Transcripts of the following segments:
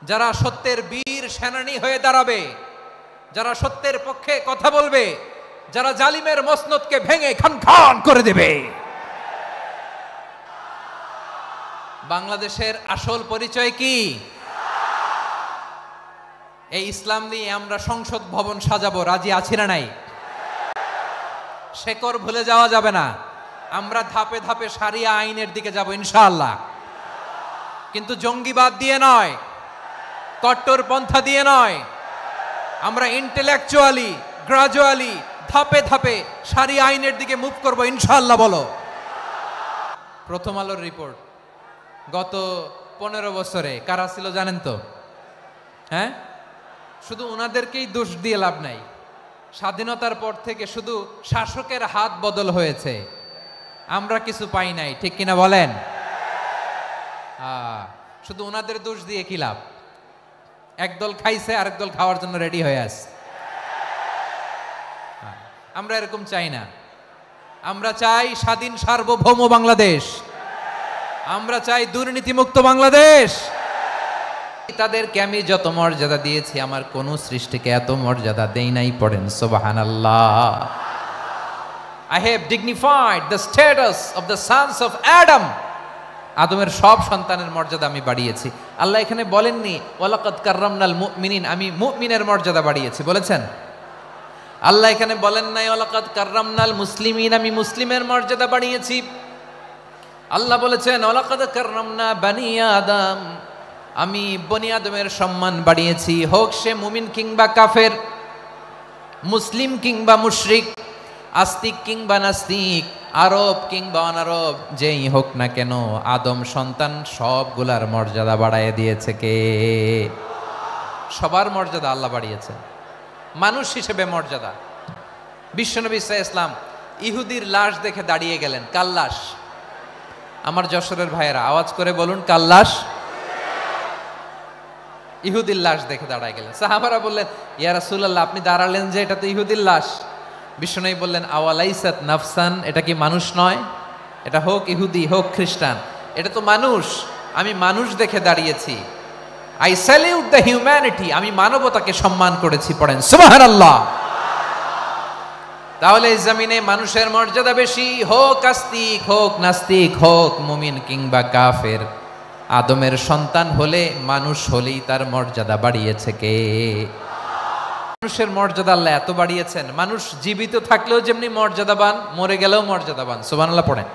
যারা সত্যের বীর সেনানী হয়ে দাঁড়াবে, যারা সত্যের পক্ষে কথা বলবে, যারা জালিমের মসনদকে ভেঙে খান খান করে দেবে। বাংলাদেশের আসল পরিচয় কি? এই ইসলাম নিয়ে আমরা সংসদ ভবন সাজাবো, রাজি আছি না নাই? শেকড় ভুলে যাওয়া যাবে না। আমরা ধাপে ধাপে শারিয়া আইনের দিকে যাব ইনশাআল্লাহ, কিন্তু জঙ্গিবাদ দিয়ে নয়, কট্টরপন্থা দিয়ে নয়। আমরা ইন্টেলেকচুয়ালি গ্রাজুয়ালি ধাপে ধাপে শারিয়া আইনের দিকে মুভ করব ইনশাআল্লাহ। বলো। প্রথম আলোর রিপোর্ট, গত 15 বছরে কারা ছিল জানেন তো? হ্যাঁ, শুধু ওনাদেরকেই দোষ দিয়ে লাভ নাই। স্বাধীনতার পর থেকে শুধু শাসকের হাত বদল হয়েছে, আমরা কিছু পাই নাই, ঠিক কিনা বলেন? শুধু ওনাদের দোষ দিয়ে কি লাভ? একদল খাইছে, আরেক দল খাওয়ার জন্য রেডি হয়ে আছে। আমরা এরকম চাই না। আমরা চাই স্বাধীন সার্বভৌম বাংলাদেশ, আমরা চাই দুর্নীতিমুক্ত বাংলাদেশ। তাদেরকে আমি যত মর্যাদা দিয়েছি, আমার কোন সৃষ্টিকে এত মর্যাদা দেই নাই। পড়েন সুবহানাল্লাহ। I have dignified the status of the sons of Adam. আদমের সব সন্তানের মর্যাদা আমি বাড়িয়েছি। আল্লাহ এখানে বলেননি ওয়ালাকাদ কাররামনাল মুমিনিন, আমি মুমিনের মর্যাদা বাড়িয়েছি, বলেছেন? আল্লাহ এখানে বলেন নাই ওয়ালাকাদ কাররামনাল মুসলিমিন, আমি মুসলিমের মর্যাদা বাড়িয়েছি। আল্লাহ বলেছেন ওয়ালাকাদ কাররামনা বানি আদম, আমি বনি আদমের সম্মান বাড়িয়েছি। হোক সে মুমিন কিংবা কাফের, মুসলিম কিংবা মুশরিক, আস্তিক কিংবা নাস্তিক, আরব কিংবা অনারব, যেই হোক না কেন, আদম সন্তান সবগুলার মর্যাদা বাড়ায় দিয়েছে কে? সবার মর্যাদা আল্লাহ বাড়িয়েছেন। মানুষ হিসেবে মর্যাদা। বিশ্বনবী সাল্লাল্লাহু আলাইহি ওয়াসাল্লাম ইহুদির লাশ দেখে দাঁড়িয়ে গেলেন। কার লাশ? আমার যশোরের ভাইয়েরা আওয়াজ করে বলুন, কার লাশ? ইহুদির লাশ দেখে দাঁড়ায় গেলেন। সাহাবারা বললেন ইয়া রাসূলুল্লাহ, আপনি দাঁড়ালেন যে, এটা তো ইহুদির লাশ। বিশ্বনবী বললেন আওয়ালাইসাত নাফসান, এটা কি মানুষ নয়? এটা হোক ইহুদি হোক খ্রিস্টান, এটা তো মানুষ। আমি মানুষ দেখে দাঁড়িয়েছি। আই স্যালিউট দ্য হিউম্যানিটি, আমি মানবতাকে সম্মান করেছি। পড়েন সুবহানাল্লাহ। তাহলে এই জমিনে মানুষের মর্যাদা বেশি, হোক আস্তিক হোক নাস্তিক, হোক মুমিন কিংবা কাফের। আদমের সন্তান হলে, মানুষ হলেই তার মর্যাদা বাড়িয়েছে কে? মানুষের মর্যাদা আল্লাহ এত বাড়িয়েছেন, মানুষ জীবিত থাকলেও যেমনি মর্যাদাবান, মরে গেলেও মর্যাদাবান। সুবহানাল্লাহ পড়েন।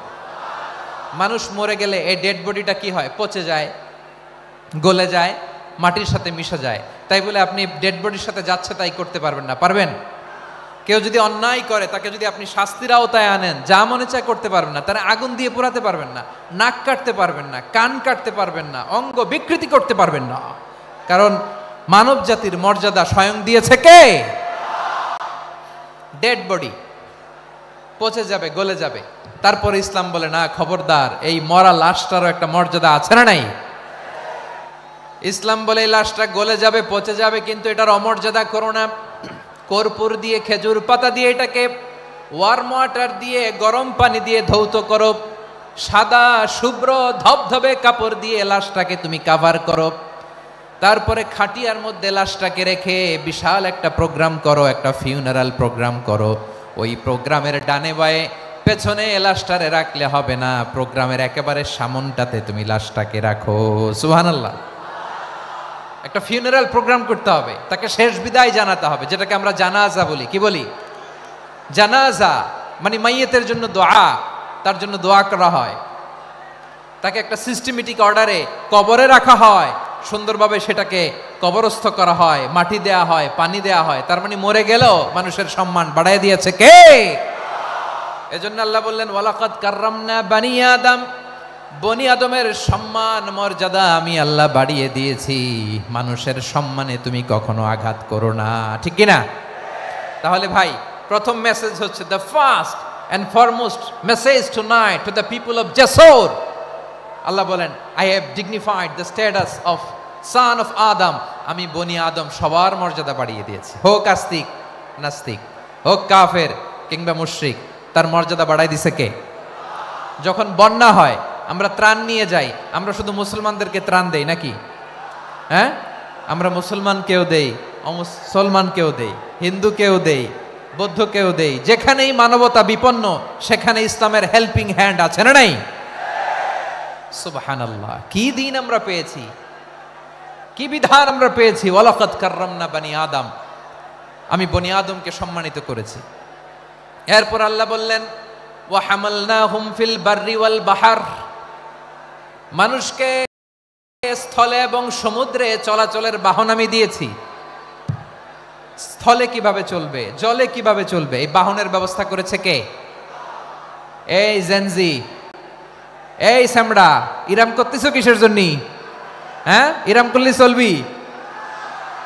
মানুষ মরে গেলে এই ডেড বডিটা কি হয়? পচে যায়, গলে যায়, মাটির সাথে মিশে যায়। তাই বলে আপনি ডেড বডির সাথে যাচ্ছে তাই করতে পারবেন না। পারবেন? কেউ যদি অন্যায় করে, তাকে যদি আপনি শাস্তির আওতায় আনেন, যা মনে চায় করতে পারবেন না। তারা আগুন দিয়ে পোড়াতে পারবেন না, নাক কাটতে পারবেন না, কান কাটতে পারবেন না, অঙ্গ বিকৃতি করতে পারবেন না। কারণ মানব জাতির মর্যাদা স্বয়ং দিয়েছে কে? ডেড বডি পচে যাবে, গলে যাবে। তারপরে ইসলাম বলে না, খবরদার, এই মরা লাশটারও একটা মর্যাদা আছে না নাই? ইসলাম বলে এই লাশটা গলে যাবে, পচে যাবে, কিন্তু এটার অমর্যাদা করো না। কর্পূর দিয়ে, খেজুর পাতা দিয়ে, এটাকে ওয়ার্ম ওয়াটার দিয়ে, গরম পানি দিয়ে ধৌত করো। সাদা শুভ্র ধবধবে কাপড় দিয়ে লাশটাকে তুমি কাভার করো। তারপরে খাটিয়ার মধ্যে লাশটাকে রেখে বিশাল একটা প্রোগ্রাম করো, একটা ফিউনারাল প্রোগ্রাম করো। ওই প্রোগ্রামের ডানে বায়ে পেছনে লাশটারে রাখলে হবে না, প্রোগ্রামের একেবারে সামনটাতে তুমি লাশটাকে রাখো। সুবহানাল্লাহ। একটা ফিউনারাল প্রোগ্রাম করতে হবে, তাকে শেষ বিদায় জানাতে হবে, যেটাকে আমরা জানাজা বলি। কি বলি? জানাজা মানে মাইয়েতের জন্য দোয়া, তার জন্য দোয়া করা হয়। তাকে একটা সিস্টেমেটিক অর্ডারে কবরে রাখা হয়, সুন্দরভাবে সেটাকে কবরস্থ করা হয়, মাটি দেয়া হয়, পানি দেয়া হয়। তার মানে মরে গেলেও মানুষের সম্মান বাড়ায় দিয়েছে কে? এজন্য আল্লাহ বললেন ওয়ালাকাদ কাররামনা বানি আদম, বনি আদমের সম্মান মর্যাদা আমি আল্লাহ বাড়িয়ে দিয়েছি। মানুষের সম্মানে তুমি কখনো আঘাত করো না, ঠিক কিনা? তাহলে ভাই, প্রথম মেসেজ হচ্ছে, the first and foremost message tonight to the people of Jashore. আল্লাহ বলেন I have dignified the status of son of Adam, আমি বনি আদম সবার মর্যাদা বাড়িয়ে দিয়েছি। হোক আস্তিক নাস্তিক, হোক কাফের কিংবা মুশরিক, তার মর্যাদা বাড়াই দিছে কে? যখন বন্যা হয়, আমরা ত্রাণ নিয়ে যাই, আমরা শুধু মুসলমানদেরকে ত্রাণ দেই নাকি? হ্যাঁ, আমরা মুসলমানকেও দেই, অমুসলমানকেও দেই, হিন্দুকেও দেই, বৌদ্ধকেও দেই। যেখানেই মানবতা বিপন্ন সেখানে ইসলামের হেল্পিং হ্যান্ড আছে না নাই? সুবহানাল্লাহ, কি দিন আমরা পেয়েছি, কি বিধান আমরা পেয়েছি। ওয়ালাকাদ কাররামনা বানি আদম, আমি বনি আদমকে সম্মানিত করেছি। এরপর আল্লাহ বললেন ওয়া হামালনাহুম ফিল বাররি ওয়াল বাহর, মানুষকে স্থলে এবং সমুদ্রে চলাচলের বাহন আমি দিয়েছি। স্থলে কিভাবে চলবে, জলে কিভাবে চলবে, এই বাহনের ব্যবস্থা করেছে কে? এই জেনজি, এই সামড়া, ইরাম করতেছো কিসের জন্য? হ্যাঁ, ইরাম করলে চলবি?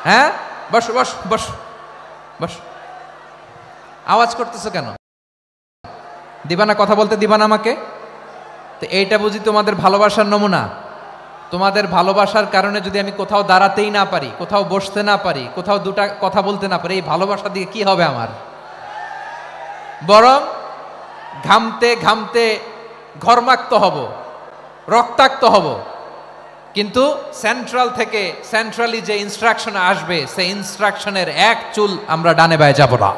হ্যাঁ, বস বস বস বস, আওয়াজ করতেছো কেন? দিবানা, কথা বলতে দিবানা আমাকে? তো এইটা বুঝি তোমাদের ভালোবাসার নমুনা? তোমাদের ভালোবাসার কারণে যদি আমি কোথাও দাঁড়াতেই না পারি, কোথাও বসতে না পারি, কোথাও দুটা কথা বলতে না পারি, এই ভালোবাসা দিয়ে কি হবে আমার? বরং ঘামতে ঘামতে ঘর্মাক্ত হব, রক্তাক্ত হব। কিন্তু সেন্ট্রাল থেকে, সেন্ট্রালি যে ইনস্ট্রাকশন আসবে, সেই ইনস্ট্রাকশনের এক চুল আমরা ডানে বায়ে যাব না।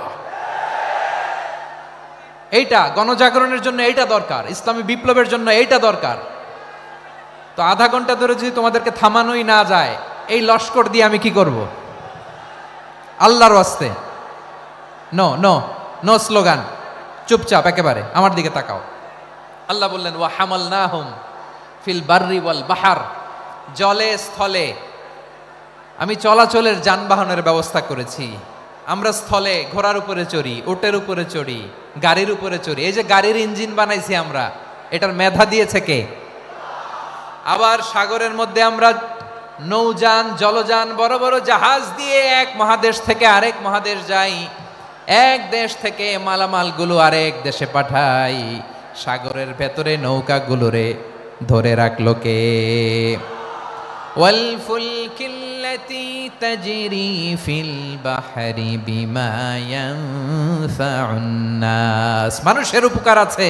এইটা গণজাগরণের জন্য এইটা দরকার, ইসলামী বিপ্লবের জন্য এইটা দরকার। তো আধা ঘন্টা ধরে যদি তোমাদেরকে থামানোই না যায়, এই লস্কর দিয়ে আমি কি করব? আল্লাহর ওয়াস্তে নো নো নো স্লোগান, চুপচাপ একেবারে আমার দিকে তাকাও। আল্লাহ বললেন ওয়া হামালনাহুম ফিল বাররি ওয়াল বাহর, জলে স্থলে আমি চলাচলের যানবাহনের ব্যবস্থা করেছি। আমরা স্থলে ঘোড়ার উপরে চড়ি, উটের উপরে চড়ি, গাড়ির উপরে চড়ি। এই যে গাড়ির ইঞ্জিন বানাইছি আমরা, এটার মেধা দিয়েছে কে? আবার সাগরের মধ্যে আমরা নৌযান, জলযান, বড় বড় জাহাজ দিয়ে এক মহাদেশ থেকে আরেক মহাদেশ যাই, এক দেশ থেকে মালামালগুলো আরেক দেশে পাঠাই। সাগরের ভেতরে নৌকাগুলোরে ধরে রাখলো কে? ওয়াল ফুলকিল্লাতি তাজরি ফিল বাহরি বিমা ইয়ানফাউন নাস, মানুষের উপকার আছে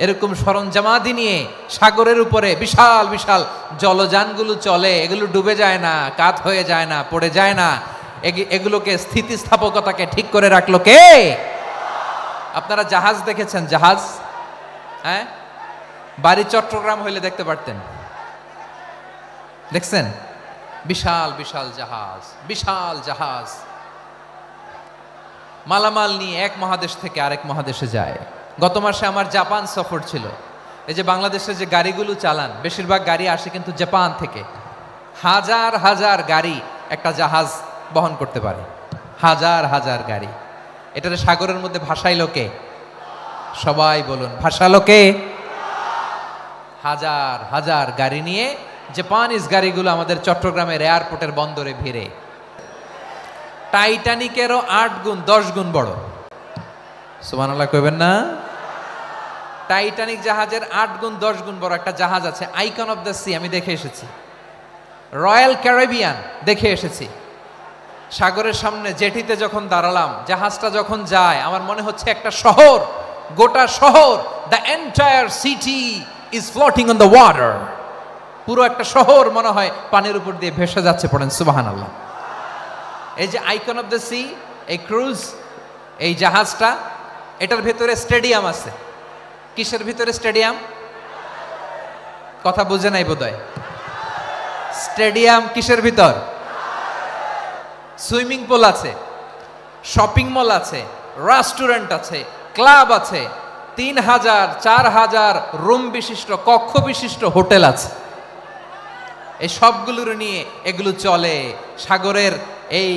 এরকম সরঞ্জামাদি নিয়ে সাগরের উপরে বিশাল বিশাল জলযানগুলো চলে। এগুলো ডুবে যায় না, কাত হয়ে যায় না, পড়ে যায় না। এগুলোকে স্থিতিস্থাপকতাকে ঠিক করে রাখলো কে? আপনারা জাহাজ দেখেছেন? জাহাজ, হ্যাঁ, বাড়ি চট্টগ্রাম হইলে দেখতে পারতেন। দেখছেন? বিশাল বিশাল জাহাজ, বিশাল জাহাজ মালামাল নিয়ে এক মহাদেশ থেকে আরেক মহাদেশে যায়। গত মাসে আমার জাপান সফর ছিল। এই যে বাংলাদেশে যে গাড়িগুলো চালান, বেশিরভাগ গাড়ি আসে কিন্তু জাপান থেকে। হাজার হাজার গাড়ি একটা জাহাজ বহন করতে পারে, হাজার হাজার গাড়ি। এটারে সাগরের মধ্যে ভাসাইলো কে? সবাই বলুন, ভাসালো কে? হাজার হাজার গাড়ি নিয়ে জাপানিজ গাড়িগুলো আমাদের চট্টগ্রামের এয়ারপোর্টের বন্দরে ভিড়ে। টাইটানিকেরও 8 গুণ 10 গুণ বড়। সুবহানাল্লাহ কইবেন না? টাইটানিক জাহাজের 8 গুণ 10 গুণ বড় একটা জাহাজ আছে, আইকন অফ দ্য সি, আমি দেখে এসেছি। রয়্যাল ক্যারিবিয়ান দেখে এসেছি। সাগরের সামনে জেটিতে যখন দাঁড়ালাম, জাহাজটা যখন যায়, আমার মনে হচ্ছে একটা শহর, গোটা শহর, the entire city is floating on the water. পুরো একটা শহর মনে হয় পানির উপর দিয়ে ভেসে যাচ্ছে। পড়েন সুবহানাল্লাহ। এই যে আইকন অফ দ্য সি, এই ক্রুজ, এই জাহাজটা, এটার ভেতরে স্টেডিয়াম আছে। কিসের ভিতরে স্টেডিয়াম? কথা বুঝে নাই বোধহয়। স্টেডিয়াম কিসের ভিতর? সুইমিং পুল আছে, শপিং মল আছে, রেস্টুরেন্ট আছে, ক্লাব আছে, 3000 4000 রুম বিশিষ্ট, কক্ষ বিশিষ্ট হোটেল আছে। এই সবগুলোর নিয়ে এগুলো চলে সাগরের এই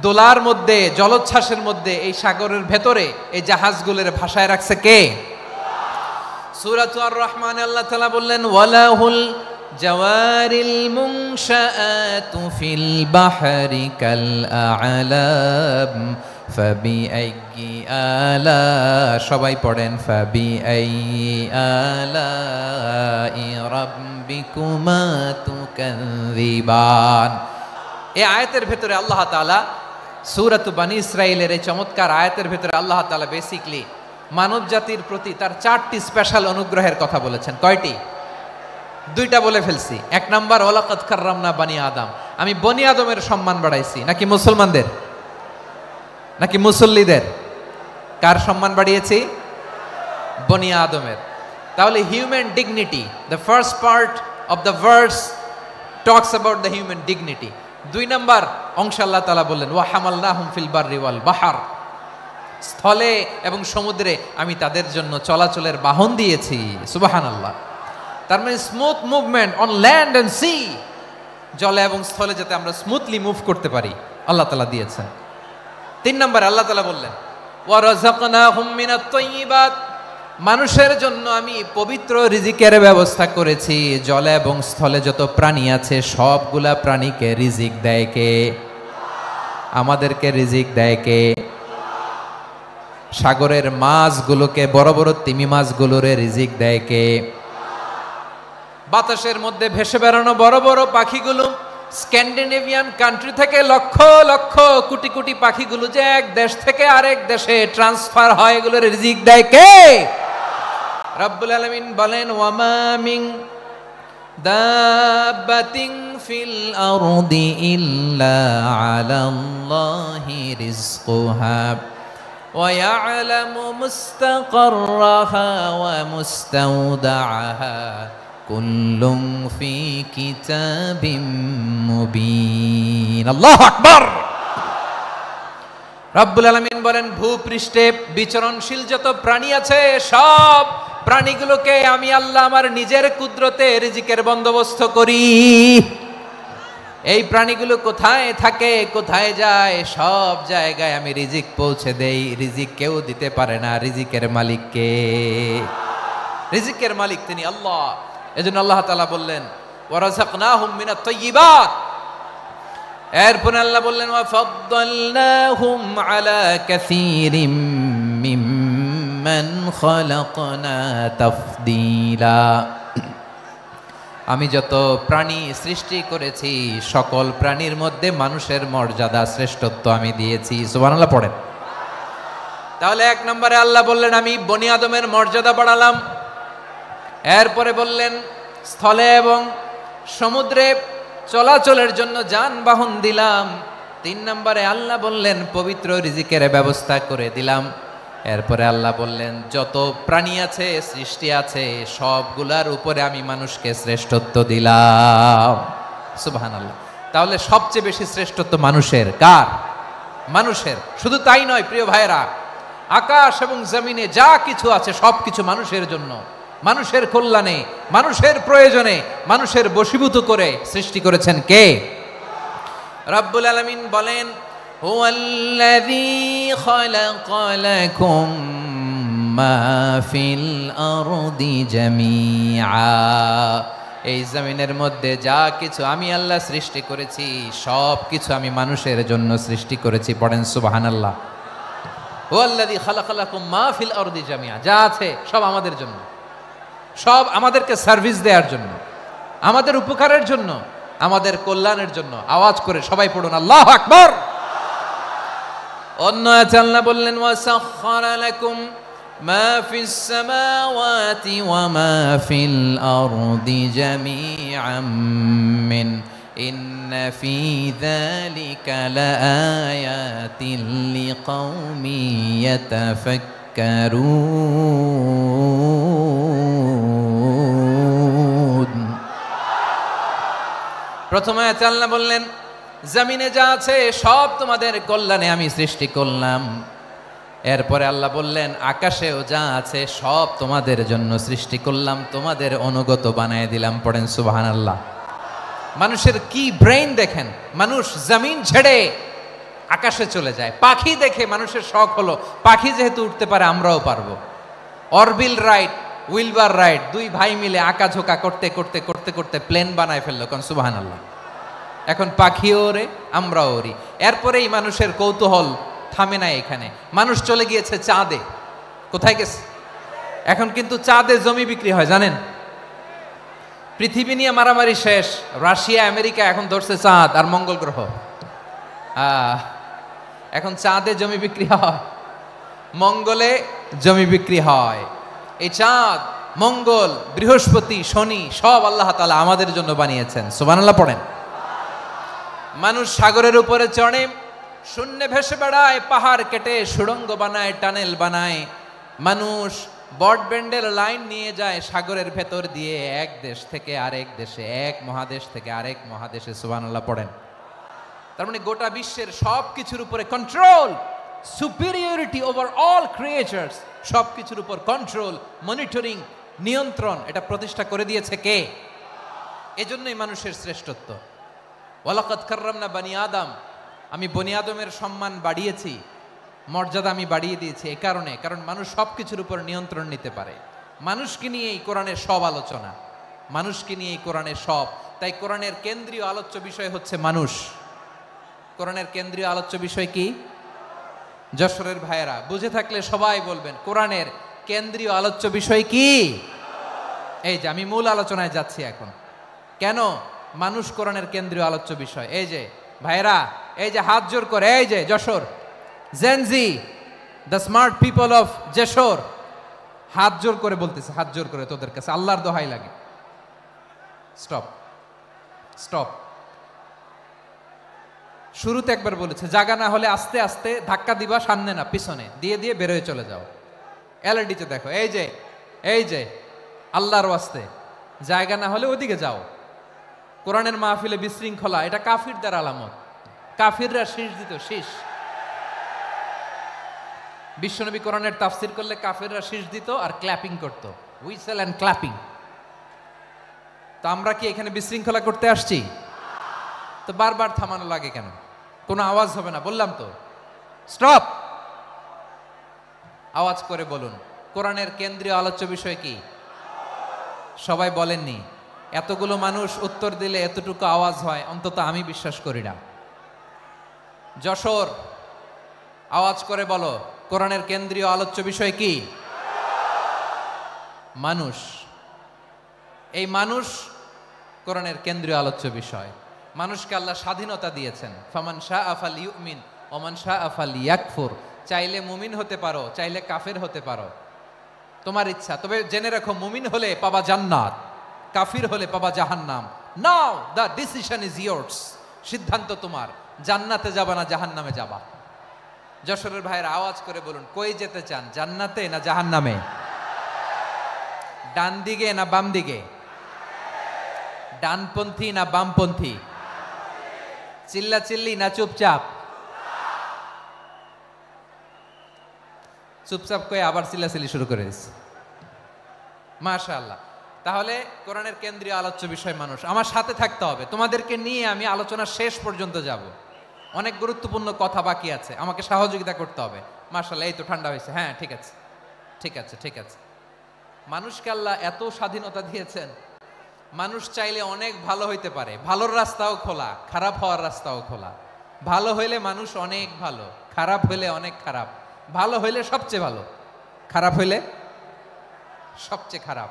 দোলার মধ্যে, জলোচ্ছ্বাসের মধ্যে। এই সাগরের ভেতরে এই জাহাজগুলোর ভাষায় রাখছে কে? সূরাতুর আর রহমানে আল্লাহ তাআলা বললেন ওয়ালাহুল জাওয়ারিল মুনশাআতু ফিল বাহরি কাল আ'লাম ফাবিআইয়ি আলা, সবাই পড়েন ফাবিআইয়ি আলাই রাব্বিকুমা তুকাযিবান। এই আয়াতের ভেতরে আল্লাহ তাআলা সূরাতু বনী ইসরাঈলের এই চমৎকার আয়াতের ভেতরে আল্লাহ তাআলা বেসিক্যালি মানব জাতির প্রতি তার 4টি স্পেশাল অনুগ্রহের কথা বলেছেন। কয়টি? দুইটা বলে ফেলছি। এক নাম্বার ওয়ালাকাদ কাররামনা বানি আদম, আমি বনি আদমের সম্মান বাড়াইছি। নাকি মুসলমানদের, নাকি মুসল্লিদের? কার সম্মান বাড়িয়েছি? বনি আদমের। তাহলে human dignity, the first part of the verse talks about the human dignity. দুই নাম্বার অংশে আল্লাহ তাআলা বললেন ওয়া হামালনাহুম ফিল বাররি ওয়াল বাহর, স্থলে এবং সমুদ্রে আমি তাদের জন্য চলাচলের বাহন দিয়েছি। সুবহানাল্লাহ। তার মানে smooth movement on land and sea, জলে এবং স্থলে যাতে আমরা স্মুথলি মুভ করতে পারি আল্লাহ তাআলা দিয়েছেন। তিন নম্বরে আল্লাহ তাআলা বললেন ওয়া রাযাকনাহুম মিনাত তাইয়্যিবাত, মানুষের জন্য আমি পবিত্র রিজিকের ব্যবস্থা করেছি। জলে এবং স্থলে যত প্রাণী আছে সবগুলা প্রাণীকে রিজিক দেয় কে? আমাদেরকে রিজিক দেয় কে? সাগরের মাছগুলোকে, বড় বড় তিমি মাছগুলোরে রিজিক দেয় কে? বাতাসের মধ্যে ভেসে বেড়ানো বড় বড় পাখিগুলো, স্ক্যান্ডিনেভিয়ান কান্ট্রি থেকে লক্ষ লক্ষ কোটি কোটি পাখিগুলো যে এক দেশ থেকে আরেক দেশে ট্রান্সফার হয়, এগুলোর রিজিক দেয় কে? রব্বুল আলামিন বলেন ওয়ামা মিন দাব্বাতিন ফিল আরদি ইল্লা আলাল্লাহি রিজকুহা ওয়া ইয়ালামু মুস্তাকাররাহা ওয়া মুস্তাওদাআহা কুল্লুম ফি কিতাবিম মুবিন। আল্লাহু আকবার। রব্বুল আলামিন বলেন ভূপৃষ্ঠে বিচরণশীল যত প্রাণী আছে সব প্রাণীগুলোকে আমি আল্লাহ আমার নিজের কুদরতে রিজিকের বন্দোবস্ত করি। এই প্রাণীগুলো কোথায় থাকে, কোথায় যায়, সব জায়গায় আমি রিজিক পৌঁছে দেই। রিজিক কেউ দিতে পারে না, রিজিকের মালিক কে? রিজিকের মালিক তিনি আল্লাহ। এজন্য আল্লাহ তাআলা বললেন ওয়া রাযাকনাহুম মিনাত তাইয়্যিবাত। এরপর আল্লাহ বললেন ওয়া ফাদ্দালনাহুম আলা কাসীরিম মিম্মান খালাকনা তাফদীলা। আমি যত প্রাণী সৃষ্টি করেছি সকল প্রাণীর মধ্যে মানুষের মর্যাদা শ্রেষ্ঠত্ব আমি দিয়েছি। সুবহানাল্লাহ পড়েন। তাহলে এক নম্বরে আল্লাহ বললেন আমি বনি আদমের মর্যাদা বাড়ালাম। এরপরে বললেন স্থলে এবং সমুদ্রে চলাচলের জন্য যানবাহন দিলাম। তিন নম্বরে আল্লাহ বললেন পবিত্র রিজিকের ব্যবস্থা করে দিলাম। এরপরে আল্লাহ বললেন যত প্রাণী আছে, সৃষ্টি আছে, সবগুলার উপরে আমি মানুষকে শ্রেষ্ঠত্ব দিলাম। সুবহানাল্লাহ। তাহলে সবচেয়ে বেশি শ্রেষ্ঠত্ব মানুষের। কার? মানুষের। শুধু তাই নয় প্রিয় ভাইরা, আকাশ এবং জমিনে যা কিছু আছে সবকিছু মানুষের জন্য, মানুষের কল্যাণে, মানুষের প্রয়োজনে, মানুষের বশীভূত করে সৃষ্টি করেছেন কে? রব্বুল আলামিন বলেন হুয়াল্লাযী খালাকা লাকুম মা ফিল আরদি জামিআ। এই জমিনের মধ্যে যা কিছু আমি আল্লাহ সৃষ্টি করেছি সব কিছু আমি মানুষের জন্য সৃষ্টি করেছি। পড়েন সুবহানাল্লাহ। হুয়াল্লাযী খালাকা লাকুম মা ফিল আরদি জামিআ, যা আছে সব আমাদের জন্য, সব আমাদেরকে সার্ভিস দেওয়ার জন্য, আমাদের উপকারের জন্য, আমাদের কল্যাণের জন্য। আওয়াজ করে সবাই পড়ুন আল্লাহু আকবার। অন্য আয়াতে আল্লাহ বললেন ওয়াসাখখারা লাকুম মা ফিস সামাওয়াতি ওয়া মা ফিল আরদি জামিআম মিন ইন্না ফি যালিকা লাআয়াতিন লিকাউমিন ইয়াতাফাক্কারুন। প্রথম আয়াতে আল্লাহ বললেন জমিনে যা আছে সব তোমাদের কল্যাণে আমি সৃষ্টি করলাম। এরপরে আল্লাহ বললেন আকাশেও যা আছে সব তোমাদের জন্য সৃষ্টি করলাম, তোমাদের অনুগত বানায় দিলাম। পড়েন সুবহানাল্লাহ। মানুষের কি ব্রেইন দেখেন, মানুষ জমিন ছেড়ে আকাশে চলে যায়। পাখি দেখে মানুষের শখ হলো পাখি যেহেতু উঠতে পারে আমরাও পারবো। অরবিল রাইট, উইলবার রাইট, দুই ভাই মিলে আঁকাঝোঁকা করতে করতে করতে করতে প্লেন বানায় ফেললো। কোন সুবহানাল্লাহ। এখন পাখিও ওরে, আমরাও ওরি। এরপরেই মানুষের কৌতূহল থামে না এখানে। মানুষ চলে গিয়েছে চাঁদে। কোথায় গেছে? এখন কিন্তু চাঁদে জমি বিক্রি হয় জানেন। পৃথিবী নিয়ে মারামারি শেষ, রাশিয়া আমেরিকা এখন ধরছে চাঁদ আর মঙ্গল গ্রহ। এখন চাঁদে জমি বিক্রি হয়, মঙ্গলে জমি বিক্রি হয়। এই চাঁদ মঙ্গল, বৃহস্পতি, শনি সব আল্লাহ তাআলা আমাদের জন্য বানিয়েছেন। সুবহানাল্লাহ পড়েন। মানুষ সাগরের উপরে চড়ে, শূন্যে ভেসে বেড়ায়, পাহাড় কেটে সুড়ঙ্গ বানায়, টানেল বানায়। মানুষ বট ব্যান্ডের লাইন নিয়ে যায় সাগরের ভেতর দিয়ে, এক দেশ থেকে আরেক দেশে, এক মহাদেশ থেকে আরেক মহাদেশে। সুবহানাল্লাহ পড়েন। তার মানে গোটা বিশ্বের সব কিছুর উপরে control, superiority over all creatures, সব কিছুর উপর কন্ট্রোল, মনিটরিং, নিয়ন্ত্রণ, এটা প্রতিষ্ঠা করে দিয়েছে কে? এজন্যই মানুষের শ্রেষ্ঠত্ব। ওয়ালাকাদ কাররামনা বানি আদম, আমি বনি আদমের সম্মান বাড়িয়েছি, মর্যাদা আমি বাড়িয়ে দিয়েছি এই কারণে, কারণ মানুষ সব কিছুর উপর নিয়ন্ত্রণ নিতে পারে। মানুষকে নিয়ে এই কোরআনের সব আলোচনা, মানুষকে নিয়ে এই কোরআনের সব। তাই কোরআনের কেন্দ্রীয় আলোচ্য বিষয় হচ্ছে মানুষ। কোরআনের কেন্দ্রীয় আলোচ্য বিষয় কি? যশোরের ভাইয়েরা বুঝে থাকলে সবাই বলবেন, কোরআনের কেন্দ্রীয় আলোচ্য বিষয় কি? এই যে আমি মূল আলোচনায় যাচ্ছি এখন। কেন মানুষ কোরআনের কেন্দ্রীয় আলোচ্য বিষয়? এই যে ভাইয়েরা, এই যে হাত জোর করে, এই যে Jessore Gen Z, the smart people of Jessore, হাত জোর করে বলতেছে, হাত জোর করে তোদের কাছে আল্লাহর দোহাই লাগে, স্টপ স্টপ। শুরুতে একবার বলেছে, জায়গা না হলে আস্তে আস্তে ধাক্কা দিবা, সামনে না পিছনে দিয়ে দিয়ে বেরোয় চলে যাও। এলইডিতে দেখো, এই যে আল্লাহর ওয়াস্তে জায়গা না হলে ওদিকে যাও। কোরআনের মাহফিলে বিশৃঙ্খলা, এটা কাফিরদের আলামত। কাফিররা শীষ দিত, শীষ। বিশ্বনবী কোরআনের তাফসির করলে কাফিররা শীষ দিত আর ক্ল্যাপিং করত, হুইসেল এন্ড ক্ল্যাপিং। তো আমরা কি এখানে বিশৃঙ্খলা করতে আসছি? তো বারবার থামানো লাগে কেন? কোনো আওয়াজ হবে না, বললাম তো, স্টপ। আওয়াজ করে বলুন, কোরআনের কেন্দ্রীয় আলোচ্য বিষয় কি? সবাই বলেননি। এতগুলো মানুষ উত্তর দিলে এতটুকু আওয়াজ হয়, অন্তত আমি বিশ্বাস করি না। যশোর, আওয়াজ করে বলো, কোরআনের কেন্দ্রীয় আলোচ্য বিষয় কি? মানুষ। এই মানুষ কোরআনের কেন্দ্রীয় আলোচ্য বিষয়। মানুষকে আল্লাহ স্বাধীনতা দিয়েছেন। ফামান শাআ ফালইউমিন ওয়া মান শাআ ফালইয়াকফুর। চাইলে মুমিন হতে পারো, চাইলে কাফের হতে পারো, তোমার ইচ্ছা। তবে জেনে রাখো, মুমিন হলে পাবা জান্নাত, কাফির হলে পাবা জাহান্নাম। নাও দ্য ডিসিশন ইজ ইয়ার্স। সিদ্ধান্ত তোমার, জান্নাতে যাবা না জাহান্নামে যাবা। যশোরের ভাইয়ের আওয়াজ করে বলুন, কই যেতে চান, জান্নাতে না জাহান্নামে? ডান দিকে না বাম দিকে? ডানপন্থী না বামপন্থী? চিল্লা চিল্লি না চুপচাপ? চুপচাপ কয়ে আবার চিল্লাচিল্লি শুরু করে দিচ্ছে। মাশাআল্লাহ। তাহলে কোরআনের কেন্দ্রীয় আলোচ্য বিষয় মানুষ। আমার সাথে থাকতে হবে, তোমাদেরকে নিয়ে আমি আলোচনা শেষ পর্যন্ত যাব। অনেক গুরুত্বপূর্ণ কথা বাকি আছে, আমাকে সহযোগিতা করতে হবে। মাশাআল্লাহ, এই তো ঠান্ডা হয়েছে। হ্যাঁ, ঠিক আছে ঠিক আছে ঠিক আছে। মানুষকে আল্লাহ এত স্বাধীনতা দিয়েছেন, মানুষ চাইলে অনেক ভালো হইতে পারে। ভালোর রাস্তাও খোলা, খারাপ হওয়ার রাস্তাও খোলা। ভালো হইলে মানুষ অনেক ভালো, খারাপ হইলে অনেক খারাপ। ভালো হইলে সবচেয়ে ভালো, খারাপ হইলে সবচেয়ে খারাপ।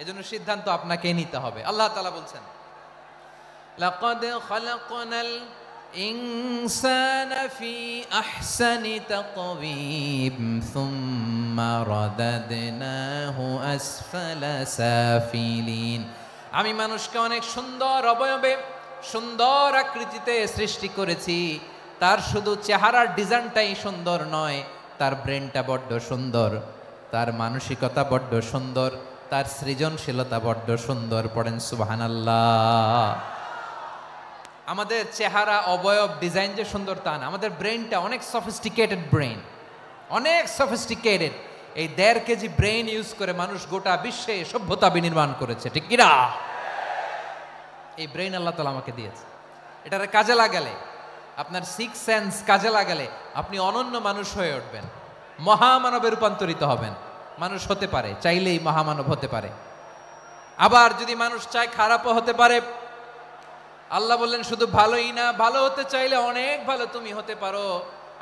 এজন্য সিদ্ধান্ত আপনাকেই নিতে হবে। আল্লাহ তাআলা বলছেন, লাকাদ খালাকনাল ইনসানা ফি আহসানি তাকওয়িম সুম্মা রাদাদনাহু আসফালা সাফিলিন। আমি মানুষকে অনেক সুন্দর অবয়বে, সুন্দর আকৃতিতে সৃষ্টি করেছি। তার শুধু চেহারার ডিজাইনটাই সুন্দর নয়, তার ব্রেনটা বড্ড সুন্দর, তার মানসিকতা বড্ড সুন্দর, তার সৃজনশীলতা বড্ড সুন্দর। পড়েন সুবহানাল্লাহ। আমাদের চেহারা, অবয়ব, ডিজাইন যে সুন্দর তা না, আমাদের ব্রেনটা অনেক সফিস্টিকেটেড ব্রেন, অনেক সফিস্টিকেটেড। এই 1.5 কেজি ব্রেন ইউজ করে মানুষ গোটা বিশ্বে সভ্যতা বিনির্মাণ করেছে, ঠিক কিনা? এই ব্রেন আল্লাহ তাআলা আমাকে দিয়েছে। এটারে কাজে লাগালে, আপনার 6 সেন্স কাজে লাগালে আপনি অনন্য মানুষ হয়ে উঠবেন, মহামানবে রূপান্তরিত হবেন। মানুষ হতে পারে, চাইলেই মহামানব হতে পারে। আবার যদি মানুষ চায় খারাপও হতে পারে। আল্লাহ বললেন শুধু ভালোই না, ভালো হতে চাইলে অনেক ভালো তুমি হতে পারো,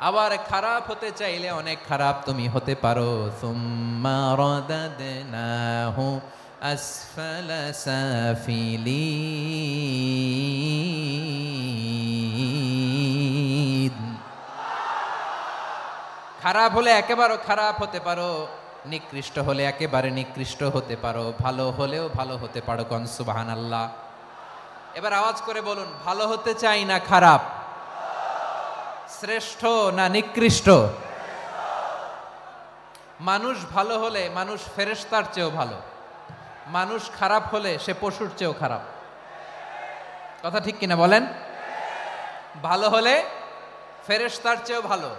আবার খারাপ হতে চাইলে অনেক খারাপ তুমি হতে পারো। সুম্মা রাদাদনাহু আসফালা সাফিলিন। খারাপ হলে একেবারে খারাপ হতে পারো, নিকৃষ্ট হলে একেবারে নিকৃষ্ট হতে পারো, ভালো হলেও ভালো হতে পারো। কোন সুবহানাল্লাহ। এবার আওয়াজ করে বলুন, ভালো হতে চাই না খারাপ? শ্রেষ্ঠ না নিকৃষ্ট? মানুষ ভালো হলে মানুষ ফেরেশতার চেয়েও ভালো, মানুষ খারাপ হলে সে পশুর চেয়েও খারাপ। কথা ঠিক কিনা বলেন? ভালো হলে ফেরেশতার চেয়েও ভালো,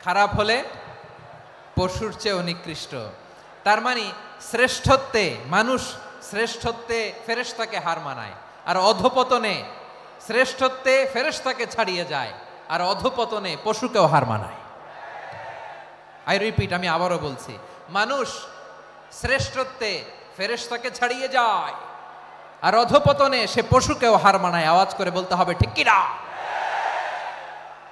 খারাপ হলে পশুর চেয়েও নিকৃষ্ট। তার মানে শ্রেষ্ঠত্বে মানুষ, শ্রেষ্ঠত্বে ফেরেশতাকে হার মানায়, আর অধপতনে শ্রেষ্ঠত্বে ফেরেশতাকে ছাড়িয়ে যায়, আর অধপতনে পশুকেও হার মানায়। আই রিপিট, আমি আবারও বলছি, মানুষ শ্রেষ্ঠত্বে ফেরেশতাকে ছাড়িয়ে যায়, আর অধপতনে সে পশুকেও হার মানায়। আওয়াজ করে বলতে হবে ঠিক কিনা?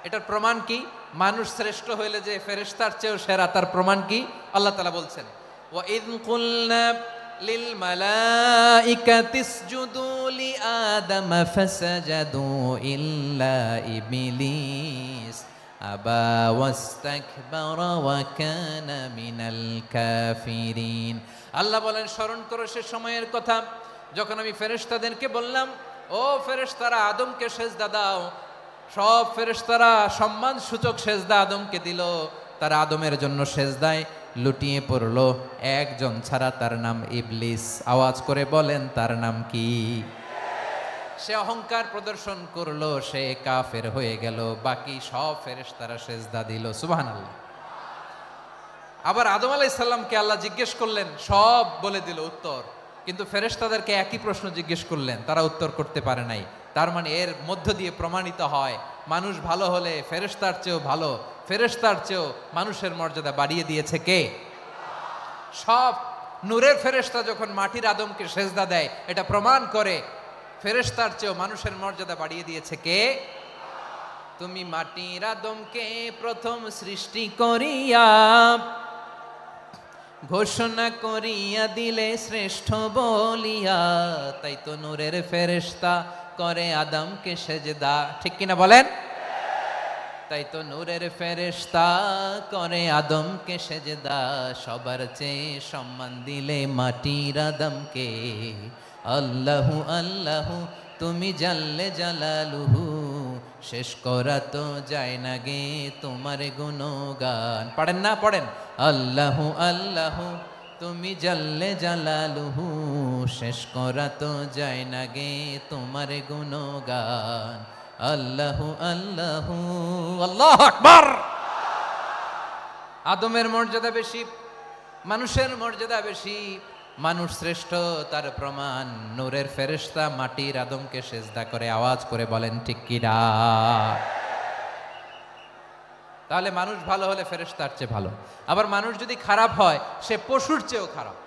এটার প্রমাণ কি? মানুষ শ্রেষ্ঠ হইলে যে ফেরেশতার চেয়েও সেরা, তার প্রমাণ কি? আল্লাহ তাআলা বলছেন, ওয়া ইয কুলনা লিল মালাইকাতি ইসজুদু লি আদম ফাসাজাদু ইল্লা ইবলিস আবা ওয়াস্তাকবারা ওয়া কানা মিনাল কাফিরিন। আল্লাহ বলেন, স্মরণ করো সে সময়ের কথা যখন আমি ফেরেশতাদেরকে বললাম, ও ফেরেশতারা আদমকে সেজদা দাও। সব ফেরেশতারা সম্মান সূচক সেজদা আদমকে দিল, তারা আদমের জন্য সেজদায় লুটিয়ে পড়লো, একজন ছাড়া, তার নাম ইবলিস। আওয়াজ করে বলেন, তার নাম কি? সে অহংকার প্রদর্শন করলো, সে কাফের হয়ে গেল, বাকি সব ফেরেশতারা সেজদা দিল। সুবহানাল্লাহ। আবার আদম আলাইহিস সালামকে আল্লাহ জিজ্ঞেস করলেন, সব বলে দিল উত্তর, কিন্তু ফেরেশতাদেরকে একই প্রশ্ন জিজ্ঞেস করলেন, তারা উত্তর করতে পারে নাই। তার মানে এর মধ্য দিয়ে প্রমাণিত হয়, মানুষ ভালো হলে ফেরেশতার চেয়েও ভালো, ফেরেশতার চেয়েও মানুষের মর্যাদা বাড়িয়ে দিয়েছে কে? সব নূরের ফেরেশতা যখন মাটির আদমকে সেজদা দেয়, এটা প্রমাণ করে ফেরেশতার চেয়েও মানুষের মর্যাদা বাড়িয়ে দিয়েছে কে? তুমি মাটির আদমকে প্রথম সৃষ্টি করিয়া ঘোষণা করিয়া দিলে শ্রেষ্ঠ বলিয়া, তাই তো নূরের ফেরেশতা করে আদমকে সেজদা। ঠিক কিনা বলেন? তাই তো নূরের ফেরেশতা করে আদমকে সেজদা, সবার চেয়ে সম্মান দিলে মাটির আদমকে। আল্লাহু আল্লাহু তুমি জাল্লে জালালুহু, শেষ করা তো যায় না গে তোমার গুণগান। পড়েন না? পড়েন, আল্লাহু আল্লাহু তুমি জাল্লে জালালুহু, শেষ করা তো যায় না গে তোমার গুণগান। আল্লাহু আল্লাহু, আল্লাহু আকবার। আদমের মর্যাদা বেশি, মানুষের মর্যাদা বেশি, মানুষ শ্রেষ্ঠ, তার প্রমাণ নূরের ফেরেশতা মাটির আদমকে সেজদা করে। আওয়াজ করে বলেন ঠিক কিনা? তাহলে মানুষ ভালো হলে ফেরেশতার চেয়ে ভালো, আবার মানুষ যদি খারাপ হয় সে পশুর চেয়েও খারাপ,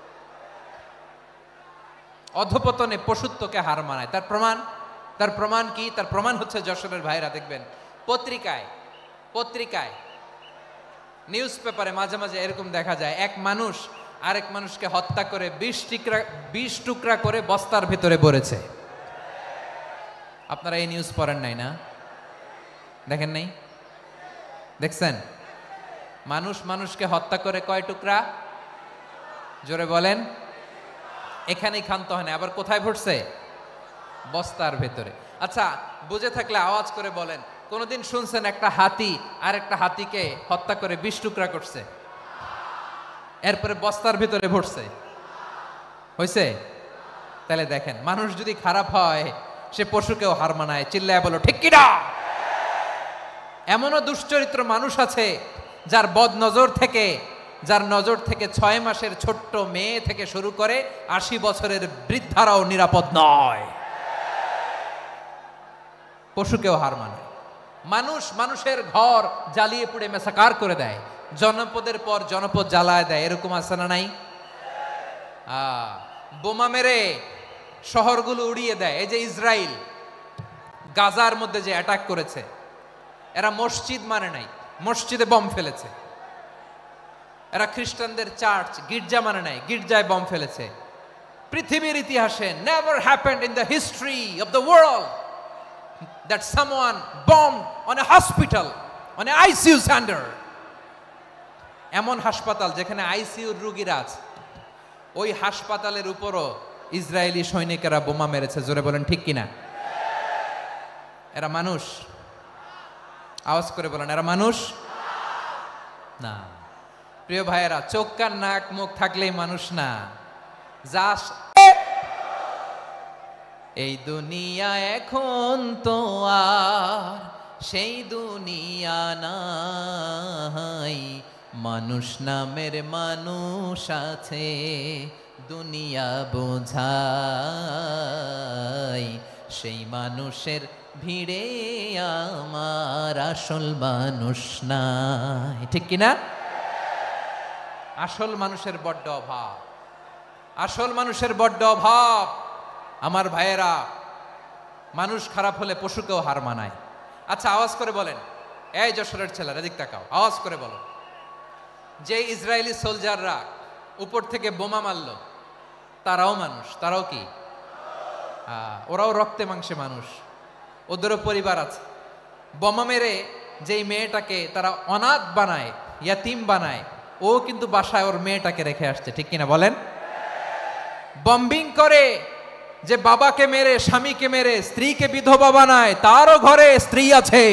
অধপতনে পশুত্বকে হার মানায়। তার প্রমাণ, তার প্রমাণ কি? তার প্রমাণ হচ্ছে, যশোরের ভাইরা দেখবেন পত্রিকায় নিউজ পেপারে মাঝে মাঝে এরকম দেখা যায়, এক মানুষ আরেক মানুষকে হত্যা করে 20 টুকরা করে বস্তার ভিতরে ভরেছে। আপনারা এই নিউজ পড়েন নাই না? দেখেন নাই? দেখছেন? মানুষ মানুষকে হত্যা করে কয় টুকরা? জোরে বলেন। এখানেই ক্ষান্ত হয় না, আবার কোথায় ভরছে? বস্তার ভেতরে। আচ্ছা, বুঝে থাকলে আওয়াজ করে বলেন, কোনদিন শুনছেন একটা হাতি আর একটা হাতিকে হত্যা করে 20 টুকরা করছে, এরপরে বস্তার ভিতরে ভরছে? হয়েছে? তাহলে দেখেন, মানুষ যদি খারাপ হয় সে পশুকেও হার মানায়। চিল্লায় বলো ঠিক কিনা? এমনও দুশ্চরিত্র মানুষ আছে যার নজর থেকে 6 মাসের ছোট্ট মেয়ে থেকে শুরু করে 80 বছরের বৃদ্ধারাও নিরাপদ নয়, পশুকেও হার মানায়। মানুষ মানুষের ঘর জ্বালিয়ে পুড়ে মেসাকার করে দেয়, জনপদের পর জনপদ জ্বালায় দেয়, এরকম আছে না নাই? বোমা মেরে শহরগুলো উড়িয়ে দেয়। এই যে ইসরায়েল গাজার মধ্যে যে অ্যাটাক করেছে, এরা মসজিদ মানে নাই, মসজিদে বম ফেলেছে। এরা খ্রিস্টানদের চার্চ গির্জা মানে নাই, গির্জায় বম ফেলেছে। পৃথিবীর ইতিহাসে never happened in the history of the world that someone bombed on a hospital, on a ICU center. এমন হাসপাতাল যেখানে আইসিইউর রোগীরা আছে, ওই হাসপাতালের উপরও ইসরায়েলি সৈনিকেরা বোমা মেরেছে। জোরে বলেন ঠিক কিনা? এরা মানুষ? আওয়াজ করে বলেন, এরা মানুষ না। প্রিয় ভাইয়েরা, চোখ কান নাক মুখ থাকলেই মানুষ না। যা এই দুনিয়া এখন তো আর সেই দুনিয়া নাই, মানুষ নামের মানুষ আছে দুনিয়া বোঝাই, সেই মানুষের ভিড়ে আমার আসল মানুষ নাই। ঠিক কিনা? আসল মানুষের বড্ড অভাব, আসল মানুষের বড্ড অভাব। আমার ভাইয়েরা, মানুষ খারাপ হলে পশুকেও হার মানায়। আচ্ছা, আওয়াজ করে বলেন, এই যশোরের ছেলেরা এদিক তাকাও, আওয়াজ করে বলো, যে ইসরায়েলি সোলজাররা উপর থেকে বোমা মারল, তারাও মানুষ? তারাও কি? ওরাও রক্তে মাংসে মানুষ, ওদেরও পরিবার আছে। বোমা মেরে যেই মেয়েটাকে তারা অনাথ বানায়, ইয়াতিম বানায়, ও কিন্তু বাসায় ওর মেয়েটাকে রেখে আসছে। ঠিক কিনা বলেন? বম্বিং করে যে বাবাকে মেরে, স্বামীকে মেরে স্ত্রীকে বিধবা বানায়, তারও ঘরে স্ত্রী আছে।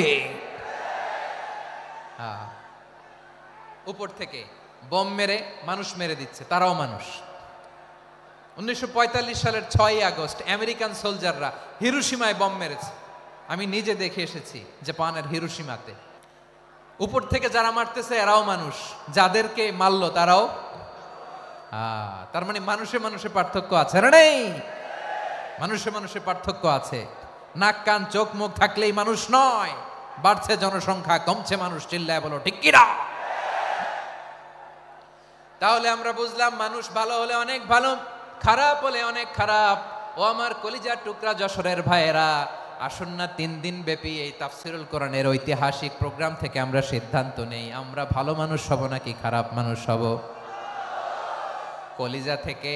উপর থেকে বোম মেরে মানুষ মেরে দিচ্ছে, তারাও মানুষ। 1945 সালের 6ই আগস্ট আমেরিকান সোলজাররা হিরোশিমায় বোম মেরেছে। আমি নিজে দেখে এসেছি জাপানের হিরোশিমাতে। উপর থেকে যারা মারতেছে এরাও মানুষ, যাদেরকে মারলো তারাও। তার মানে মানুষে মানুষে পার্থক্য আছে না? নেই? মানুষে মানুষে পার্থক্য আছে। নাক কান চোখ মুখ থাকলেই মানুষ নয়। বাড়ছে জনসংখ্যা, কমছে মানুষ। চিল্লায় বলো ঠিক কিনা? তাহলে আমরা বুঝলাম মানুষ ভালো হলে অনেক ভালো, খারাপ হলে অনেক খারাপ। ও আমার কলিজার টুকরা যশোরের ভাইয়েরা, আসুন না 3 দিন ব্যাপী এই তাফসিরুল কোরআনের ঐতিহাসিক প্রোগ্রাম থেকে আমরা সিদ্ধান্ত নেই, আমরা ভালো মানুষ হব নাকি খারাপ মানুষ হব। কলিজা থেকে,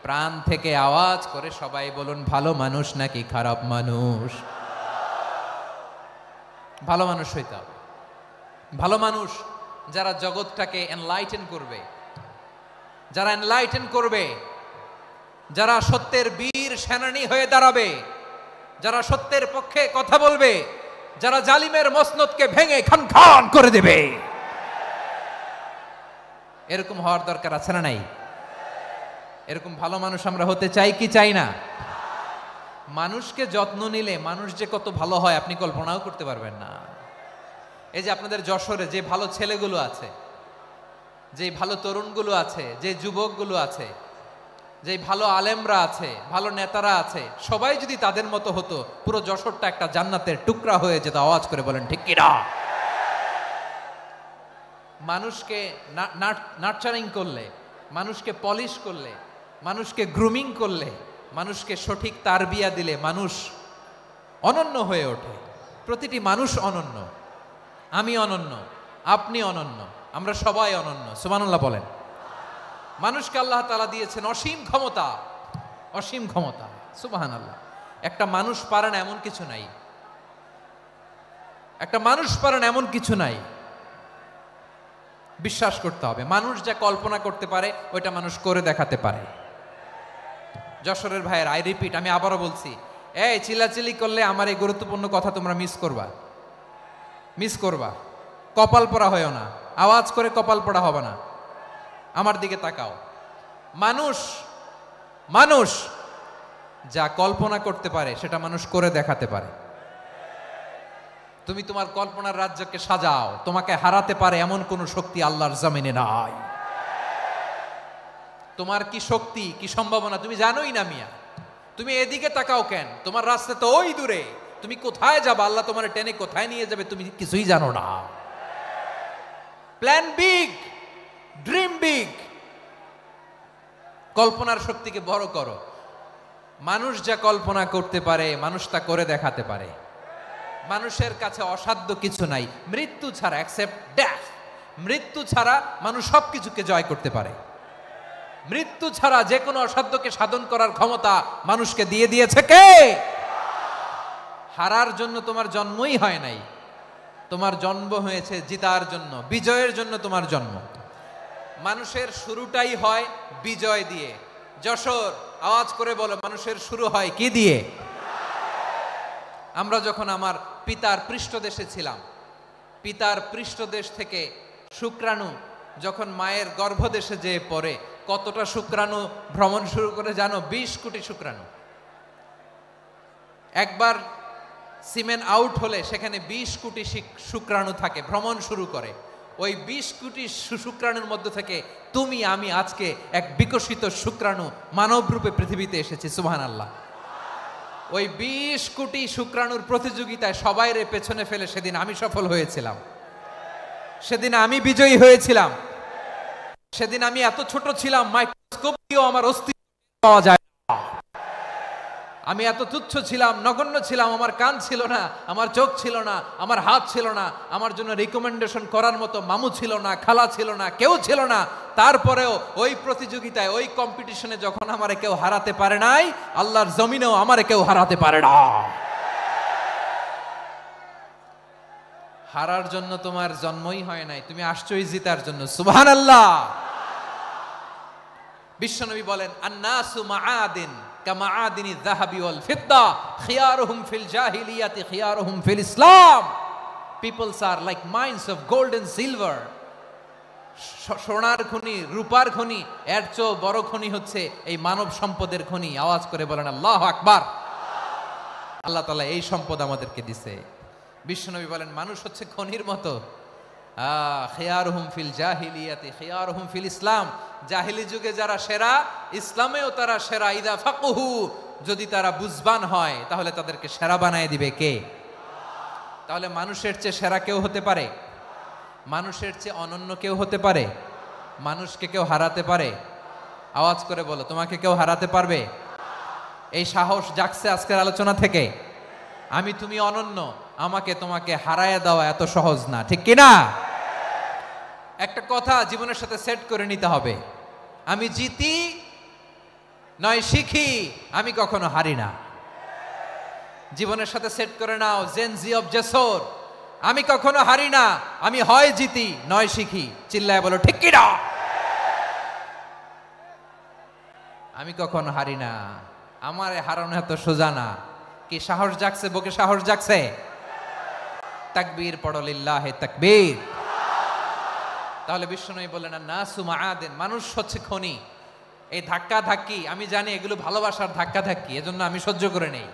প্রাণ থেকে আওয়াজ করে সবাই বলুন, ভালো মানুষ নাকি খারাপ মানুষ? ভালো মানুষ হইতে হবে। ভালো মানুষ যারা জগৎটাকে এনলাইটেন করবে, যারা এনলাইটেন করবে, যারা সত্যের বীর সেনানী হয়ে দাঁড়াবে, যারা সত্যের পক্ষে কথা বলবে, যারা জালিমের মসনদকে ভেঙে খান খান করে দেবে। এরকম হওয়ার দরকার আছে না নাই? এরকম ভালো মানুষ আমরা হতে চাই কি চাই না? মানুষকে যত্ন নিলে মানুষ যে কত ভালো হয় আপনি কল্পনাও করতে পারবেন না। এই যে আপনাদের যশোরে যে ভালো ছেলেগুলো আছে, যে ভালো তরুণগুলো আছে, যে যুবকগুলো আছে, যে ভালো আলেমরা আছে, ভালো নেতারা আছে, সবাই যদি তাদের মতো হতো, পুরো যশোরটা একটা জান্নাতের টুকরা হয়ে যেত। আওয়াজ করে বলেন ঠিক কিনা? মানুষকে নার্চারিং করলে, মানুষকে পলিশ করলে, মানুষকে গ্রুমিং করলে, মানুষকে সঠিক তারবিয়া দিলে মানুষ অনন্য হয়ে ওঠে। প্রতিটি মানুষ অনন্য। আমি অনন্য, আপনি অনন্য, আমরা সবাই অনন্য। সুবহানাল্লাহ বলেন। মানুষকে আল্লাহ তাআলা দিয়েছেন অসীম ক্ষমতা, অসীম ক্ষমতা। সুবহানাল্লাহ। একটা মানুষ পারে না এমন কিছু নাই, একটা মানুষ পারে না এমন কিছু নাই। বিশ্বাস করতে হবে, মানুষ যা কল্পনা করতে পারে ওইটা মানুষ করে দেখাতে পারে। যশোরের ভাইয়ের, আই রিপিট, আমি আবারও বলছি, এই চিল্লাচিল্লি করলে আমার এই গুরুত্বপূর্ণ কথা তোমরা মিস করবা, মিস করবা। কপাল পড়া হয়েও না, আওয়াজ করে কপাল পড়া হবে না। আমার দিকে তাকাও। মানুষ, মানুষ যা কল্পনা করতে পারে সেটা মানুষ করে দেখাতে পারে। তুমি তোমার কল্পনার রাজ্যকে সাজাও, তোমাকে হারাতে পারে এমন কোন শক্তি আল্লাহর জমিনে নাই। তোমার কি শক্তি, কি সম্ভাবনা তুমি জানোই না মিয়া। তুমি এদিকে তাকাও কেন? তোমার রাস্তা তো ওই দূরে। তুমি কোথায় যাবে, আল্লাহ তোমার টেনে কোথায় নিয়ে যাবে তুমি কিছুই জানো না। Plan big, dream big. কল্পনার শক্তিকে বড় করো। মানুষ যা কল্পনা করতে পারে মানুষ তা করে দেখাতে পারে। মানুষের কাছে অসাধ্য কিছু নাই মৃত্যু ছাড়া, এক্সেপ্ট ডেথ। মৃত্যু ছাড়া মানুষ সবকিছুকে জয় করতে পারে। মৃত্যু ছাড়া যে কোনো অসাধ্যকে সাধন করার ক্ষমতা মানুষকে দিয়ে দিয়েছে কে? হারার জন্য তোমার জন্মই হয় নাই, তোমার জন্ম হয়েছে জিতার জন্য, বিজয়ের জন্য তোমার জন্ম। মানুষের শুরুটাই হয় বিজয় দিয়ে। যশোর, আওয়াজ করে বলো, মানুষের শুরু হয় কি দিয়ে? আমরা যখন আমার পিতার পৃষ্ঠদেশে ছিলাম, পিতার পৃষ্ঠদেশ থেকে শুক্রাণু যখন মায়ের গর্ভদেশে যেয়ে পড়ে, কতটা শুক্রাণু ভ্রমণ শুরু করে জানো? 20 কোটি শুক্রাণু। একবার সিমেন আউট হলে সেখানে 20 কোটি শুক্রাণু থাকে, ভ্রমণ শুরু করে। ওই 20 কোটি শুক্রাণুর মধ্য থেকে তুমি আমি আজকে এক বিকশিত শুক্রাণু মানব রূপে পৃথিবীতে এসেছি। সুবহানাল্লাহ। ওই 20 কোটি শুক্রাণুর প্রতিযোগিতায় সবাইরে পেছনে ফেলে সেদিন আমি সফল হয়েছিলাম, সেদিন আমি বিজয়ী হয়েছিলাম। সেদিন আমি এত ছোট ছিলাম, মাইক্রোস্কোপ দিয়েও আমার অস্তিত্ব পাওয়া যায় না। আমি এত তুচ্ছ ছিলাম, নগণ্য ছিলাম। আমার কান ছিল না, আমার চোখ ছিল না, আমার হাত ছিল না, আমার জন্য রিকমেন্ডেশন করার মতো মামু ছিল না, খালা ছিল না, কেউ ছিল না। তারপরেও ওই প্রতিযোগিতায়, ওই কম্পিটিশনে যখন আমারে কেউ হারাতে পারে নাই, আল্লাহর জমিনেও আমারে কেউ হারাতে পারে না। হারার জন্য তোমার জন্মই হয় নাই, তুমি আসছোই জিতার জন্য। সুবহানাল্লাহ। বিশ্বনবী বলেন, আন্নাসু মাআদিন কামাআদিনি যাহাবি ওয়াল ফিদ্দা খিয়ারুহুম ফিল জাহিলিয়াতি খিয়ারুহুম ফিল ইসলাম। Peoples are like mines of gold and silver. সোনার খনি, রূপার খনি, এর চেয়ে বড় খনি হচ্ছে এই মানব সম্পদের খনি। আওয়াজ করে বলেন আল্লাহু আকবার। আল্লাহ তাআলা এই সম্পদ আমাদেরকে দিয়েছে। বিশ্বনবী বলেন, মানুষ হচ্ছে খনির মতো। খিয়ারুহুম ফিল জাহিলিয়াতি খিয়ারুহুম ফিল ইসলাম। জাহিলি যুগে যারা সেরা, ইসলামেও তারা সেরা। ইদা ফাকুহু, যদি তারা বুঝবান হয় তাহলে তাদেরকে সেরা বানায় দিবে কে? তাহলে মানুষের চেয়ে সেরা কেউ হতে পারে? মানুষের চেয়ে অনন্য কেউ হতে পারে? মানুষকে কেউ হারাতে পারে? আওয়াজ করে বলো, তোমাকে কেউ হারাতে পারবে? এই সাহস জাগছে আজকের আলোচনা থেকে। আমি তুমি অনন্য, আমাকে তোমাকে হারায় দেওয়া এত সহজ না, ঠিক কিনা? একটা কথা জীবনের সাথে সেট করে নিতে হবে, আমি জিতি নয় শিখি, আমি কখনো হারি না। জীবনের সাথে সেট করে নাও, জেনজি অফ জেসর, আমি কখনো হারি না, আমি হয় জিতি নয় শিখি। চিল্লায় বলো ঠিক কিনা? আমি কখনো হারি না, আমার হারানো এত সোজা না। কি সাহস জাগছে? বুকে সাহস জাগছে? তাকবীর পড়ো, লিল্লাহে তাকবীর। তাহলে বিশ্বনবী বললেন, নাসু মাআদিন, মানুষ হচ্ছে খনি। এই ধাক্কা ধাক্কি, আমি জানি এগুলো ভালোবাসার ধাক্কা ধাক্কি, এজন্য আমি সহ্য করে নেই।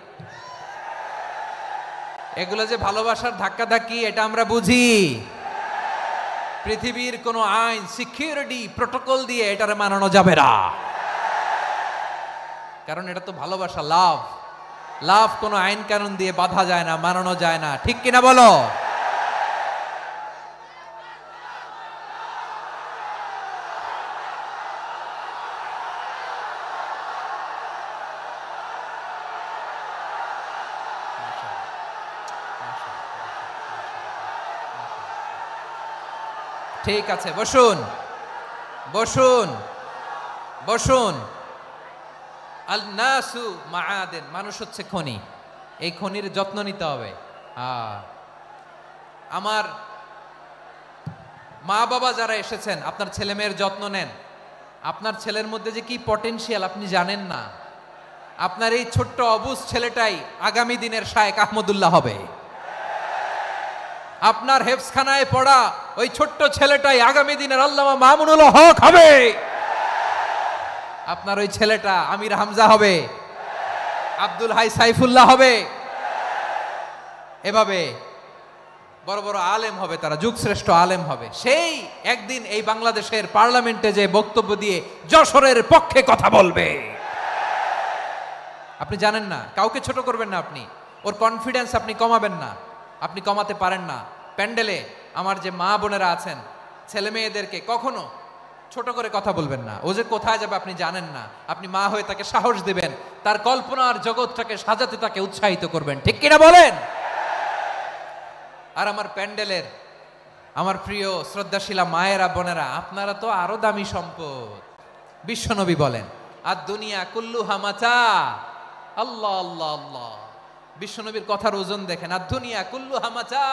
এগুলো যে ভালোবাসার ধাক্কা ধাক্কি, এটা আমরা বুঝি। পৃথিবীর কোন আইন, সিকিউরিটি প্রটোকল দিয়ে এটারে মানানো যাবে না, কারণ এটা তো ভালোবাসা, লাভ। লাভ কোনো আইন কানুন দিয়ে বাধা যায় না, মানানো যায় না, ঠিক কিনা বলো? ঠিক আছে, বসুন বসুন বসুন। আল নাসু মাআদিন, মানুষ হচ্ছে খনি। এই খনির যত্ন নিতে হবে। আমার মা বাবা যারা এসেছেন, আপনার ছেলে মেয়ের যত্ন নেন। আপনার ছেলের মধ্যে যে কি পটেনশিয়াল আপনি জানেন না। আপনার এই ছোট্ট অবুজ ছেলেটাই আগামী দিনের শায়েখ আহমদুল্লাহ হবে। আপনার হেফজখানায় পড়া ওই ছোট্ট ছেলেটাই আগামী দিনের আল্লামা মামুনুল হক হবে। আপনার ওই ছেলেটা আমির হামজা হবে, আব্দুল হাই সাইফুল্লাহ হবে। এভাবে বড় বড় আলেম হবে, তারা যুগশ্রেষ্ঠ আলেম হবে। সেই একদিন এই বাংলাদেশের পার্লামেন্টে যে বক্তব্য দিয়ে যশোরের পক্ষে কথা বলবে। আপনি জানেন না, কাউকে ছোট করবেন না আপনি। ওর কনফিডেন্স আপনি কমাবেন না, আপনি কমাতে পারেন না। প্যান্ডেলে আমার যে মা বোনেরা আছেন, ছেলে মেয়েদেরকে কখনো ছোট করে কথা বলবেন না। ও যে কোথায় যাবে আপনি জানেন না। আপনি মা হয়ে তাকে সাহস দিবেন, তার কল্পনার জগৎটাকে সাজাতে তাকে উৎসাহিত করবেন, ঠিক কিনা বলেন? আর আমার প্যান্ডেলের আমার প্রিয় শ্রদ্ধাশীলা মায়েরা বোনেরা, আপনারা তো আরো দামি সম্পদ। বিশ্বনবী বলেন, আর দুনিয়া কুল্লুহা মাতা। আল্লাহ আল্লাহ আল্লাহ। বিশ্বনবীর কথার ওজন দেখেন, আর দুনিয়া কুল্লুহা মাতা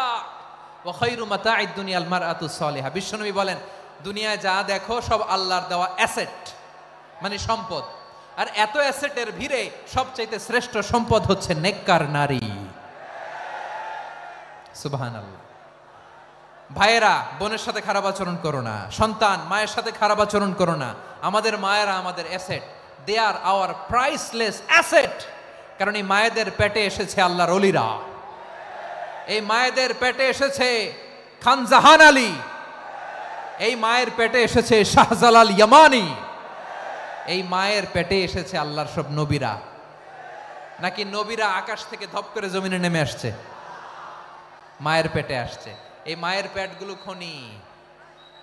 ওয়া খায়রু মাতা'আদ দুনিয়াল মারআতুস সালিহা। বিশ্বনবী বলেন, দুনিয়ায় যা দেখো সব আল্লাহর দেওয়া অ্যাসেট, মানে সম্পদ। আর এত অ্যাসেটের ভিড়ে সবচাইতে শ্রেষ্ঠ সম্পদ হচ্ছে নেককার নারী। সুবহানাল্লাহ। ভাইয়েরা বোনের সাথে খারাপ আচরণ করো না, সন্তান মায়ের সাথে খারাপ আচরণ করো না। আমাদের মায়েরা আমাদের asset, they are our priceless asset. কারণ এই মায়েদের পেটে এসেছে আল্লাহর ওলিরা, এই মায়েদের পেটে এসেছে খান জাহান আলী, এই মায়ের পেটে এসেছে শাহজালাল ইয়ামানি, এই মায়ের পেটে এসেছে আল্লাহর সব নবীরা। নাকি নবীরা আকাশ থেকে ধপ করে জমিনে নেমে আসছে? মায়ের পেটে আসছে। এই মায়ের পেটগুলো খনি।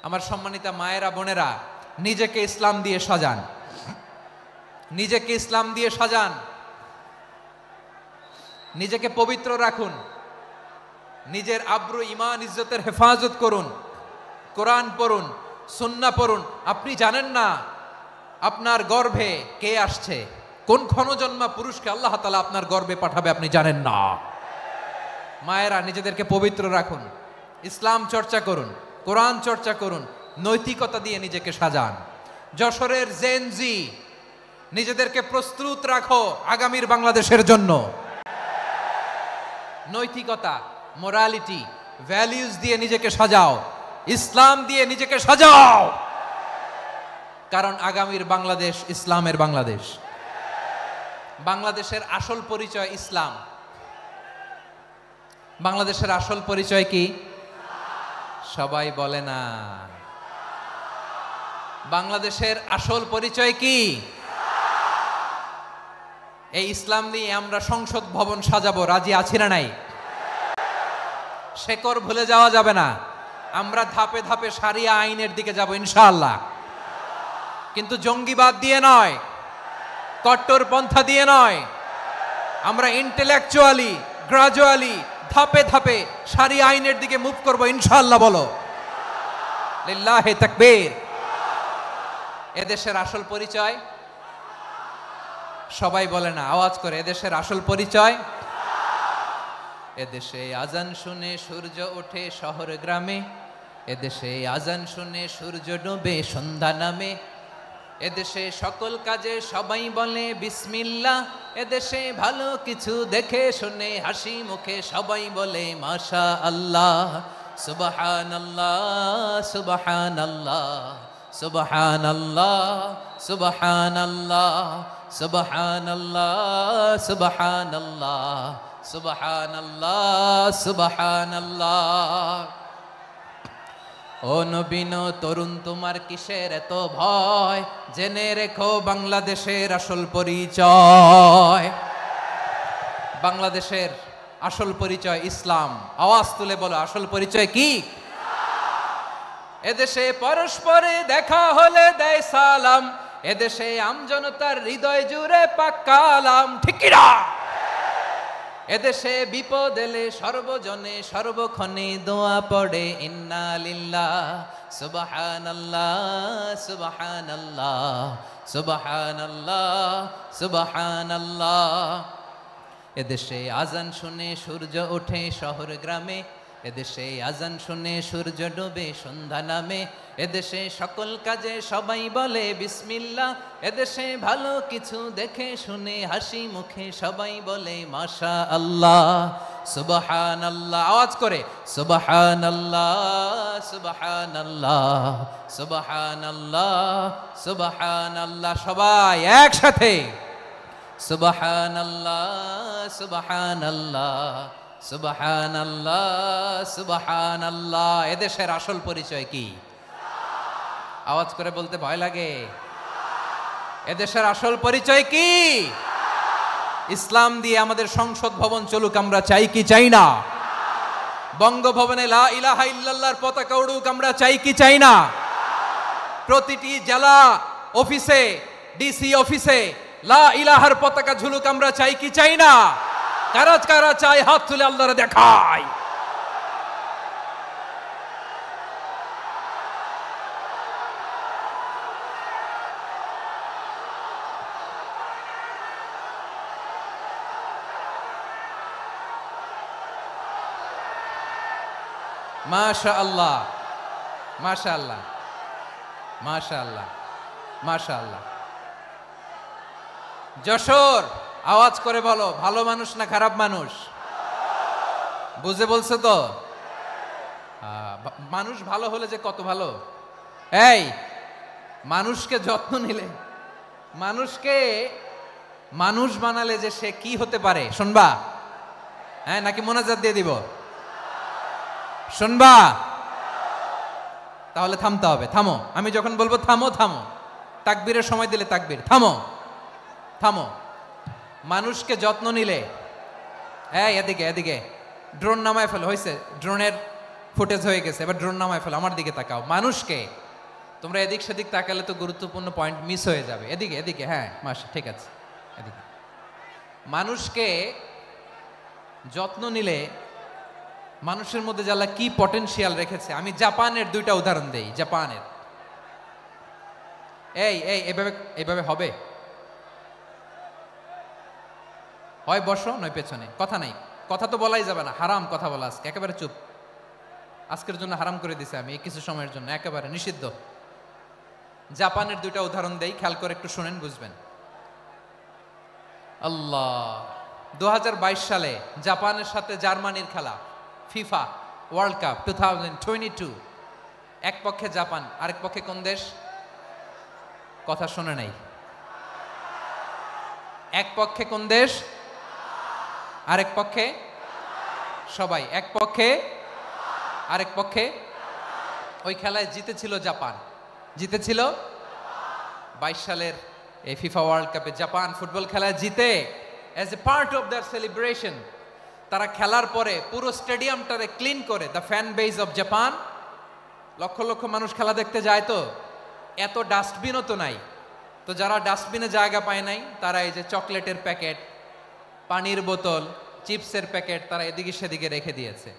আমার সম্মানিতা মায়েরা বোনেরা, নিজেকে ইসলাম দিয়ে সাজান, নিজেকে ইসলাম দিয়ে সাজান, নিজেকে পবিত্র রাখুন, নিজের আব্রু ইমান ইজ্জতের হেফাজত করুন, কোরআন পড়ুন, সুন্নাহ পড়ুন। আপনি জানেন না আপনার গর্ভে কে আসছে, কোন ক্ষণজন্মা পুরুষকে আল্লাহ তাআলা আপনার গর্ভে পাঠাবে আপনি জানেন না। মায়েরা নিজেদেরকে পবিত্র রাখুন, ইসলাম চর্চা করুন, কোরআন চর্চা করুন, নৈতিকতা দিয়ে নিজেকে সাজান। যশোরের জেনজি, নিজেদেরকে প্রস্তুত রাখো আগামীর বাংলাদেশের জন্য। নৈতিকতা, মোরালিটি, ভ্যালিউজ দিয়ে নিজেকে সাজাও, ইসলাম দিয়ে নিজেকে সাজাও। কারণ আগামীর বাংলাদেশ ইসলামের বাংলাদেশ। বাংলাদেশের আসল পরিচয় ইসলাম। বাংলাদেশের আসল পরিচয় কি? সবাই বলে না। বাংলাদেশের আসল পরিচয় কি? এই ইসলাম দিয়ে আমরা সংসদ ভবন সাজাবো, রাজি আছি না নাই? শেকড় ভুলে যাওয়া যাবে না। আমরা ধাপে ধাপে শারিয়া আইনের দিকে যাব ইনশাআল্লাহ, কিন্তু জঙ্গিবাদ দিয়ে নয়, কট্টরপন্থা দিয়ে নয়। আমরা ইন্টেলেকচুয়ালি, গ্রাজুয়ালি, ধাপে ধাপে শারিয়া আইনের দিকে মুভ করব ইনশাআল্লাহ। বলো লিল্লাহি তাকবীর। এদেশের আসল পরিচয় সবাই বলে না, আওয়াজ করে, এদেশের আসল পরিচয়। এদেশে আজান শুনে সূর্য ওঠে শহর গ্রামে, এদেশে আজান শুনে সূর্য ডুবে সন্ধ্যা নামে, এদেশে সকল কাজে সবাই বলে বিসমিল্লাহ, এদেশে ভালো কিছু দেখে শুনে হাসি মুখে সবাই বলে মাশা আল্লাহ। সুবহানাল্লাহ, সুবহানাল্লাহ, সুবহানাল্লাহ, সুবহানাল্লাহ, সুবহানাল্লাহ, সুবহানাল্লাহ, সুবহানাল্লাহ, সুবহানাল্লাহ। ও নবীন তরুণ, তোমার কিসের এত ভয়? জেনে রেখো বাংলাদেশের আসল পরিচয়। বাংলাদেশের আসল পরিচয় ইসলাম। আওয়াজ তুলে বলো, আসল পরিচয় কি? এদেশে পরস্পরে দেখা হলে দেয় সালাম, এদেশে আমজনতার হৃদয় জুড়ে পাক্কালাম। ঠিক কি না? এদেশে বিপদ এলে সর্বজনে সর্বক্ষণে দোয়া পড়ে ইন্না লিল্লাহ, সুবহানাল্লাহ, সুবহানাল্লাহ, সুবহানাল্লাহ, সুবহানাল্লাহ। এদেশে আজান শুনে সূর্য ওঠে শহর গ্রামে, এদেশে আজান শুনে সূর্য ডুবে সন্ধ্যা নামে, এদেশে সকল কাজে সবাই বলে বিসমিল্লাহ, এদেশে ভালো কিছু দেখে শুনে হাসি মুখে সবাই বলে মাশা আল্লাহ। সুবহানাল্লাহ, আওয়াজ করে সুবহানাল্লাহ, সুবহানাল্লাহ, সুবহানাল্লাহ, সুবহানাল্লাহ। সবাই একসাথে সুবহানাল্লাহ, সুবহানাল্লাহ, সুবহানাল্লাহ, সুবহানাল্লাহ। এদেশের আসল পরিচয় কি? আওয়াজ করে বলতে ভয় লাগে। এদেশের আসল পরিচয় কি? ইসলাম দিয়ে আমাদের সংসদ ভবন চলুক, আমরা চাই কি চাই না? বঙ্গভবনে লা ইলাহা ইল্লাল্লাহর পতাকা উড়ুক, আমরা চাই কি চাই না? প্রতিটি জেলা অফিসে, ডিসি অফিসে লা ইলাহার পতাকা ঝুলুক, আমরা চাই কি চাই না? কারা কারা চাই হাত তুলে আল্লাহরে দেখায়। মাশাআল্লাহ, মাশাআল্লাহ। মাশাআল্লাহ, মাশাআল্লাহ। যশোর, আওয়াজ করে বলো, ভালো মানুষ না খারাপ মানুষ? বুঝে বলছো তো? মানুষ ভালো হলে যে কত ভালো। এই মানুষকে যত্ন নিলে, মানুষকে মানুষ বানালে যে সে কি হতে পারে শুনবা? হ্যাঁ, নাকি মোনাজাত দিয়ে দিব? শুনবা? তাহলে থামতে হবে। থামো, আমি যখন বলবো থামো থামো, তাকবীরের সময় দিলে তাকবীর, থামো থামো। মানুষকে যত্ন নিলে, এই এদিকে এদিকে, ড্রোন নামায় ফেলো। হয়েছে, ড্রোনের ফুটেজ হয়ে গেছে, এবার ড্রোন নামায় ফেলো। আমার দিকে তাকাও। মানুষকে, তোমরা এদিক সেদিক তাকালে তো গুরুত্বপূর্ণ পয়েন্ট মিস হয়ে যাবে। এদিকে এদিকে, হ্যাঁ মাসা, ঠিক আছে, এদিকে। মানুষকে যত্ন নিলে মানুষের মধ্যে যারা কি পটেনশিয়াল রেখেছে, আমি জাপানের দুইটা উদাহরণ দেই। জাপানের, এই এই এভাবে এভাবে হবে, হয় বসো নয় পেছনে, কথা নাই, কথা তো বলাই যাবে না, হারাম কথা বলা আজকে, একেবারে চুপ। আজকের জন্য হারাম করে দিছে আমি, এই কিছু সময়ের জন্য একেবারে নিষিদ্ধ। জাপানের দুইটা উদাহরণ দেই, খেয়াল করে একটু শুনেন, বুঝবেন। আল্লাহ, 2022 সালে জাপানের সাথে জার্মানির খেলা, ফিফা ওয়ার্ল্ড কাপ 2022। এক পক্ষে জাপান, আরেক পক্ষে কোন দেশ? কথা শোনে নাই। এক পক্ষে কোন দেশ? আরেক পক্ষে? সবাই এক পক্ষে, আরেক পক্ষে। ওই খেলায় জিতেছিল জাপান, জিতেছিল 22 সালের এই ফিফা ওয়ার্ল্ড কাপে। জাপান ফুটবল খেলায় জিতে, as a part of their celebration, তারা খেলার পরে পুরো স্টেডিয়ামটারে ক্লিন করে। The fan base of Japan, লক্ষ লক্ষ মানুষ খেলা দেখতে যায়, তো এত ডাস্টবিনও তো নাই, তো যারা ডাস্টবিনে জায়গা পায় নাই, তারা এই যে চকলেটের প্যাকেট, পানির বোতল, চিপসের প্যাকেট তারা এদিকে সেদিকে রেখে দিয়েছে।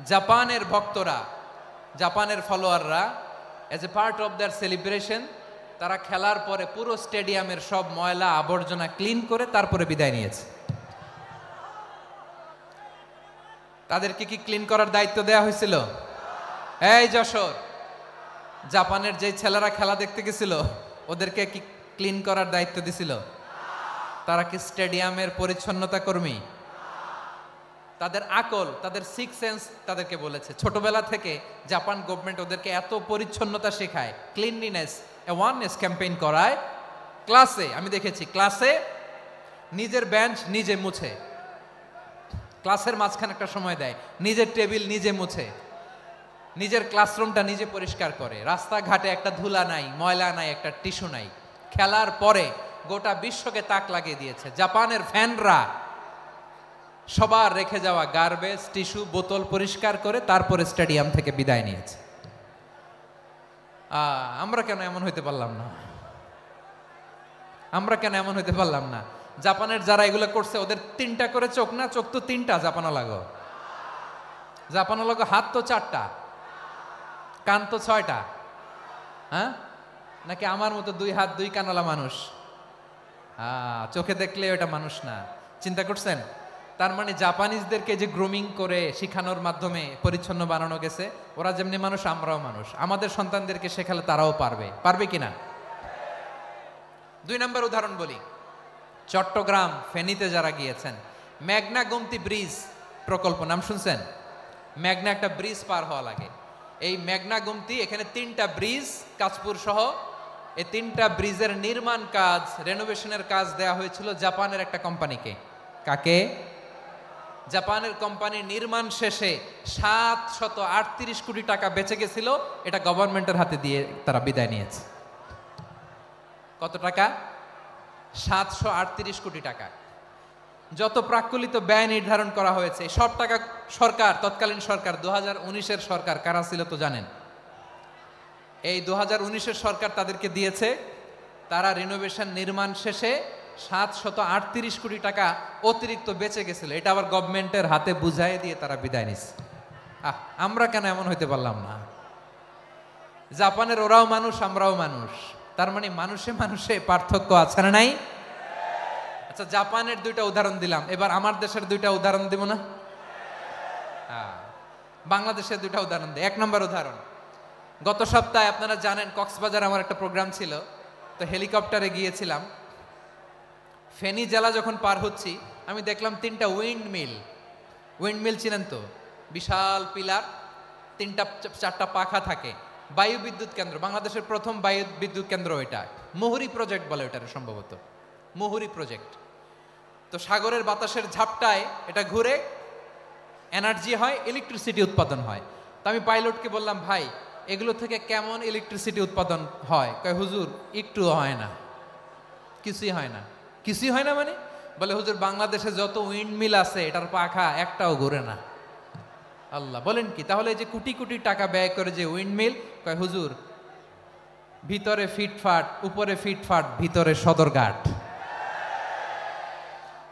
জাপানের ভক্তরা, জাপানের ফলোয়াররা, as a part of their celebration, তারা খেলার পরে পুরো স্টেডিয়ামের সব ময়লা আবর্জনা ক্লিন করে তারপরে বিদায় নিয়েছে। তাদেরকে কি ক্লিন করার দায়িত্ব দেয়া হয়েছিল? এই যশোর, জাপানের যে ছেলেরা খেলা দেখতে গেছিল, ওদেরকে কি ক্লিন করার দায়িত্ব দিছিল? তারা কি স্টেডিয়ামের পরিচ্ছন্নতা কর্মী? তাদের আকল, তাদের সিক্স সেন্স তাদেরকে বলেছে। ছোটবেলা থেকে জাপান গভর্নমেন্ট ওদেরকে এত পরিচ্ছন্নতা শেখায়, ক্লিনলিনেস অ্যাওয়ারনেস ক্যাম্পেইন করায়। ক্লাসে আমি দেখেছি, ক্লাসে নিজের বেঞ্চ নিজে মুছে, ক্লাসের মাঝখানে একটা সময় দেয়, নিজের টেবিল নিজে মুছে, নিজের ক্লাসরুমটা নিজে পরিষ্কার করে। রাস্তাঘাটে একটা ধুলা নাই, ময়লা নাই, একটা টিস্যু নাই। খেলার পরে গোটা বিশ্বকে তাক লাগিয়ে দিয়েছে। জাপানের ফ্যানরা সবার রেখে যাওয়া গার্বেজ, টিস্যু, বোতল পরিষ্কার করে তারপরে স্টেডিয়াম থেকে বিদায় নিয়েছে। আমরা কেন এমন হইতে পারলাম না? আমরা কেন এমন হইতে পারলাম না? জাপানের যারা এগুলো করছে, ওদের 3টা করে চোখ না? চোখ তো 3টা, জাপানো লাগো, জাপানো লাগো। হাত তো 4টা, কান তো 6টা। হ্যাঁ, নাকি আমার মতো 2 হাত 2 কানওয়ালা মানুষ? চোখে দেখলে ওটা মানুষ না। চিন্তা করছেন? তার মানে জাপানিজদেরকে যে গ্রুমিং করে শিখানোর মাধ্যমে পরিচ্ছন্ন বানানো গেছে, ওরা যেমনি মানুষ আমরাও মানুষ। আমাদের সন্তানদেরকে শেখালে তারাও পারবে, পারবে কিনা? 2 নম্বর উদাহরণ বলি। চট্টগ্রাম ফেনীতে যারা গিয়েছেন, মেঘনা গোমতী ব্রিজ প্রকল্প নাম শুনছেন? মেঘনা একটা ব্রিজ পার হওয়া লাগে। এই মেঘনা গোমতী, এখানে 3টা ব্রিজ, কাঁচপুর সহ, এই 3টা ব্রিজের নির্মাণ কাজ, রেনোভেশনের কাজ দেয়া হয়েছিল জাপানের একটা কোম্পানিকে। কাকে? জাপানের কোম্পানি। নির্মাণ শেষে 738 কোটি টাকা বেঁচে গেছিল, এটা গভর্নমেন্টের হাতে দিয়ে তারা বিদায় নিয়েছে। কত টাকা? 738 কোটি টাকা। যত প্রাক্কলিত ব্যয় নির্ধারণ করা হয়েছে, সব টাকা সরকার, তৎকালীন সরকার, 2019-এর সরকার, কারা ছিল তো জানেন? এই 2019-এর সরকার তাদেরকে দিয়েছে। তারা রিনোভেশন নির্মাণ শেষে 738 কোটি টাকা অতিরিক্ত বেঁচে গেছিল, এটা আবার গভর্নমেন্টের হাতে বুঝাই দিয়ে তারা বিদায় নিচ্ছে। আমরা কেন এমন হইতে পারলাম না? জাপানের ওরাও মানুষ, আমরাও মানুষ, তার মানে মানুষে মানুষে পার্থক্য আছে না নাই? আচ্ছা, জাপানের 2টা উদাহরণ দিলাম, এবার আমার দেশের 2টা উদাহরণ দিব না? বাংলাদেশের 2টা উদাহরণ দিই। 1 নম্বর উদাহরণ, গত সপ্তাহে আপনারা জানেন কক্সবাজার আমার একটা প্রোগ্রাম ছিল, তো হেলিকপ্টারে গিয়েছিলাম। ফেনী জেলা যখন পার হচ্ছি আমি দেখলাম 3টা উইন্ড মিল চিনেন তো, বিশাল পিলার, 3টা 4টা পাখা থাকে, বায়ু বিদ্যুৎ কেন্দ্র, বাংলাদেশের প্রথম বায়ু বিদ্যুৎ কেন্দ্র এটা, মুহুরী প্রজেক্ট বলে এটার সম্ভবত, মুহুরী প্রজেক্ট। তো সাগরের বাতাসের ঝাপটায় এটা ঘুরে এনার্জি হয়, ইলেকট্রিসিটি উৎপাদন হয়। তো আমি পাইলটকে বললাম, ভাই এগুলো থেকে কেমন ইলেকট্রিসিটি উৎপাদন হয়? কয় হুজুর একটু হয় না, কিছুই হয় না। কিছুই হয় না মানে? বলে হুজুর বাংলাদেশে যত উইন্ড মিল আছে এটার পাখা একটাও ঘুরে না। আল্লাহ, বলেন কি? তাহলে এই যে কোটি কোটি টাকা ব্যয় করে যে উইন্ড মিল, কয় হুজুর ভিতরে ফিটফাট, উপরে ফিটফাট, ভিতরে সদরঘাট।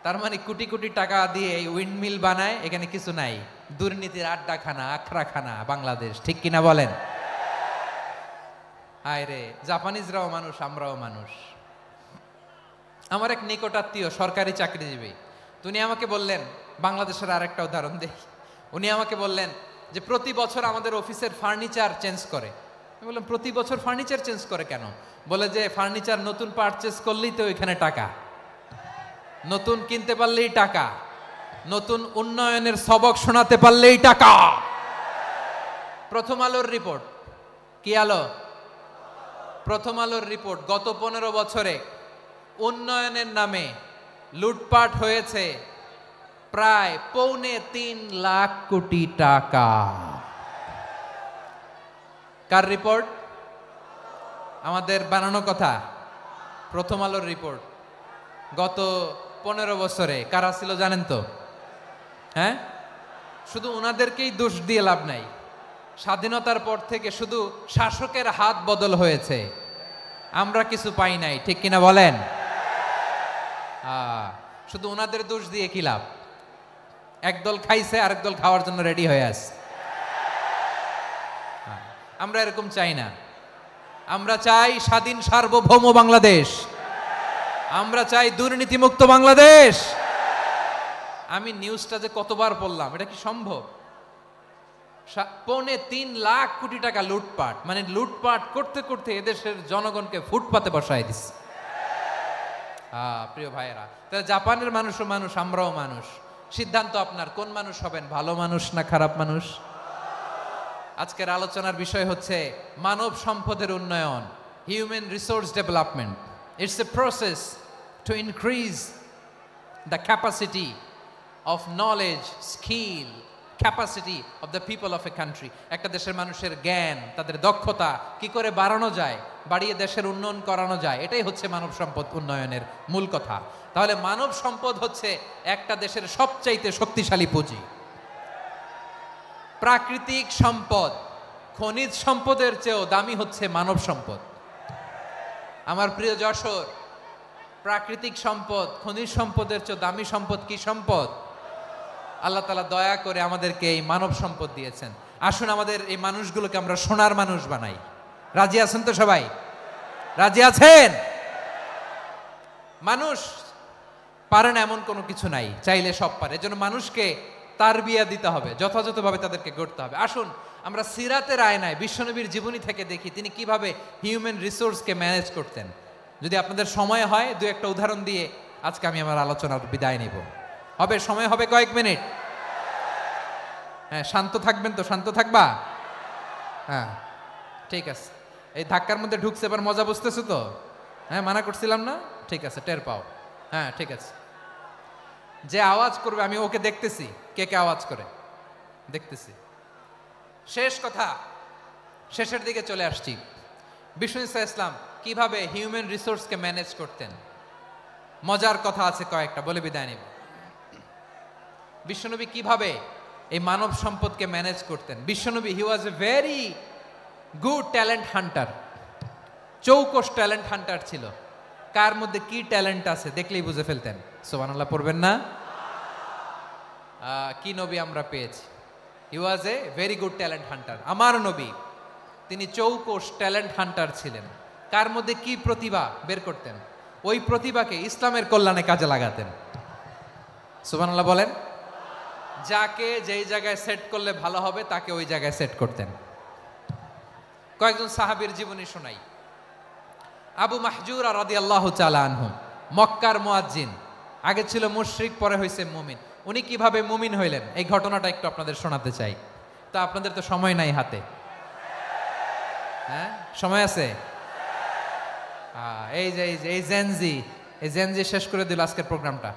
তার মানে কোটি কোটি টাকা দিয়ে এই উইন্ড মিল বানায়, এখানে কিছু নাই, দুর্নীতির আড্ডাখানা, আখড়াখানা বাংলাদেশ, ঠিক কিনা বলেন? হায় রে, জাপানিজরাও মানুষ, আমরাও মানুষ। আমার এক নিকটাত্মীয় সরকারি চাকরিজীবী, উনি আমাকে বললেন, বাংলাদেশের আরেকটা উদাহরণ দেখি, উনি আমাকে বললেন যে প্রতি বছর আমাদের অফিসের ফার্নিচার চেঞ্জ করে। আমি বললাম প্রতি বছর ফার্নিচার চেঞ্জ করে কেন? বলে যে ফার্নিচার নতুন পারচেজ করলেই তো ওইখানে টাকা, নতুন কিনতে পারলেই টাকা, নতুন উন্নয়নের সবক শোনাতে পারলেই টাকা। প্রথম আলোর রিপোর্ট, কি আলো? প্রথম আলোর রিপোর্ট, গত 15 বছরে উন্নয়নের নামে লুটপাট হয়েছে প্রায় 2.25 লাখ কোটি টাকা। কার রিপোর্ট? আমাদের বানানো কথা, প্রথম আলোর রিপোর্ট। গত 15 বছরে কারা ছিল জানেন তো? হ্যাঁ, শুধু ওনাদেরকেই দোষ দিয়ে লাভ নাই। স্বাধীনতার পর থেকে শুধু শাসকের হাত বদল হয়েছে, আমরা কিছু পাই নাই, ঠিক কিনা বলেন? শুধু ওনাদের দোষ দিয়ে কি লাভ? একদল খাইছে, আরেক দল খাওয়ার জন্য রেডি হয়ে আছে। আমরা এরকম চাই না। আমরা চাই স্বাধীন সার্বভৌম বাংলাদেশ, আমরা চাই দুর্নীতিমুক্ত বাংলাদেশ। আমি নিউজটা যে কতবার বললাম, এটা কি সম্ভব? 3.25 লাখ কোটি টাকা লুটপাট, মানে লুটপাট করতে করতে এদেশের জনগণকে ফুটপাতে বসায় দিচ্ছে। প্রিয় ভাইয়েরা, তাহলে জাপানের মানুষও মানুষ, আমরাও মানুষ। সিদ্ধান্ত আপনার, কোন মানুষ হবেন, ভালো মানুষ না খারাপ মানুষ? আজকের আলোচনার বিষয় হচ্ছে মানব সম্পদের উন্নয়ন, human resource development. It's a process to increase the capacity of knowledge, skill, capacity of the people of a country. একটা দেশের মানুষের জ্ঞান, তাদের দক্ষতা কি করে বাড়ানো যায়, বাড়িয়ে দেশের উন্নয়ন করানো যায়, এটাই হচ্ছে মানব সম্পদ উন্নয়নের মূল কথা। তাহলে মানব সম্পদ হচ্ছে একটা দেশের সবচাইতে শক্তিশালী পুঁজি। প্রাকৃতিক সম্পদ, খনিজ সম্পদের চেয়েও দামি হচ্ছে মানব সম্পদ। আমার প্রিয় যশোর, প্রাকৃতিক সম্পদ, খনিজ সম্পদের চেয়েও দামি সম্পদ কি সম্পদ? আল্লাহ তাআলা দয়া করে আমাদেরকে এই মানব সম্পদ দিয়েছেন। আসুন আমাদের এই মানুষগুলোকে আমরা সোনার মানুষ বানাই। রাজি আছেন তো সবাই? রাজি আছেন? মানুষ পারে না এমন কোনো কিছু নাই, চাইলে সব পারে। এজন্য মানুষকে তারবিয়া দিতে হবে, যথাযথভাবে তাদেরকে গড়তে হবে। আসুন আমরা সিরাতের আয়নায় বিশ্বনবীর জীবনী থেকে দেখি তিনি কিভাবে হিউম্যান রিসোর্সকে ম্যানেজ করতেন। যদি আপনাদের সময় হয়, দু একটা উদাহরণ দিয়ে আজকে আমি আমার আলোচনার বিদায় নিব। হবে? সময় হবে কয়েক মিনিট? হ্যাঁ, শান্ত থাকবেন তো? শান্ত থাকবা? হ্যাঁ, ঠিক আছে। এই ধাক্কার মধ্যে ঢুকছে, এবার মজা বুঝতেছো তো? হ্যাঁ, মানা করছিলাম না? ঠিক আছে, টের পাও। হ্যাঁ, ঠিক আছে। যে আওয়াজ করবে আমি ওকে দেখতেছি, কে কে আওয়াজ করে দেখতেছি। শেষ কথা, শেষের দিকে চলে আসছি। বিষ্ণু ইসলাম কিভাবে হিউম্যান রিসোর্সকে ম্যানেজ করতেন, মজার কথা আছে কয়েকটা, বলে বিদায় নিব। বিশ্বনবী কিভাবে এই মানব সম্পদকে ম্যানেজ করতেন। বিশ্বনবী, he was a very good talent hunter, চৌকস ট্যালেন্ট হান্টার ছিল। কার মধ্যে কি ট্যালেন্ট আছে দেখলেই বুঝে ফেলতেন। সুবহানাল্লাহ পড়বেন না? কি নবী আমরা পেয়েছি! He was a very good talent hunter. আমার নবী তিনি চৌকস ট্যালেন্ট হান্টার ছিলেন। কার মধ্যে কি প্রতিভা বের করতেন, ওই প্রতিভাকে ইসলামের কল্যাণে কাজে লাগাতেন। সুবহানাল্লাহ বলেন। যাকে যেই জায়গায় সেট করলে ভালো হবে তাকে ওই জায়গায় সেট করতেন। কয়েকজন সাহাবীর জীবনী শোনাই। আবু মাহজুরা রাদিয়াল্লাহু তাআলা আনহু, মক্কার মুয়াজ্জিন, আগে ছিল মুশরিক, পরে হয়েছে মুমিন। উনি কিভাবে মুমিন হইলেন এই ঘটনাটা একটু আপনাদের শোনাতে চাই। তা আপনাদের তো সময় নাই হাতে, হ্যাঁ সময় আছে? এই জেনজি শেষ করে দিল আজকের প্রোগ্রামটা।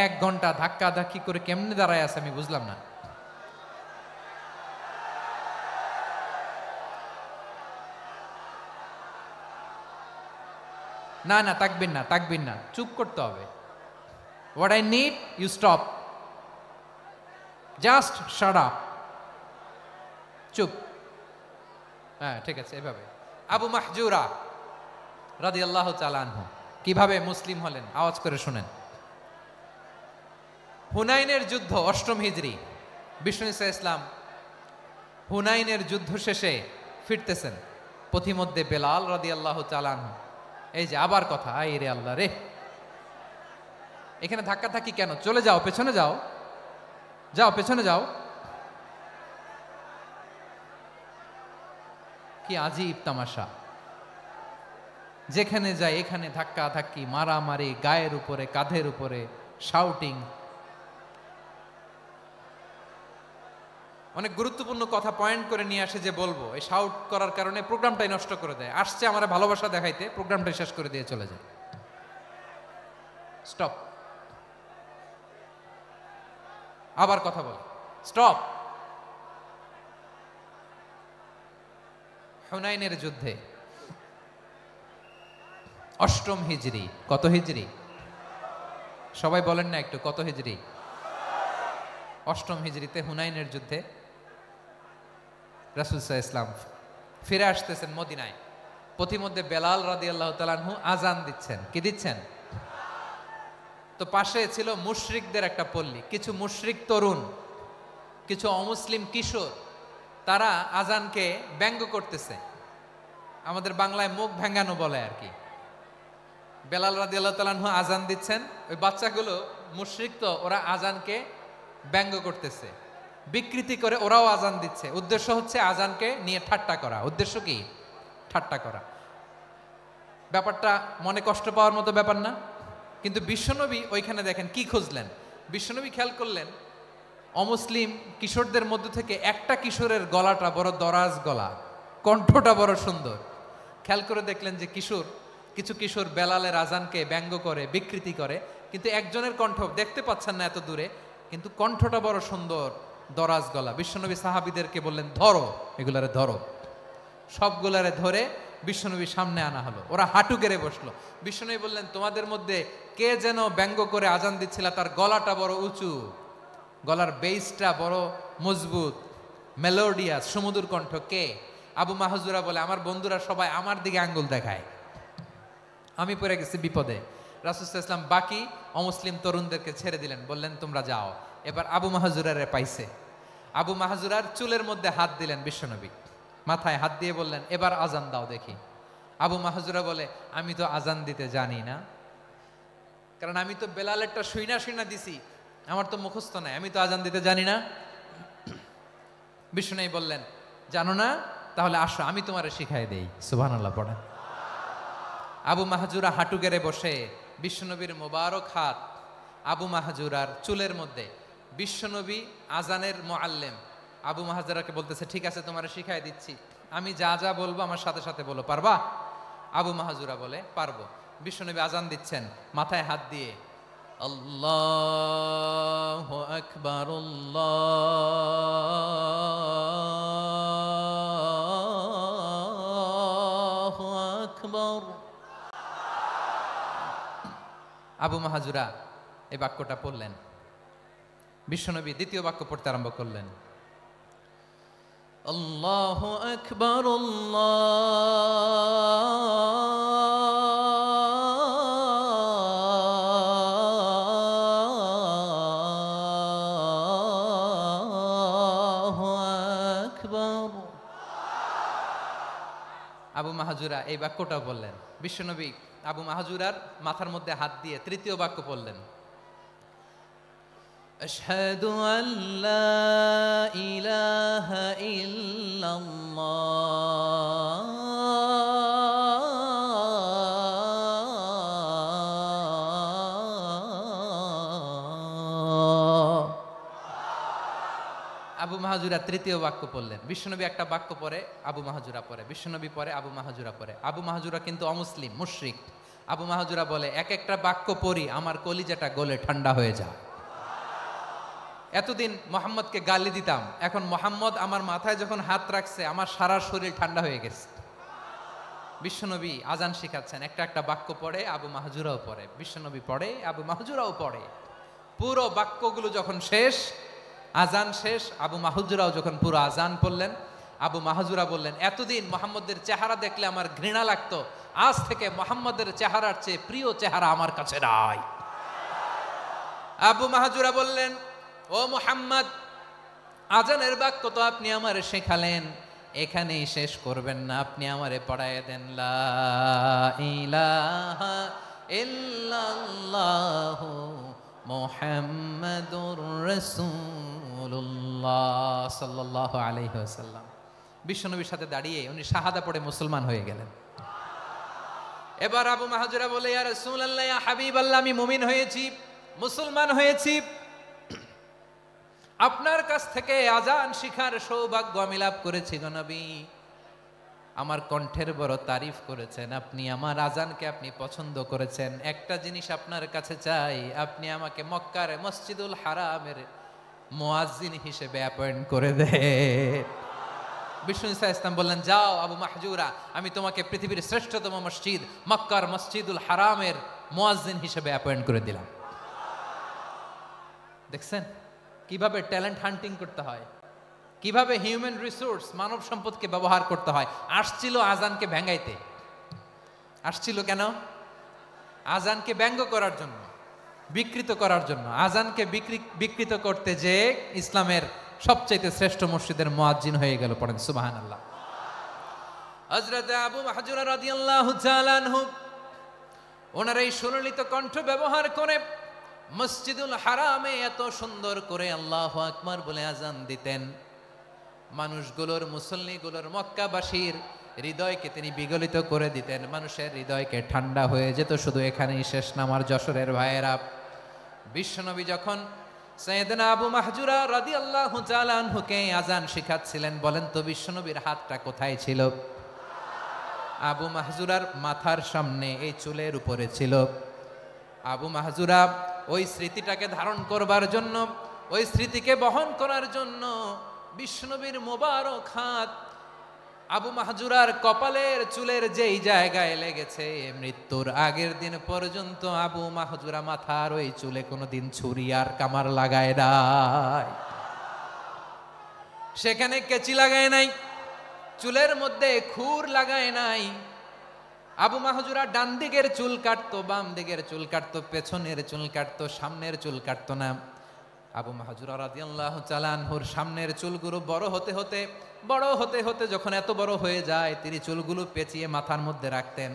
1 ঘন্টা ধাক্কা ধাক্কি করে কেমনে দাঁড়ায় আছে আমি বুঝলাম না। না না, তাকবির না, চুপ করতে হবে। What I need you stop, just shut up, চুপ। হ্যাঁ ঠিক আছে, এভাবে। আবু মাহজুরা রাদিয়াল্লাহু তাআলা আনহু কিভাবে মুসলিম হলেন আওয়াজ করে শুনেন। হুনাইনের যুদ্ধ 8ম হিজরি, বিষ্ণু ঈসা ইসলাম হুনাইনের যুদ্ধ শেষে ফিরতেছেন। পথিমধ্যে বেলাল রাদিয়াল্লাহু তাআলা আনহু, এই যে আবার কথা, আই রে আল্লাহ রে, এখানে ধাক্কা ধাক্কি কেন? চলে যাও, পেছনে যাও, পেছনে যাও। কি আজীব তামাশা, যেখানে যায় এখানে ধাক্কা ধাক্কি, মারামারি, গায়ের উপরে কাঁধের উপরে শাউটিং। অনেক গুরুত্বপূর্ণ কথা পয়েন্ট করে নিয়ে আসে যে বলবো, এই শাউট করার কারণে প্রোগ্রামটাই নষ্ট করে দেয়। আসছে আমার ভালোবাসা দেখাইতে, প্রোগ্রামটাই শেষ করে দিয়ে চলে যায়। স্টপ, আবার কথা বল, স্টপ। হুনাইনের যুদ্ধে 8ম হিজরি, কত হিজরি সবাই বলেন না একটু, কত হিজরি? 8ম হিজরিতে হুনাইনের যুদ্ধে রাসূল সাল্লাল্লাহু আলাইহি ওয়াসাল্লাম ফিরে আসতেছেন মদিনায়। পথিমধ্যে বেলাল রাদিয়াল্লাহু তাআলা আনহু আজান দিচ্ছেন। কি দিচ্ছেন? তো পাশে ছিল মুশরিকদের একটা পল্লী, কিছু মুশরিক তরুণ, কিছু অমুসলিম কিশোর, তারা আজানকে ব্যঙ্গ করতেছে। আমাদের বাংলায় মুখ ভেঙ্গানো বলে আর কি। বেলাল রাদিয়াল্লাহু তাআলা আনহু আজান দিচ্ছেন, ওই বাচ্চাগুলো মুশরিক, তো ওরা আজানকে ব্যঙ্গ করতেছে, বিকৃতি করে ওরাও আজান দিচ্ছে। উদ্দেশ্য হচ্ছে আজানকে নিয়ে ঠাট্টা করা। উদ্দেশ্য কি? ঠাট্টা করা। ব্যাপারটা মনে কষ্ট পাওয়ার মতো ব্যাপার না? কিন্তু বিশ্বনবী ওইখানে দেখেন কি খুঁজলেন। বিশ্বনবী খেয়াল করলেন অমুসলিম কিশোরদের মধ্য থেকে একটা কিশোরের গলাটা বড় দরাজ গলা, কণ্ঠটা বড় সুন্দর। খেয়াল করে দেখলেন যে কিছু কিশোর বেলালের আজানকে ব্যঙ্গ করে, বিকৃতি করে, কিন্তু একজনের কণ্ঠ দেখতে পাচ্ছেন না এত দূরে, কিন্তু কণ্ঠটা বড় সুন্দর, দরাজ গলা। বিশ্বনবী সাহাবীদেরকে বললেন, ধরো এগুলারে, ধরো। সবগুলারে ধরে বিশ্বনবী সামনে আনা হলো। ওরা হাঁটু গেড়ে বসলো। বিশ্বনবী বললেন, তোমাদের মধ্যে কে যেন ব্যঙ্গ করে আজান দিচ্ছিল, তার গলাটা বড় উঁচু, গলার বেসটা বড় মজবুত, মেলোডিয়াস, সুমধুর কণ্ঠ। কে? আবু মাহজুরা বলে, আমার বন্ধুরা সবাই আমার দিকে আঙ্গুল দেখায়, আমি পড়ে গেছি বিপদে। রাসূল সাল্লাল্লাহু আলাইহি ওয়াসাল্লাম বাকি অমুসলিম তরুণদেরকে ছেড়ে দিলেন, বললেন তোমরা যাও। এবার আবু মাহজুরারে পাইছে। আবু মাহজুরার চুলের মধ্যে হাত দিলেন বিশ্বনবী, মাথায় হাত দিয়ে বললেন, এবার আজান দাও দেখি। আবু মাহজুরা বলে, আমি তো আজান দিতে জানি না, কারণ আমি তো বেলালেরটা শুইনা দিছি, আমার তো মুখস্থ নাই, আমি তো আজান দিতে জানি না। বিশ্বনবী বললেন, জানো না? তাহলে আসো আমি তোমারে শিখাই দেই। সুবহানাল্লাহ পড়েন। আবু মাহজুরা হাঁটু গেড়ে বসে, বিশ্বনবীর মোবারক হাত আবু মাহজুরার চুলের মধ্যে। বিশ্বনবী আজানের মুআল্লিম আবু মাহজুরাকে বলতেছে, ঠিক আছে তোমারে শিখাই দিচ্ছি, আমি যা যা বলবো আমার সাথে সাথে বলো, পারবা? আবু মাহজুরা বলে, পারবো। বিশ্বনবী আজান দিচ্ছেন মাথায় হাত দিয়ে, আল্লাহু আকবার, আল্লাহু আকবার। আবু মাহজুরা এই বাক্যটা পড়লেন। বিশ্বনবী দ্বিতীয় বাক্য পড়তে আরম্ভ করলেন, আল্লাহু আকবার, আল্লাহু আকবার। আবু মাহজুরা এই বাক্যটাও বললেন। বিশ্বনবী আবু মাহজুরার মাথার মধ্যে হাত দিয়ে তৃতীয় বাক্য বললেন, আশহাদু আল্লা ইলাহা ইল্লাল্লাহ মাহাজুরা তৃতীয় বাক্য পড়লেন। বিশ্বনবী একটা বাক্য পরে আবু মাহাজুরা পরে, বিশ্বনবী পরে আবু মাহাজুরা পরে। আবু মাহাজুরা কিন্তু অমুসলিম, মুশরিক। আবু মাহাজুরা বলে, এক একটা বাক্য পড়ি আমার কলিজাটা গলে ঠান্ডা হয়ে যায়। এতদিন মোহাম্মদকে গালি দিতাম, এখন মোহাম্মদ আমার মাথায় যখন হাত রাখছে আমার সারা শরীর ঠান্ডা হয়ে গেছে। বিশ্বনবী আজান শিখাচ্ছেন, একটা একটা বাক্য পড়ে আবু মাহাজুরাও পড়ে, বিশ্বনবী পড়ে আবু মাহাজুরাও পড়ে। পুরো বাক্যগুলো যখন শেষ, আজান শেষ, আবু মাহাজুরাও যখন পুরো আজান পড়লেন, আবু মাহাজুরা বললেন, এতদিন মোহাম্মদের চেহারা দেখলে আমার ঘৃণা লাগতো, আজ থেকে মোহাম্মদের চেহারার চেয়ে প্রিয় চেহারা আমার কাছে নাই। আবু মাহাজুরা বললেন, ও মুহাম্মদ, আজানের বাক্য তো আপনি আমারে শেখালেন, এখানেই শেষ করবেন না, আপনি আমারে পড়ায় দেন লা ইলাহা ইল্লাল্লাহু মুহাম্মাদুর রাসূলুল্লাহ সাল্লাল্লাহু আলাইহি ওয়াসাল্লাম। বিশ্বনবীর সাথে দাঁড়িয়ে উনি শাহাদা পড়ে মুসলমান হয়ে গেলেন। এবার আবু মাহাজুরা বলে, ইয়া রাসূলুল্লাহ, ইয়া হাবিবাল্লাহ, আমি মুমিন হয়েছি, মুসলমান হয়েছি, আপনার কাছ থেকে আজান শিখার সৌভাগ্য আমি লাভ করেছি গো নবী। আমার কণ্ঠের বড় তারিফ করেছেন আপনি, আমার আজানকে আপনি পছন্দ করেছেন। একটা জিনিস আপনার কাছে চাই, আপনি আমাকে মক্কার মসজিদুল হারামের মুয়াজ্জিন হিসেবে অ্যাপয়েন্ট করে দেন। বিষ্ণু ইসা ইসলাম বললেন, যাও আবু মাহজুরা, আমি তোমাকে পৃথিবীর শ্রেষ্ঠতম মসজিদ মক্কার মসজিদুল হারামের মুয়াজ্জিন হিসেবে অ্যাপয়েন্ট করে দিলাম। দেখছেন কিভাবে ট্যালেন্ট হান্টিং করতে হয়, কিভাবে হিউম্যান রিসোর্স মানব সম্পদকে ব্যবহার করতে হয়। আসছিল আজানকে ভেঙাইতে, আসছিল কেন? আজানকে ব্যঙ্গ করার জন্য, বিকৃত করার জন্য। আজানকে বিকৃত করতে যে ইসলামের সবচাইতে শ্রেষ্ঠ মসজিদের মুয়াজ্জিন হয়ে গেল। পড়েন সুবহানাল্লাহ। হযরত আবু মাহজুরা রাদিয়াল্লাহু তাআলা আনহু ওনার এই সুললিত কণ্ঠ ব্যবহার করে মসজিদুল হারামে এত সুন্দর করে আল্লাহু আকবার বলে আজান দিতেন, মানুষগুলোর, মুসল্লিগুলোর, মক্কাবাসীর হৃদয়কে তিনি বিগলিত করে দিতেন, মানুষের হৃদয়কে ঠান্ডা হয়ে যেত। শুধু এখানেই শেষ না আমার যশোরের ভাইয়েরা, বিশ্বনবী যখন সাইয়েদনা আবু মাহজুরা রাদিয়াল্লাহু তাআলা আনহুকে আজান শিখাচ্ছিলেন, বলেন তো বিশ্বনবীর হাতটা কোথায় ছিল? আবু মাহজুরার মাথার সামনে, এই চুলের উপরে ছিল। আবু মাহজুরা ওই স্মৃতিটাকে ধারণ করবার জন্য, ওই স্মৃতিকে বহন করার জন্য বিশ্বনবীর মোবারক হাত আবু মাহজুরার কপালের চুলের যেই জায়গায় লেগেছে, মৃত্যুর আগের দিন পর্যন্ত আবু মাহজুরা মাথার ওই চুলে কোনোদিন ছুরি আর কামার লাগায় নাই, সেখানে কেচি লাগায় নাই, চুলের মধ্যে খুর লাগায় নাই। আবু মাহজুরা ডান দিকের চুল কাটতো, বাম দিকের চুল কাটতো, পেছনের চুল কাটতো, সামনের চুল কাটতো না। আবু মাহজুরা রাদিয়াল্লাহু তাআলা আনহুর সামনের চুলগুলো বড় হতে হতে যখন এত বড় হয়ে যায়, তিনি চুলগুলো পেঁচিয়ে মাথার মধ্যে রাখতেন,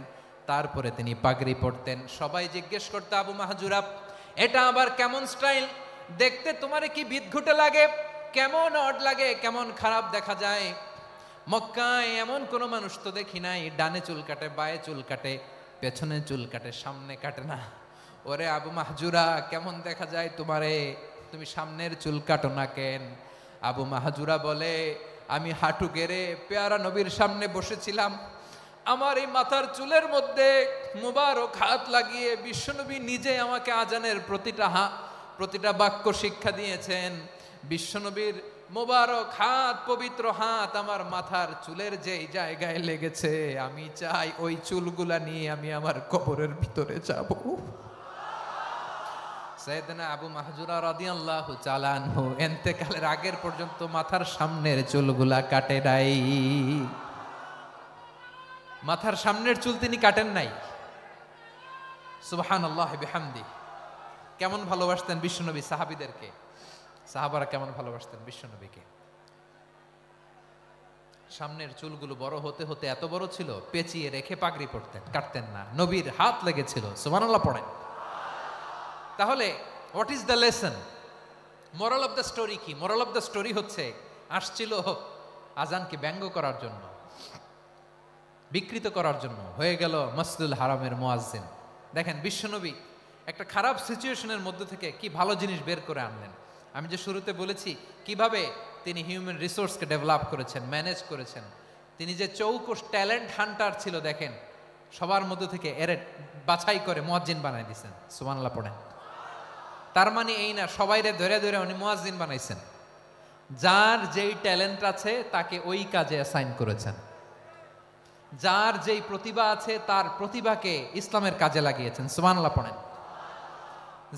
তারপরে তিনি পাগড়ি পরতেন। সবাই জিজ্ঞেস করতো, আবু মাহজুরা, এটা আবার কেমন স্টাইল? দেখতে তোমারে কি বিদঘুটে লাগে, কেমন অড লাগে, কেমন খারাপ দেখা যায়। মক্কায় এমন কোনো মানুষ তো দেখি নাই, ডানে চুল কাটে, বায়ে চুল কাটে, পেছনে চুল কাটে, সামনে কাটে না। ওরে আবু মাহজুরা, কেমন দেখা যায় তোমারে, তুমি সামনের চুল কাটো না কেন? আবু মাহজুরা বলে, আমি হাঁটু গেড়ে পেয়ারা নবীর সামনে বসেছিলাম, আমার এই মাথার চুলের মধ্যে মুবারক হাত লাগিয়ে বিশ্বনবী নিজে আমাকে আজানের প্রতিটা বাক্য শিক্ষা দিয়েছেন। বিশ্বনবীর মোবারক হাত, পবিত্র হাত আমার মাথার চুলের যেই জায়গায় লেগেছে, আমি চাই ওই চুলগুলা নিয়ে আমি আমার কবরের ভিতরে যাব। সাইয়েদনা আবু মাহজুরা রাদিয়াল্লাহু তাআলা আনহু ইন্তেকালের আগের পর্যন্ত মাথার সামনের চুলগুলা কাটে নাই, মাথার সামনের চুল তিনি কাটেন নাই। সুবহানাল্লাহি বিহামদি। কেমন ভালোবাসতেন বিশ্বনবী সাহাবীদেরকে, সাহাবারা কেমন ভালোবাসতেন বিশ্বনবীকে। সামনের চুলগুলো বড় হতে হতে এত বড় ছিল, পেঁচিয়ে রেখে পাগড়ি পরতেন, কাটতেন না। নবীর হাত লেগেছিল। সুবহানাল্লাহ পড়েন। তাহলে what is the lesson, moral of the story কি? মোরাল অফ দ্য স্টোরি হচ্ছে, আসছিল আজানকে ব্যঙ্গ করার জন্য, বিকৃত করার জন্য, হয়ে গেল মসজিদুল হারামের মুয়াজ্জিন। দেখেন বিশ্বনবী একটা খারাপ সিচুয়েশনের মধ্যে থেকে কি ভালো জিনিস বের করে আনলেন। আমি যে শুরুতে বলেছি কিভাবে তিনি হিউম্যান রিসোর্সকে ডেভেলপ করেছেন, ম্যানেজ করেছেন। তিনি যে চৌকস ট্যালেন্ট হান্টার ছিল দেখেন, সবার মধ্যে থেকে এর বাছাই করে মুয়াজ্জিন বানাই দিয়েছেন। সুবহানাল্লাহ পড়েন। তার মানে এই না সবাইরে ধরে ধরে উনি মুয়াজ্জিন বানাইছেন। যার যেই ট্যালেন্ট আছে তাকে ওই কাজে অ্যাসাইন করেছেন। যার যেই প্রতিভা আছে তার প্রতিভাকে ইসলামের কাজে লাগিয়েছেন। সুবহানাল্লাহ পড়েন।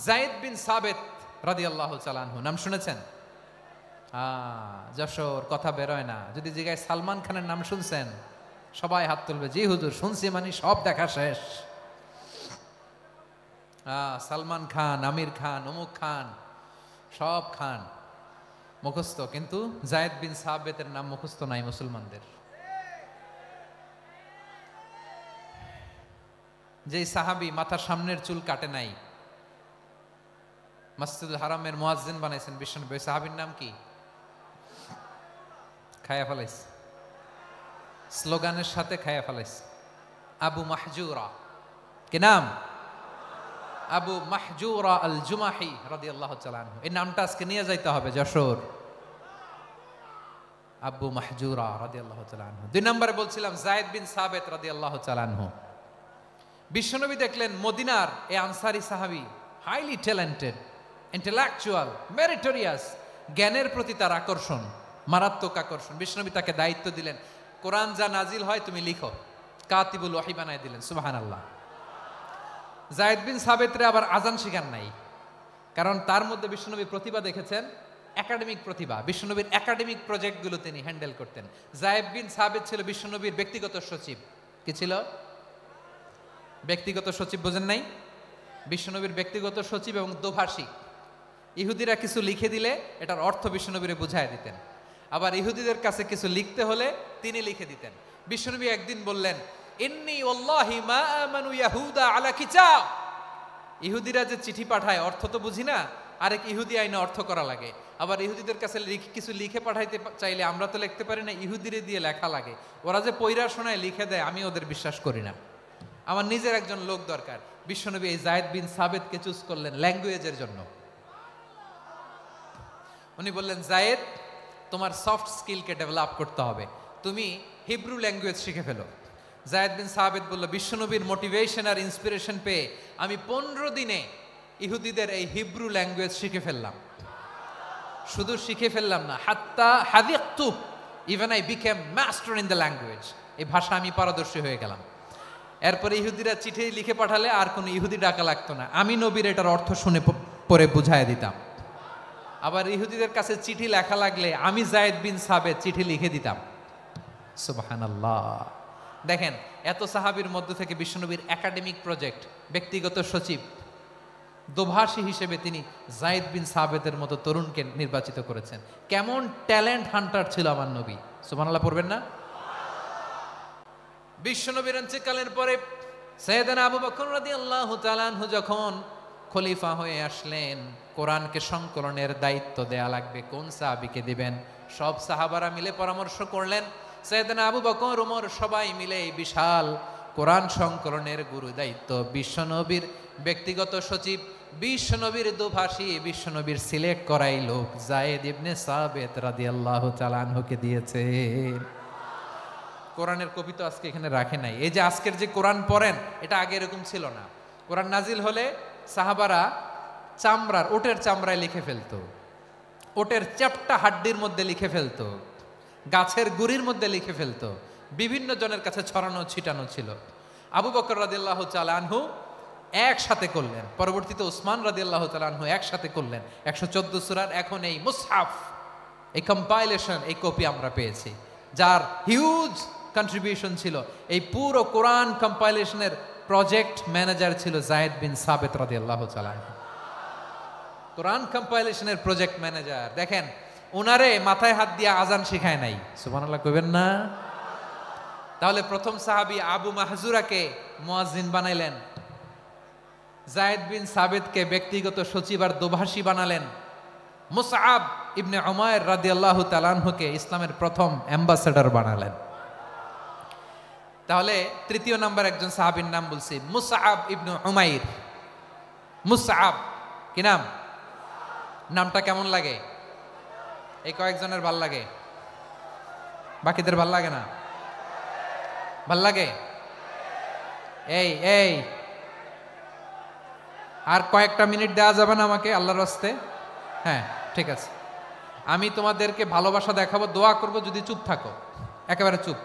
যায়েদ বিন সাবিত রাদিয়াল্লাহু তাআলা আনহু নাম শুনেছেন? যশোর কথা বেরোয় না। যদি জিগায় সালমান খানের নাম শুনছেন, সবাই হাত তুলবে, জি হুজুর শুনছি, মানে সব দেখা শেষ। সালমান খান, আমির খান, অমুক খান, সব খান মুখস্থ, কিন্তু যায়েদ বিন সাবিতের নাম মুখস্থ নাই মুসলমানদের। যেই সাহাবী মাথার সামনের চুল কাটে নাই, মসজিদুল হারামের মুয়াজ্জিন বানাইছেন বিশ্বনবী, ওই সাহাবীর নাম কি? খায়া ফেলাইস, স্লোগানের সাথে খায়া ফেলাইস। আবু মাহজুরা। কি নাম? আবু মাহজুরা আল জুমাহি রাদিয়াল্লাহু তাআলা আনহু। এই নামটা আজকে নিয়ে যাইতে হবে যশোর। আবু মাহজুরা রাদিয়াল্লাহু তাআলা আনহু। 2 নম্বরে বলছিলাম যায়েদ বিন সাবিত রাদিয়াল্লাহু তাআলা আনহু। বিশ্বনবী দেখলেন মদিনার এই আনসারী সাহাবী হাইলি ট্যালেন্টেড, ইন্টেলেকচুয়াল, মেরিটোরিয়াস, জ্ঞানের প্রতি তার আকর্ষণ, মারাত্মক আকর্ষণ। বিশ্বনবী তাকে দায়িত্ব দিলেন, কোরআন যা নাজিল হয় তুমি লিখো, কাতিবুল ওয়াহি বানায় দিলেন। সুবহানাল্লাহ। যায়েদ বিন সাবিতরে আবার আজান শিখান নাই, কারণ তার মধ্যে বিশ্বনবী প্রতিভা দেখেছেন, একাডেমিক প্রতিভা। বিশ্বনবীর একাডেমিক প্রজেক্টগুলো তিনি হ্যান্ডেল করতেন। যায়েদ বিন সাবিত ছিল বিশ্বনবীর ব্যক্তিগত সচিব। কি ছিল? ব্যক্তিগত সচিব। বোঝেন নাই? বিশ্বনবীর ব্যক্তিগত সচিব এবং দোভাষী। ইহুদিরা কিছু লিখে দিলে এটার অর্থ বিশ্বনবীরে বুঝায় দিতেন, আবার ইহুদিদের কাছে কিছু লিখতে হলে তিনি লিখে দিতেন। বিশ্বনবী একদিন বললেন, ইন্নী ওয়াল্লাহি মা আমানু ইয়াহুদা আলা কিতাব। ইহুদিরা যে চিঠি পাঠায় অর্থ তো বুঝি না, আরেক ইহুদি আইনে অর্থ করা লাগে। আবার ইহুদিদের কাছে কিছু লিখে পাঠাইতে চাইলে আমরা তো লিখতে পারি না, ইহুদিরে দিয়ে লেখা লাগে। ওরা যে পয়রা শোনায় লিখে দেয়, আমি ওদের বিশ্বাস করি না, আমার নিজের একজন লোক দরকার। বিশ্বনবী এই যায়েদ বিন সাবিতকে চুজ করলেন ল্যাঙ্গুয়েজের জন্য। উনি বললেন, যায়েদ তোমার সফট স্কিলকে ডেভেলপ করতে হবে, তুমি হিব্রু ল্যাঙ্গুয়েজ শিখে ফেলো। যায়েদ বিন সাবিত বলল, বিশ্বনবীর মোটিভেশন আর ইন্সপিরেশন পেয়ে আমি 15 দিনে ইহুদিদের এই হিব্রু ল্যাঙ্গুয়েজ শিখে ফেললাম। শুধু শিখে ফেললাম না, হাত্তা হাদিকতু, even I became master in the language. এই ভাষা আমি পারদর্শী হয়ে গেলাম। এরপরে ইহুদিরা চিঠি লিখে পাঠালে আর কোনো ইহুদি ডাকা লাগতো না, আমি নবীর এটার অর্থ শুনে পরে বুঝায় দিতাম। আবার ইহুদিদের কাছে চিঠি লেখা লাগলে আমি যায়েদ বিন সাবিত চিঠি লিখে দিতাম। সুবহানাল্লাহ। দেখেন, এত সাহাবীর মধ্য থেকে বিশ্বনবীর একাডেমিক প্রজেক্ট, ব্যক্তিগত সচিব, দোভাষী হিসেবে তিনি যায়েদ বিন সাবিতের মতো তরুণকে নির্বাচিত করেছেন। কেমন ট্যালেন্ট হান্টার ছিল আমার নবী। সুবহানাল্লাহ পড়বেন না? বিশ্বনবীর ইন্তেকালের পরে সাইয়েদনা আবু বকর রাদিয়াল্লাহু তাআলা আনহু যখন খলিফা হয়ে আসলেন, কোরআনকে সংকলনের দায়িত্ব দেয়া লাগবে, কোন সাহাবীকে দিবেন? সব সাহাবারা মিলে পরামর্শ করলেন। সাইয়েদনা আবু বকর, ওমর সবাই মিলে এই বিশাল কোরআন সংকলনের গুরু দায়িত্ব বিশ্বনবীর ব্যক্তিগত সচিব, বিশ্বনবীর দোভাষী, বিশ্বনবীর সিলেক্ট করাই লোক যায়েদ ইবনে সাবিত রাদিয়াল্লাহু তাআলা আনহুকে দিয়েছে। কোরআনের কপি তো আজকে এখানে রাখে নাই। এই যে আজকের যে কোরআন পড়েন, এটা আগে এরকম ছিল না। কোরআন নাজিল হলে সাহাবারা চামড়ার, ওটের চামড়ায় লিখে ফেলতো, ওটের চ্যাপ্টা হাড্ডির মধ্যে লিখে ফেলতো, গাছের গুড়ির মধ্যে লিখে ফেলতো, বিভিন্ন জনের কাছে ছড়ানো ছিটানো ছিল। আবু বকর রাদিয়াল্লাহু তাআলা আনহু একসাথে করলেন, পরবর্তীতে উসমান রাদিয়াল্লাহু তাআলা আনহু একসাথে করলেন। 114 সূরার এখন এই মুসহাফ, এই কম্পাইলেশন, এই কপি আমরা পেয়েছি, যার হিউজ কন্ট্রিবিউশন ছিল। এই পুরো কোরআন কম্পাইলেশনের প্রজেক্ট ম্যানেজার ছিল যায়েদ বিন সাবিত রাদিয়াল্লাহু তাআলা আনহু। কোরআন কম্পাইলেশনের প্রজেক্ট ম্যানেজার। দেখেন, ওনারে মাথায় হাত দিয়ে আজান শিখায় নাই। সুবহানাল্লাহ কইবেন না? তাহলে প্রথম সাহাবী আবু মাহজুরাকে মুয়াজ্জিন বানাইলেন, যায়েদ বিন সাবিতকে ব্যক্তিগত সচিব আর দোভাষী বানালেন, মুসআব ইবনে উমাইর রাদিয়াল্লাহু তাআলা আনহুকে ইসলামের প্রথম অ্যাম্বাসেডর বানালেন। তাহলে তৃতীয় নাম্বার একজন সাহাবীর নাম বলছি, মুসআব ইবনে উমাইর। মুসআব কি নাম? নামটা কেমন লাগে? এই কয়েকজনের ভাল লাগে, বাকিদের ভাল লাগে না? ভাল লাগে? এই এই আর কয়েকটা মিনিট দেওয়া যাবে না আমাকে আল্লাহর রাস্তে? হ্যাঁ ঠিক আছে, আমি তোমাদেরকে ভালোবাসা দেখাবো, দোয়া করব যদি চুপ থাকো, একেবারে চুপ,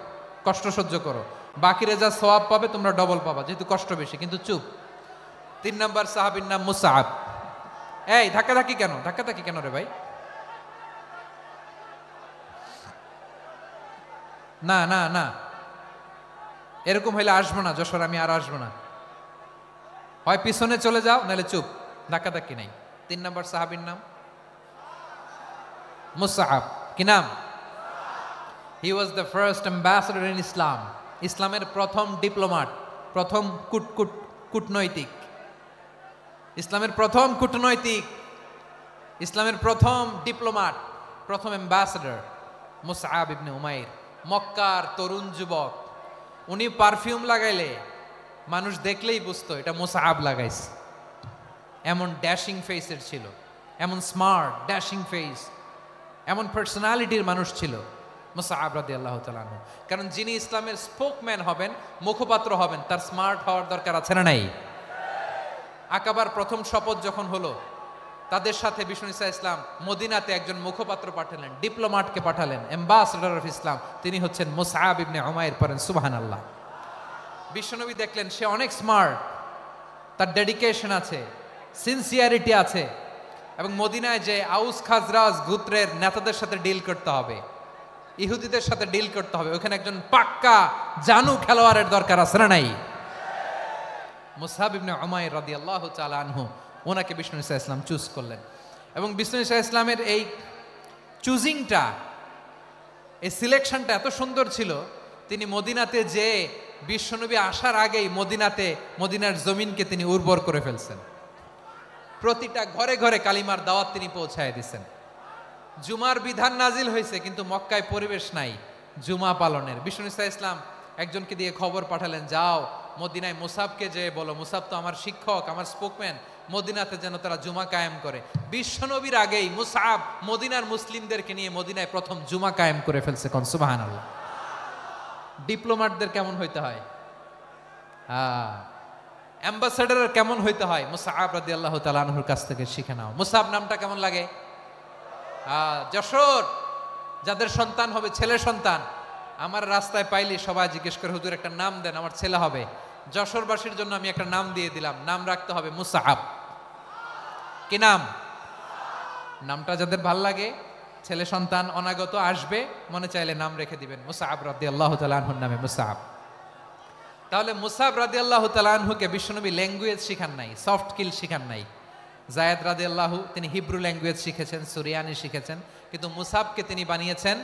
কষ্ট সহ্য করো, বাকিরা যা সওয়াব পাবে তোমরা ডবল পাবা, যেহেতু কষ্ট বেশি, কিন্তু চুপ। 3 নম্বর সাহাবীর নাম মুসআব। এই ধাক্কাধাক্কি কেন, ধাক্কাধাক্কি কেন রে ভাই? না না না, এরকম হইলে আসবো না যশোর, আমি আর আসবো না। হয় পিছনে চলে যাও, নাহলে চুপ, ধাক্কাধাক্কি নাই। 3 নম্বর সাহাবীর নাম মুসআব। কি নাম? He was the first ambassador in Islam. ইসলামের প্রথম ডিপ্লোমাট, প্রথম কূটনৈতিক, ইসলামের প্রথম কূটনৈতিক, ইসলামের প্রথম ডিপ্লোমাট, প্রথম অ্যাম্বাসেডর মুসআব ইবনে উমাইর, মক্কার তরুণ যুবক। উনি পারফিউম লাগাইলে মানুষ দেখলেই বুঝতো এটা মুসআব লাগাইছে। এমন ড্যাশিং ফেসের ছিল, এমন স্মার্ট ড্যাশিং ফেস, এমন পার্সোনালিটির মানুষ ছিল মুসআব রাদিয়াল্লাহু তাআলা আনহু। কারণ যিনি ইসলামের স্পোকম্যান হবেন, মুখপাত্র হবেন, তার স্মার্ট হওয়ার দরকার আছে না নাই? আকাবার প্রথম শপথ যখন হলো, তাদের সাথে বিষ্ণু ঈসা ইসলাম মদিনাতে একজন মুখপাত্র পাঠালেন, ডিপ্লোমাটকে পাঠালেন, অ্যাম্বাসেডর অফ ইসলাম, তিনি হচ্ছেন মুসআব ইবনে উমাইর। পড়েন সুবহানাল্লাহ। বিশ্বনবী দেখলেন সে অনেক স্মার্ট, তার ডেডিকেশন আছে, সিনসিয়ারিটি আছে, এবং মদিনায় যে আউস খাজরাজ গোত্রের নেতাদের সাথে ডিল করতে হবে, ইহুদিদের সাথে ডিল করতে হবে, ওখানে একজন পাক্কা জানু খেলোয়াড়ের দরকার আছে না নাই? মুসআব ইবনে উমাইর রাদিয়াল্লাহু তাআলা আনহু, ওনাকে বিষ্ণু ঈসা ইসলাম চুজ করলেন। এবং বিষ্ণু ঈসা ইসলামের এই চুজিংটা, এই সিলেকশনটা এত সুন্দর ছিল, তিনি মদিনাতে যে বিশ্বনবী আসার আগেই মদিনার জমিনকে তিনি উর্বর করে ফেলছেন। প্রতিটা ঘরে ঘরে কালিমার দাওয়াত তিনি পৌঁছায় দিয়েছেন। জুমার বিধান নাজিল হয়েছে, কিন্তু মক্কায় পরিবেশ নাই জুমা পালনের। বিষ্ণু ঈসা ইসলাম একজনকে দিয়ে খবর পাঠালেন, যাও মদিনায় মুসাবকে যে বলো, মুসাব তো আমার শিক্ষক, আমার স্পোকম্যান, মদিনাতে যেন তারা জুমা কায়েম করে। বিশ্বনবীর আগেই মুসআব মদিনার মুসলিমদেরকে নিয়ে মদিনায় প্রথম জুমা কায়েম করে ফেলছে। কোন সুবহানাল্লাহ। ডিপ্লোমাটদের কেমন হইতে হয়, অ্যাম্বাসেডারের কেমন হইতে হয়, মুসআব রাদিয়াল্লাহু তাআলা আনহুর কাছ থেকে শিখে নাও। মুসআব নামটা কেমন লাগে? যশোর যাদের সন্তান হবে, ছেলে সন্তান, আমার রাস্তায় পাইলে সবাই জিজ্ঞেস করে, হুজুর একটা নাম দেন, আমার ছেলে হবে। যশোরবাসীর জন্য আমি একটা নাম দিয়ে দিলাম, নাম রাখতে হবে মুসআব। কি নাম? নামটা যাদের ভাল লাগে, ছেলে সন্তান অনাগত আসবে, মনে চাইলে নাম রেখে দিবেন মুসআব রাদিয়াল্লাহু তাআলা আনহুর নামে মুসআব। তাহলে মুসআব রাদিয়াল্লাহু তাআলা আনহুকে বিশ্বনবী ল্যাঙ্গুয়েজ শিখান নাই, সফট স্কিল শিখান নাই। যায়েদ রাদিয়াল্লাহু তিনি হিব্রু ল্যাঙ্গুয়েজ শিখেছেন, সুরিয়ানি শিখেছেন, কিন্তু মুসআবকে তিনি বানিয়েছেন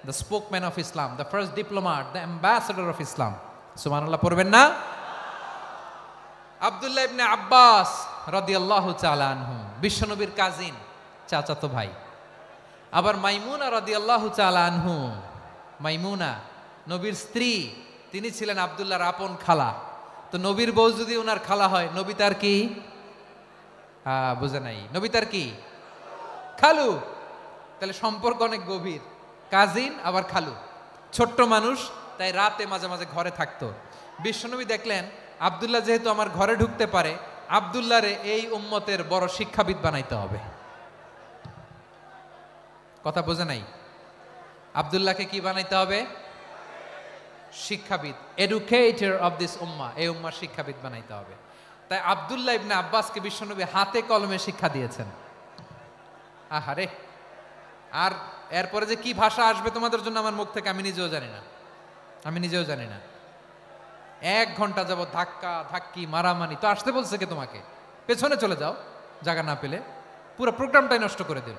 the spokesman of Islam, the first diplomat, the ambassador of Islam. সুবহানাল্লাহ পড়বেন না? আব্দুল্লাহ ইবনে আব্বাস রাদিয়াল্লাহু তাআলা আনহু বিশ্বনবীর কাজিন, চাচাতো ভাই। আবার মাইমুনা রাদিয়াল্লাহু তাআলা আনহু, মাইমুনা নবীর স্ত্রী, তিনি ছিলেন আব্দুল্লাহর আপন খালা। তো নবীর বউ যদি ওনার খালা হয়, নবী তার কি? বুঝে নাই, নবী তার কি? খালু। তাহলে সম্পর্ক অনেক গভীর, কাজিন আবার খালু, ছোট্ট মানুষ, তাই রাতে মাঝে মাঝে ঘরে থাকতো। বিশ্বনবী দেখলেন আব্দুল্লাহ যেহেতু আমার ঘরে ঢুকতে পারে, আব্দুল্লাহরে এই উম্মতের বড় শিক্ষাবিদ বানাইতে হবে। কথা বোঝে নাই? আব্দুল্লাহকে কি বানাইতে হবে? শিক্ষাবিদ, এডুকেটর অফ দিস উম্মাহ, এই উম্মার শিক্ষাবিদ বানাইতে হবে। তাই আব্দুল্লাহ ইবনে আব্বাসকে বিশ্বনবী হাতে কলমে শিক্ষা দিয়েছেন। আহারে, আর এরপরে যে কি ভাষা আসবে তোমাদের জন্য আমার মুখ থেকে, আমি নিজেও জানি না, আমি নিজেও জানি না। 1 ঘন্টা যাবত ধাক্কা ধাক্কি মারামারি। তো আসতে বলছে কে তোমাকে? পেছনে চলে যাও, জায়গা না পেলে। পুরো প্রোগ্রামটাই নষ্ট করে দিল।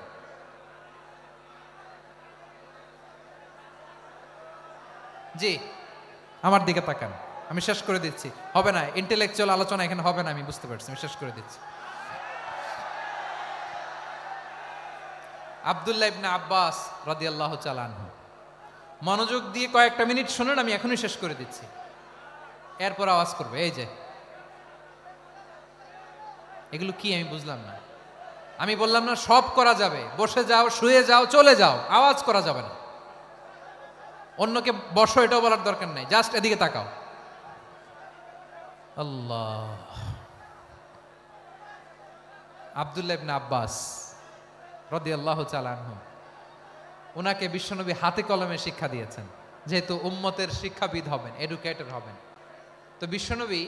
জি, আমার দিকে তাকান, আমি শেষ করে দিচ্ছি। হবে না, ইন্টেলেকচুয়াল আলোচনা এখানে হবে না, আমি বুঝতে পারছি, আমি শেষ করে দিচ্ছি। আব্দুল্লাহ ইবনে আব্বাস রাদিয়াল্লাহু তাআলা আনহু, মনোযোগ দিয়ে কয়েকটা মিনিট শুনুন, আমি এখনই শেষ করে দিচ্ছি। এরপর আওয়াজ করবে, এই যে এগুলো কি আমি বুঝলাম না। আমি বললাম না সব করা যাবে, বসে যাও, শুয়ে যাও, চলে যাও, আওয়াজ করা যাবে না। অন্যকে বসো এটাও বলার দরকার নেই, জাস্ট এদিকে তাকাও। আল্লাহ। আব্দুল্লাহ ইবনে আব্বাস রাদিয়াল্লাহু তাআলা আনহু, ওনাকে বিশ্বনবী হাতে কলমে শিক্ষা দিয়েছেন, যেহেতু উম্মতের শিক্ষাবিদ হবেন, এডুকেটর হবেন। তো বিশ্বনবী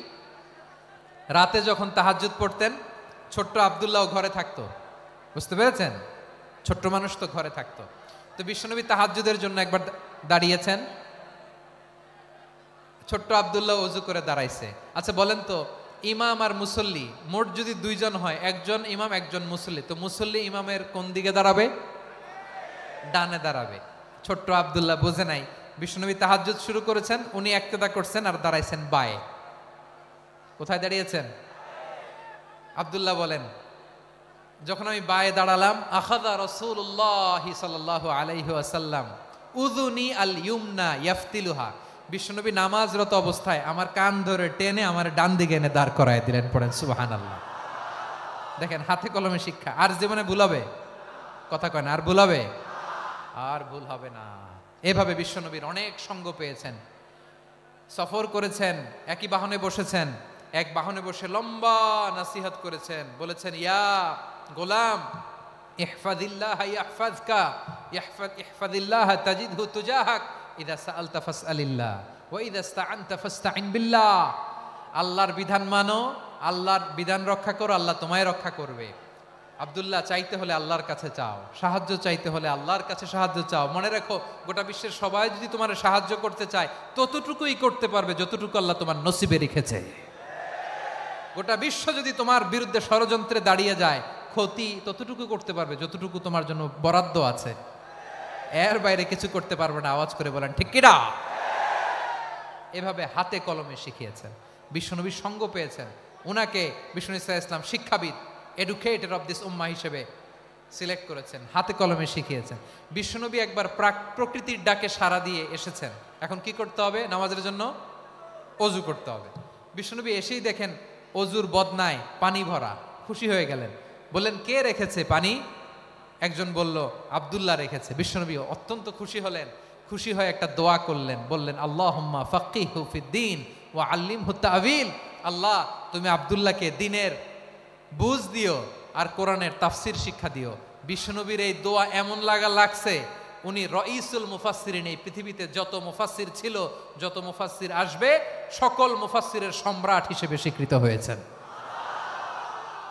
রাতে যখন তাহাজ্জুদ পড়তেন, ছোট্ট আব্দুল্লাহ ঘরে থাকতো। বুঝতে পেরেছেন? ছোট্ট মানুষ তো ঘরে থাকতো। তো বিশ্বনবী তাহাজ্জুদের জন্য একবার দাঁড়িয়েছেন, ছোট্ট আব্দুল্লাহ ওযু করে দাঁড়াইছে। আচ্ছা বলেন তো, ইমাম আর মুসল্লি মোট যদি দুইজন হয়, একজন ইমাম একজন মুসল্লি, তো মুসল্লি ইমামের কোন দিকে দাঁড়াবে? ডানে দাঁড়াবে। ছোট্ট আব্দুল্লাহ বোঝে নাই, বিশ্বনবী তাহাজ্জুদ শুরু করেছেন, উনি একতেদা করছেন আর দাঁড়াইছেন বায়ে। কোথায় দাঁড়িয়েছেন? আব্দুল্লাহ বলেন, যখন আমি বায়ে দাঁড়ালাম, আখাযা রাসূলুল্লাহ সাল্লাল্লাহু আলাইহি ওয়াসাল্লাম উযুনি আল ইউমনা ইয়াফতিলুহা, বিশ্বনবী নামাজরত অবস্থায় আমার কান ধরে টেনে আমার ডান দিকে এনে দাঁড় করায় দিলেন। পড়েন সুবহানাল্লাহ। দেখেন হাতে কলমে শিক্ষা। আর জীবনে ভুল হবে? কথা কয় না, আর ভুল হবে? আর ভুল হবে না। এভাবে বিশ্বনবীর অনেক সঙ্গ পেয়েছেন, সফর করেছেন, একই বাহনে বসেছেন, এক বাহনে বসে লম্বা নাসিহত করেছেন, বলেছেন ইয়া গোলাম ইহফাজিল্লাহ ইয়াহফাজকা ইহফাজিল্লাহ তাজিদহু তুজাহাক ইযা সাআলতা ফাসআলিল্লাহ ওয়া ইযা ইসতাআনতা ফাসতাইন বিল্লাহ। আল্লাহর বিধান মানো, আল্লাহর বিধান রক্ষা করো, আল্লাহ তোমায় রক্ষা করবে। আব্দুল্লাহ, চাইতে হলে আল্লাহর কাছে চাও, সাহায্য চাইতে হলে আল্লাহর কাছে সাহায্য চাও। মনে রাখো, গোটা বিশ্বের সবাই যদি তোমার সাহায্য করতে চায়, ততটুকুই করতে পারবে যতটুকু আল্লাহ তোমার নসিবে রেখেছে। গোটা বিশ্ব যদি তোমার বিরুদ্ধে ষড়যন্ত্রে দাঁড়িয়ে যায়, ক্ষতি ততটুকু করতে পারবে যতটুকু তোমার জন্য বরাদ্দ আছে, এর বাইরে কিছু করতে পারবে না। আওয়াজ করে বলেন ঠিক কিনা? এভাবে হাতে কলমে শিখিয়েছেন, বিশ্বনবীর সঙ্গ পেয়েছেন। উনাকে বিশ্বনবী সাল্লাল্লাহু আলাইহি ওয়াসাল্লাম শিক্ষাবিদ, এডুকেটর অফ দিস উম্মাহ হিসেবে সিলেক্ট করেছেন, হাতে কলমে শিখিয়েছেন। বিশ্বনবী একবার প্রকৃতির ডাকে সাড়া দিয়ে এসেছেন। এখন কি করতে হবে? নামাজের জন্য অজু করতে হবে। বিশ্বনবী এসেই দেখেন অজুর বদনায় পানি ভরা, খুশি হয়ে গেলেন, বললেন কে রেখেছে পানি? একজন বলল আব্দুল্লাহ রেখেছে। বিশ্বনবী অত্যন্ত খুশি হলেন, খুশি হয়ে একটা দোয়া করলেন, বললেন আল্লাহুম্মা ফাক্কিহু ফিদ্দীন ওয়া আল্লিমহু তা'ওয়ীল। আল্লাহ, তুমি আব্দুল্লাহকে দ্বীনের বুঝ দিও আর কোরআনের তাফসির শিক্ষা দিও। বিশ্বনবীর এই দোয়া এমন লাগছে, উনি রাইসুল মুফাসসিরিন, এই পৃথিবীতে যত মুফাসসির ছিল, যত মুফাসসির আসবে, সকল মুফাসসিরের সম্রাট হিসেবে স্বীকৃত হয়েছেন।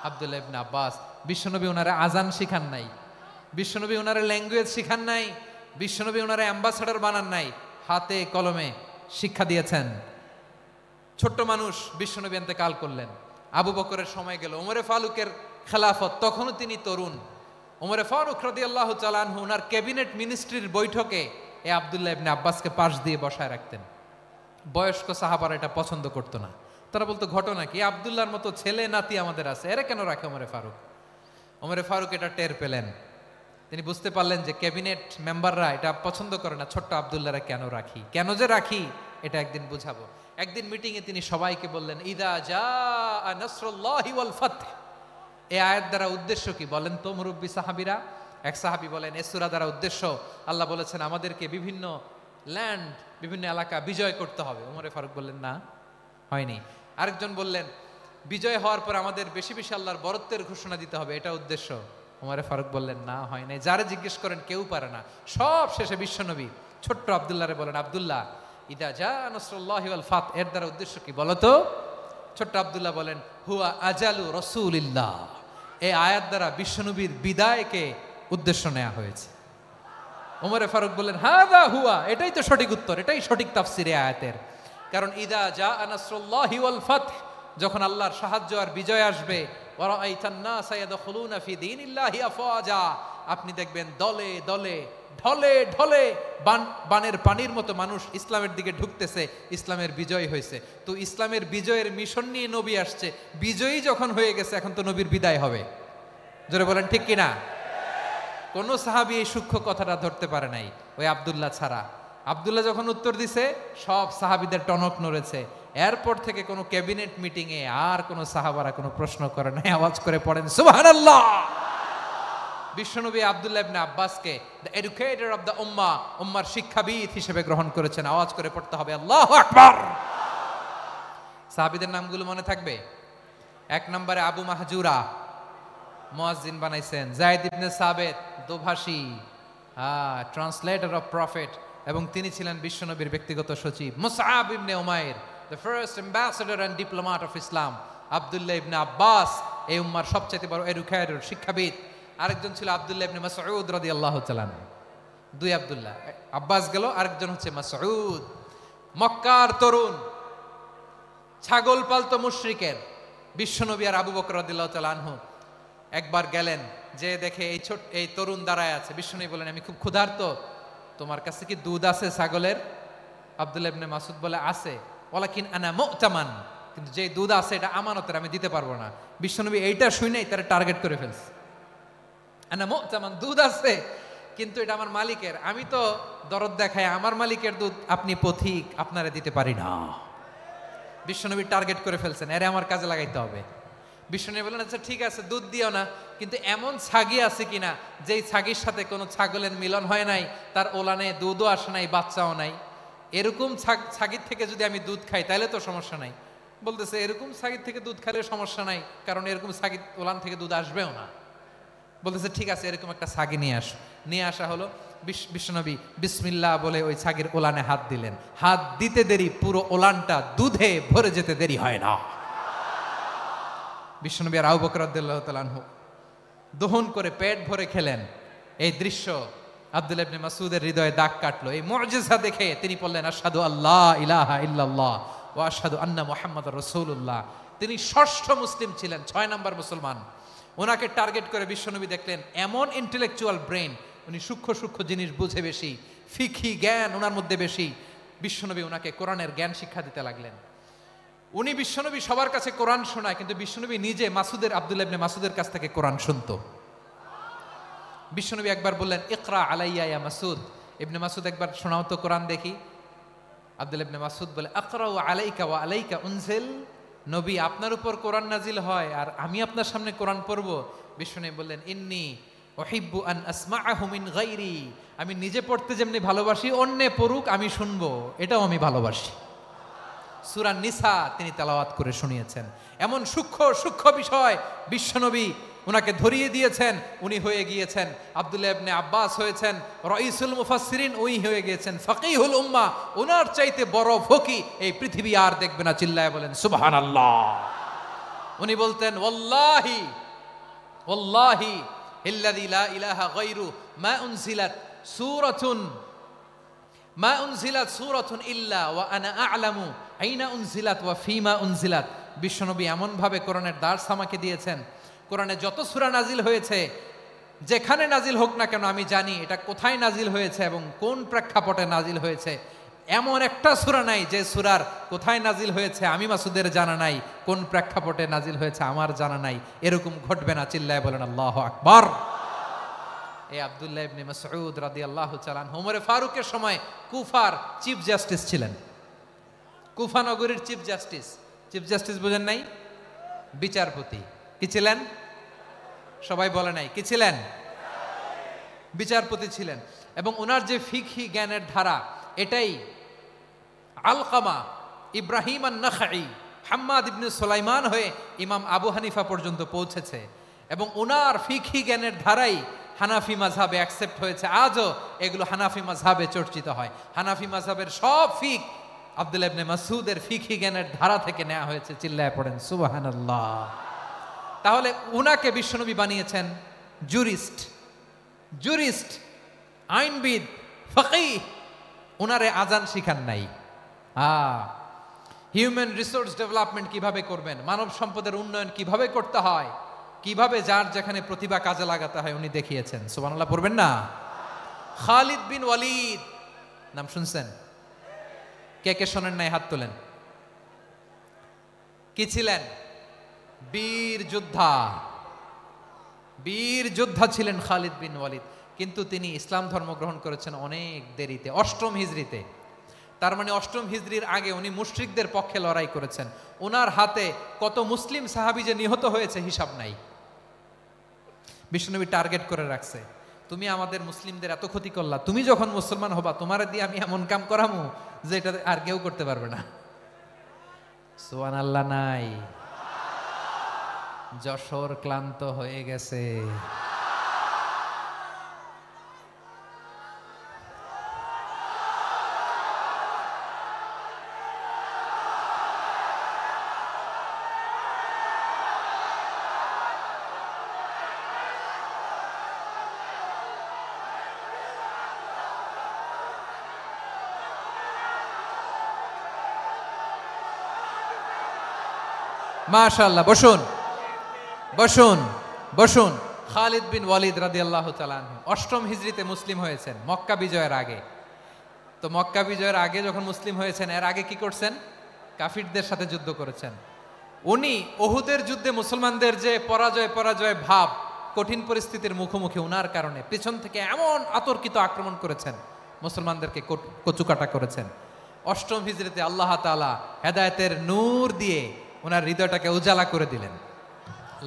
আব্দুল্লাহ ইবনে আব্বাস, বিশ্বনবী ওনারে আজান শিখান নাই, বিশ্বনবী ওনারে ল্যাঙ্গুয়েজ শিখান নাই, বিশ্বনবী ওনারে অ্যাম্বাসেডর বানান নাই, হাতে কলমে শিক্ষা দিয়েছেন। ছোট্ট মানুষ, বিশ্বনবী ইন্তেকাল করলেন, আবু বকরের সময় গেল, ওমরে ফারুকের খেলাফত, তখনও তিনি তরুণ। ওমরে ফারুক রাদিয়াল্লাহু তাআলা আনহু ওনার ক্যাবিনেট মিনিস্ট্রির বৈঠকে এই আব্দুল্লাহ ইবনে আব্বাসকে পাশ দিয়ে বসায় রাখতেন। বয়স্ক সাহাবারা এটা পছন্দ করতো না, তারা বলতো ঘটনা কি, আব্দুল্লাহর মতো ছেলে নাতি আমাদের আছে, এরা কেন রাখে ওমরে ফারুক? ওমরে ফারুক এটা টের পেলেন, তিনি বুঝতে পারলেন যে ক্যাবিনেট মেম্বাররা এটা পছন্দ করে না, ছোট্ট আব্দুল্লাহরা কেন রাখি, কেন যে রাখি এটা একদিন বুঝাবো। একদিন মিটিংয়ে তিনি সবাইকে বললেন ইদা জাআ নাসরুল্লাহি ওয়াল ফাতহ। এই আয়াত দ্বারা উদ্দেশ্য কি বলেন তো মুরব্বী সাহাবীরা? এক সাহাবী বলেন এই সূরা দ্বারা উদ্দেশ্য, আল্লাহ বলেছেন আমাদেরকে বিভিন্ন ল্যান্ড, বিভিন্ন এলাকা বিজয় করতে হবে। ওমরে ফারুক বললেন না, হয়নি। আরেকজন বললেন বিজয় হওয়ার পর আমাদের বেশি বেশি আল্লাহর বরত্বের ঘোষণা দিতে হবে, এটা উদ্দেশ্য। ওমরে ফারুক বললেন না, হয় নাই। যারা জিজ্ঞেস করেন কেউ পারে না। সব শেষে বিশ্বনবী ছোট্ট আব্দুল্লাহরে বলেন আব্দুল্লাহ ইদা জাআ নাসরুল্লাহি ওয়াল ফাতহ, এর দ্বারা উদ্দেশ্য কি বলো তো? ছোট্ট আব্দুল্লাহ বলেন হুয়া আজালু রাসূলিল্লাহ। এই আয়াত দ্বারা বিশ্বনবীর বিদায়কে উদ্দেশ্য নেওয়া হয়েছে। ওমরে ফারুক বললেন হাযা হুয়া, এটাই তো সঠিক উত্তর, এটাই সঠিক তাফসীর এই আয়াতের। কারণ ইদা জাআ নাসরুল্লাহি ওয়াল ফাতহ, যখন আল্লাহর সাহায্য আর বিজয় আসবে, ওয়া রাআইতান নাসা ইয়াদখুলুনা ফি দীনিল্লাহি আফওয়াজা, আপনি দেখবেন দলে দলে ঢলে ঢলে বানের পানির মতো মানুষ ইসলামের দিকে ঢুকতেছে, ইসলামের বিজয় হয়েছে। তো ইসলামের বিজয়ের মিশন নিয়ে নবী আসছে, বিজয়ী যখন হয়ে গেছে এখন তো নবীর বিদায় হবে। জোরে বলেন ঠিক কিনা? কোন সাহাবী এই সূক্ষ্ম কথাটা ধরতে পারে নাই, ওই আব্দুল্লাহ ছাড়া। আব্দুল্লাহ যখন উত্তর দিছে সব সাহাবীদের টনক নড়েছে। এরপর থেকে কোনো ক্যাবিনেট মিটিং এ আর কোনো সাহাবারা কোনো প্রশ্ন করে নাই। আওয়াজ করে পড়েন সুবহানাল্লাহ। বিশ্বনবী আব্দুল্লাহ ইবনে আব্বাসকে দ্য এডুকেটর অফ দ্য উম্মাহ, উম্মার শিক্ষাবিদ হিসেবে গ্রহণ করেছেন। আওয়াজ করে পড়তে হবে আল্লাহু আকবার। সাহাবীদের নামগুলো মনে থাকবে? 1 নম্বরে আবু মাহজুরা, মুয়াজ্জিন বানাইছেন। যায়েদ ইবনে সাবিত, দোভাষী, ট্রান্সলেটর অফ প্রফেট, এবং তিনি ছিলেন বিশ্বনবীর ব্যক্তিগত সচিব। মুসআব ইবনে উমাইর, the first ambassador and diplomat of Islam. আব্দুল্লাহ ইবনে আব্বাস, এই উম্মার সবচেয়ে বড় এডুকেটর, শিক্ষাবিদ। আরেকজন ছিল আব্দুল্লাহ ইবনে মাসউদ রাদিয়াল্লাহু তাআলা আনহু। 2 আব্দুল্লাহ, আব্বাস গেল, আরেকজন হচ্ছে মাসউদ। মক্কার তরুণ, ছাগল পালতো মুশরিকের বিশ্বনবী আর আবু বকর রাদিয়াল্লাহু তাআলা আনহু একবার গেলেন, যে দেখে এই তরুণ দাঁড়ায় আছে। বিশ্বনবী বলেন, আমি খুব ক্ষুধার্ত, তোমার কাছে কি দুধ আছে ছাগলের? আব্দুল্লাহ ইবনে মাসউদ বলে, আছে। ওয়ালাকিন আনা মুতামান, কিন্তু যে দুধ আছে এটা আমানতের, আমি দিতে পারবো না। বিশ্বনবী এইটা শুনেই তারা টার্গেট করে ফেলছে। আনা মুতামান, দুধ আছে কিন্তু এটা আমার মালিকের, আমি তো দরদ দেখাই, আমার মালিকের দুধ আপনি পথিক, আপনারে দিতে পারি না। বিশ্বনবী টার্গেট করে ফেলছেন, এরে আমার কাজে লাগাইতে হবে। বিশ্বনবী বললেন, আচ্ছা ঠিক আছে, দুধ দিও না, কিন্তু এমন ছাগি আছে কিনা যেই ছাগির সাথে কোনো ছাগলের মিলন হয় নাই, তার ওলানে দুধও আসে নাই, বাচ্চাও নাই, এরকম ছাগির থেকে যদি আমি দুধ খাই তাহলে তো সমস্যা নাই। বলতেছে, এরকম ছাগির থেকে দুধ খাইলে সমস্যা নাই, কারণ এরকম ছাগির ওলান থেকে দুধ আসবেও না। বলতেছে, ঠিক আছে, এরকম একটা ছাগি নিয়ে আসো। নিয়ে আসা হলো। বিশ্বনবী বিসমিল্লাহ বলে ওই ছাগির ওলানে হাত দিলেন। হাত দিতে দেরি, পুরো ওলানটা দুধে ভরে যেতে দেরি হয় না। বিশ্বনবী আর আবু বকর রাদিয়াল্লাহু তাআলা আনহু দহন করে পেট ভরে খেলেন। এই দৃশ্য আব্দুল্লাহ ইবনে মাসউদের হৃদয়ে দাগ কাটলো। এই মুজিজা দেখে তিনি বললেন, আশহাদু আল্লা ইলাহা ইল্লাল্লাহ ওয়া আশহাদু আন্না মুহাম্মাদুর রাসূলুল্লাহ। তিনি ষষ্ঠ মুসলিম ছিলেন, 6 নম্বর মুসলমান। ওনাকে টার্গেট করে বিশ্বনবী দেখলেন এমন ইন্টেলেকচুয়াল ব্রেন, উনি সূক্ষ্ম সূক্ষ্ম জিনিস বুঝে বেশি, ফিকহি জ্ঞান ওনার মধ্যে বেশি। বিশ্বনবী ওনাকে কোরআনের জ্ঞান শিক্ষা দিতে লাগলেন। উনি বিশ্বনবী সবার কাছে কোরআন শোনায়, কিন্তু বিশ্বনবী নিজে আব্দুল্লাহ ইবনে মাসউদের কাছ থেকে কোরআন শুনতো। বিশ্বনবী একবার বললেন, ইকরা আলাইয়া ইয়া মাসউদ। ইবনে মাসউদ, একবার শোনাও তো কোরআন দেখি। আব্দুল্লাহ ইবনে মাসউদ বলে, আকরাউ আলাইকা ওয়া আলাইকা উনজিল। নবী, আপনার উপর কোরআন নাজিল হয় আর আমি আপনার সামনে কোরআন পড়ব। বিশ্বনবী বললেন, ইন্নী উহিব্বু আন আসমাআহু মিন গায়রি। আমি নিজে পড়তে যেমনি ভালোবাসি, অন্যে পড়ুক আমি শুনবো, এটাও আমি ভালোবাসি। সূরা নিসা তিনি তেলাওয়াত করে শুনিয়েছেন। এমন সূক্ষ্ম সূক্ষ্ম বিষয় বিশ্বনবী উনাকে ধরিয়ে দিয়েছেন। উনি হয়ে গিয়েছেন, আব্দুল্লাহ ইবনে আব্বাস হয়েছেন রাইসুল মুফাসসিরিন, উই হয়ে গিয়েছেন ফাকিহুল উম্মাহ। ওনার চাইতে বড় ফকি এই পৃথিবী আর দেখবে না। চিল্লায় বলেন সুবহানাল্লাহ। উনি বলতেন, ওয়াল্লাহি ওয়াল্লাহি ইল্লাযী লা ইলাহা গায়রু মা উনজিলাত সূরাতুন ইল্লা ওয়া আনা আ'লামু আইনা উনজিলাত ওয়া ফীমা উনজিলাত। বিশ্বনবী এমন ভাবে কোরআনের দার্স আমাকে দিয়েছেন, কোরআনে যত সূরা নাজিল হয়েছে, যেখানে নাজিল হোক না কেন আমি জানি এটা কোথায় নাজিল হয়েছে এবং কোন প্রেক্ষাপটে নাজিল হয়েছে। এমন একটা সূরা নাই যে সূরার কোথায় নাজিল হয়েছে আমি মাসুদের জানা নাই, কোন প্রেক্ষাপটে নাজিল হয়েছে আমার জানা নাই। এরকম ঘটবে না। চিল্লায় বলেন আল্লাহু আকবার। এই আব্দুল্লাহ ইবনে মাসউদ রাদিয়াল্লাহু তাআলা আনহু ওমর ফারুকের সময় কুফার চিফ জাস্টিস ছিলেন। কুফা নগরীর চিফ জাস্টিস। চিফ জাস্টিস বুঝেন নাই? বিচারপতি। কি ছিলেন? সবাই বলে নাই, কি ছিলেন? বিচারপতি ছিলেন। এবং ওনার যে ফিকহি জ্ঞানের ধারা, এটাই আলকামা, ইব্রাহিম আন-নাখাই, হাম্মাদ ইবনে সুলাইমান হয়ে ইমাম আবু হানিফা পর্যন্ত পৌঁছেছে। এবং ওনার ফিকহি জ্ঞানের ধারাই হানাফি মাযহাবে অ্যাকসেপ্ট হয়েছে। আজও এগুলো হানাফি মাযহাবে চর্চিত হয়। হানাফি মাযহাবের সব ফিক আব্দুল্লাহ ইবনে মাসউদের ফিকহি জ্ঞানের ধারা থেকে নেওয়া হয়েছে। চিল্লায় পড়েন সুবহানাল্লাহ। তাহলে উনাকে বিশ্বনবী বানিয়েছেন জুরিস্ট, আইনবিদ, ফকিহ। উনারে আজান শিখান নাই। হিউম্যান রিসোর্স ডেভেলপমেন্ট কিভাবে করবেন, মানব সম্পদের উন্নয়ন কিভাবে করতে হয়, কিভাবে যার যেখানে প্রতিভা কাজে লাগাতে হয় উনি দেখিয়েছেন। সুবহানাল্লাহ পড়বেন না? খালিদ বিন ওয়ালিদ নাম শুনছেন? কে কে শোনেন নাই হাত তোলেন। কি ছিলেন? বীর যোদ্ধা ছিলেন খালিদ বিন ওয়ালিদ। কিন্তু তিনি ইসলাম ধর্ম গ্রহণ করেছেন অনেক দেরিতে, 8ম হিজরিতে। তার মানে 8ম হিজরির আগে উনি মুশরিকদের পক্ষে লড়াই করেছেন। ওনার হাতে কত মুসলিম সাহাবী যে নিহত হয়েছে হিসাব নাই। বিশ্বনবী টার্গেট করে রাখছে, তুমি আমাদের মুসলিমদের এত ক্ষতি করলা, তুমি যখন মুসলমান হবা তোমার দিয়ে আমি এমন কাম করামু যে এটা আর কেউ করতে পারবে না। সুবহানাল্লাহ নাই? যশোর ক্লান্ত হয়ে গেছে। মাশাআল্লাহ, বসুন বসুন বসুন। খালিদ বিন ওয়ালিদ রাদিয়াল্লাহু তাআলা আনহু ৮ম হিজরিতে মুসলিম হয়েছেন, মক্কা বিজয়ের আগে। তো মক্কা বিজয়ের আগে যখন মুসলিম হয়েছেন, এর আগে কি করছেন? কাফিরদের সাথে যুদ্ধ করেছেন। উনি উহুদের যুদ্ধে মুসলমানদের যে পরাজয় ভাব, কঠিন পরিস্থিতির মুখোমুখি উনার কারণে পিছন থেকে এমন আতর্কিত আক্রমণ করেছেন, মুসলমানদেরকে কচুকাটা করেছেন। ৮ম হিজরিতে আল্লাহ তাআলা হেদায়েতের নূর দিয়ে ওনার হৃদয়টাকে উজালা করে দিলেন।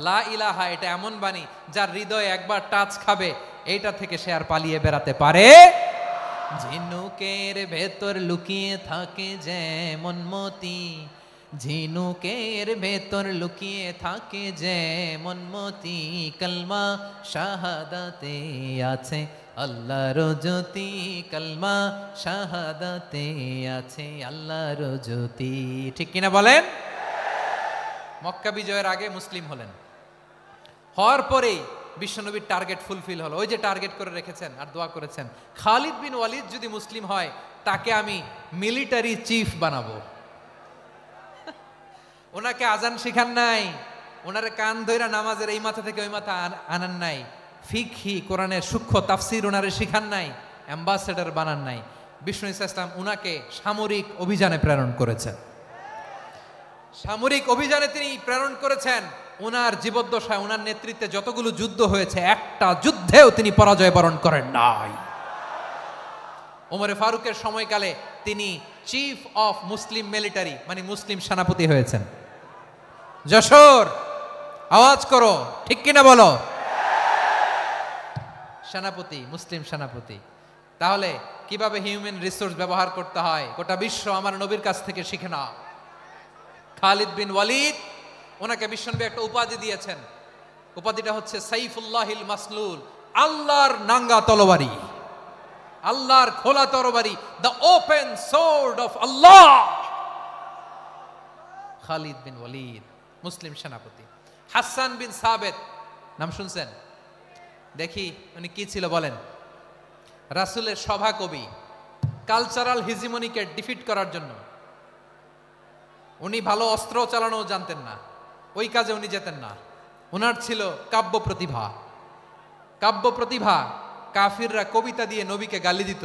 লা ইলাহা, এটা এমন বাণী যার হৃদয় একবার টাচ খাবে, এইটা থেকে সে আর পালিয়ে বেড়াতে পারে। ঝিনুকের ভেতর লুকিয়ে থাকে যেমন মতি, ঝিনুকের ভেতর লুকিয়ে থাকে যেমন মতি, কলমা শাহাদাতে আছে আল্লাহর জ্যোতি, কলমা শাহাদাতে আছে আল্লাহর জ্যোতি। ঠিক কিনা বলেন? মক্কা বিজয়ের আগে মুসলিম হলেন, হওয়ার পরেই বিশ্বনবীর টার্গেট ফুলফিল হলো। ওই যে টার্গেট করে রেখেছেন আর দোয়া করেছেন, খালিদ বিন ওয়ালিদ যদি মুসলিম হয় তাকে আমি মিলিটারি চিফ বানাবো। ওনাকে আজান শিখান নাই, ওনারে কান ধইরা নামাজের এই মাথা থেকে ওই মাথা আনান নাই, ফিকহি কোরআনের সূক্ষ্ম তাফসীর ওনারে শিখান নাই, অ্যাম্বাসেডর বানান নাই। বিষ্ণু ইসলাম উনাকে সামরিক অভিযানে প্রেরণ করেছেন। সামরিক অভিযানে তিনি প্রেরণ করেছেন। উনার জীবদ্দশায় উনার নেতৃত্বে যতগুলো যুদ্ধ হয়েছে, একটা যুদ্ধেও তিনি পরাজয় বরণ করেন নাই। ওমরে ফারুকের সময়কালে তিনি চিফ অফ মুসলিম মিলিটারি, মানে মুসলিম সেনাপতি হয়েছেন। যশোর আওয়াজ করো, ঠিক কিনা বলো? সেনাপতি, মুসলিম সেনাপতি। তাহলে কিভাবে হিউম্যান রিসোর্স ব্যবহার করতে হয় গোটা বিশ্ব আমার নবীর কাছ থেকে শিখে নাও। খালিদ বিন ওয়ালিদ, ওনাকে বিশ্বনবী একটা উপাধি দিয়েছেন। উপাধিটা হচ্ছে সাইফুল্লাহিল মাসলুল, আল্লাহর নাঙ্গা তরবারি, আল্লাহর খোলা তরবারি, দ্য ওপেন সোর্ড অফ আল্লাহ। খালিদ বিন ওয়ালিদ মুসলিম সেনাপতি। হাসান বিন সাবেত নাম শুনছেন? দেখি উনি কি ছিল বলেন। রাসূলের সভা কবি, কালচারাল হিজিমনিকে ডিফিট করার জন্য। উনি ভালো অস্ত্র চালানো জানতেন না, ওই কাজে উনি যেতেন না। ওনার ছিল কাব্য প্রতিভা। কাব্য প্রতিভা, কাফিররা কবিতা দিয়ে নবীকে গালি দিত।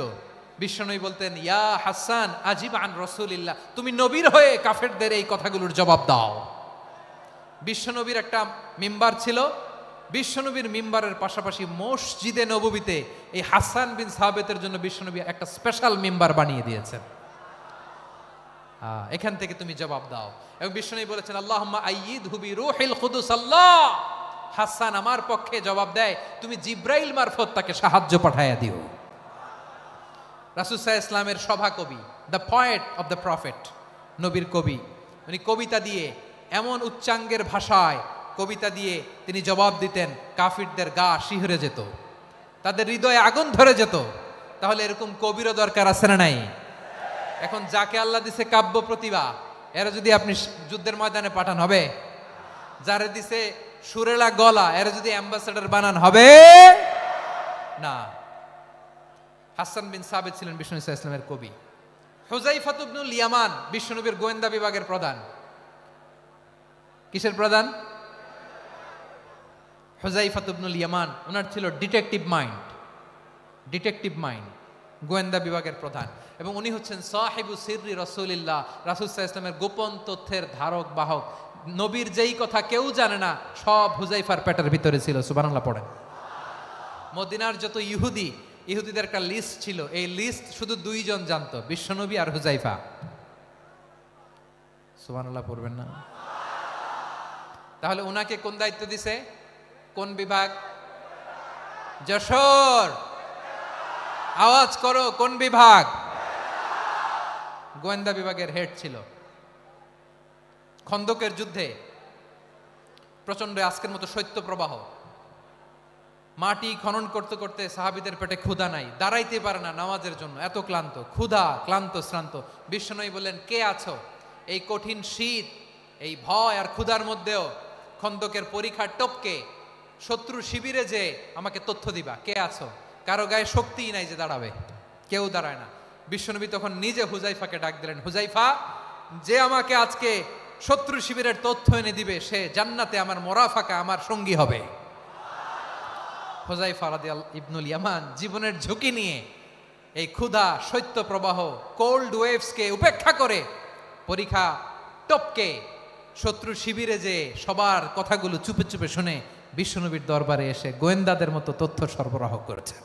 বিশ্বনবী বলতেন, ইয়া হাসান আজিব আন রাসূলিল্লাহ, তুমি নবীর হয়ে কাফেরদের এই কথাগুলোর জবাব দাও। বিশ্বনবীর একটা মিম্বার ছিল, বিশ্বনবীর মিম্বারের পাশাপাশি মসজিদে নববীতে এই হাসান বিন সাবেতের জন্য বিশ্বনবী একটা স্পেশাল মিম্বার বানিয়ে দিয়েছেন। এখান থেকে তুমি জবাব দাও। এবং বিশ্বনবী বলেছেন, আল্লাহুম্মা আইয়িদহু বিরূহিল কুদুস, আল্লাহ হাসান আমার পক্ষে জবাব দেয়, তুমি জিব্রাইল মারফত তাকে সাহায্য পাঠায়া দিও। রাসূল সাল্লাল্লাহু আলাইহি ইসলামের সভা কবি, the poet of the prophet, নবীর কবি। উনি কবিতা দিয়ে, এমন উচ্চাঙ্গের ভাষায় কবিতা দিয়ে তিনি জবাব দিতেন, কাফিরদের গা শিহরে যেত, তাদের হৃদয়ে আগুন ধরে যেত। তাহলে এরকম কবিরও দরকার আছে না নাই? এখন যাকে আল্লাহ দিছে কাব্য প্রতিভা, এরা যদি আপনি যুদ্ধের ময়দানে পাঠান হবে? যারে দিছে সুরেলা গলা, এরা যদি অ্যাম্বাসেডর বানান হবে না। হাসান বিন সাবেত ছিলেন বিষ্ণু ইসলামের কবি। হুযায়ফা ইবনুল ইয়ামান বিশ্বনবীর গোয়েন্দা বিভাগের প্রধান। কিসের প্রধান? হুযায়ফা ইবনুল ইয়ামান। ওনার ছিল ডিটেকটিভ মাইন্ড, ডিটেকটিভ মাইন্ড, গোয়েন্দা বিভাগের প্রধান। এবং উনি হচ্ছেন সাহিবু সিররি রাসূলিল্লাহ, রাসূল সাল্লাল্লাহু আলাইহি ওয়াসাল্লামের গোপন তথ্যের ধারক বাহক। নবীর যেই কথা কেউ জানে না, সব হুযায়ফার পেটের ভিতরে ছিল। সুবহানাল্লাহ পড়েন। মদিনার যত ইহুদিদের একটা লিস্ট ছিল, এই লিস্ট শুধু দুইজন জানতো, বিশ্বনবী আর হুযায়ফা। সুবহানাল্লাহ পড়বেন না? তাহলে উনাকে কোন দায়িত্ব দিছে? কোন বিভাগ? যশোর, আওয়াজ করো কোন বিভাগ? গোয়েন্দা বিভাগের হেড ছিল। খন্দকের যুদ্ধে প্রচন্ড আজকের মতো শৈত্য প্রবাহ, মাটি খনন করতে করতে সাহাবীদের পেটে ক্ষুধা নাই, দাঁড়াইতে পারে না নামাজের জন্য, এত ক্লান্ত, ক্ষুধা, ক্লান্ত, শ্রান্ত। বিশ্বনবী বললেন, কে আছো এই কঠিন শীত, এই ভয় আর ক্ষুধার মধ্যেও খন্দকের পরীক্ষার টপকে শত্রু শিবিরে যে আমাকে তথ্য দিবা, কে আছো? কারো গায়ে শক্তিই নাই যে দাঁড়াবে, কেউ দাঁড়ায় না। বিশ্বনবী তখন নিজে হুজাইফাকে ডাক দিলেন, হুজাইফা, যে আমাকে আজকে শত্রু শিবিরের তথ্য এনে দিবে সে জান্নাতে আমার মোরাফাকা, আমার সঙ্গী হবে। হুজাইফা রাদিয়াল্লাহু ইবনুল ইয়ামান জীবনের ঝুঁকি নিয়ে এই ক্ষুধা, শৈত্য প্রবাহ, কোল্ড ওয়েভসকে উপেক্ষা করে পরীক্ষা টপকে শত্রু শিবিরে যে সবার কথাগুলো চুপে চুপে শুনে বিশ্বনবীর দরবারে এসে গোয়েন্দাদের মতো তথ্য সরবরাহ করেছে।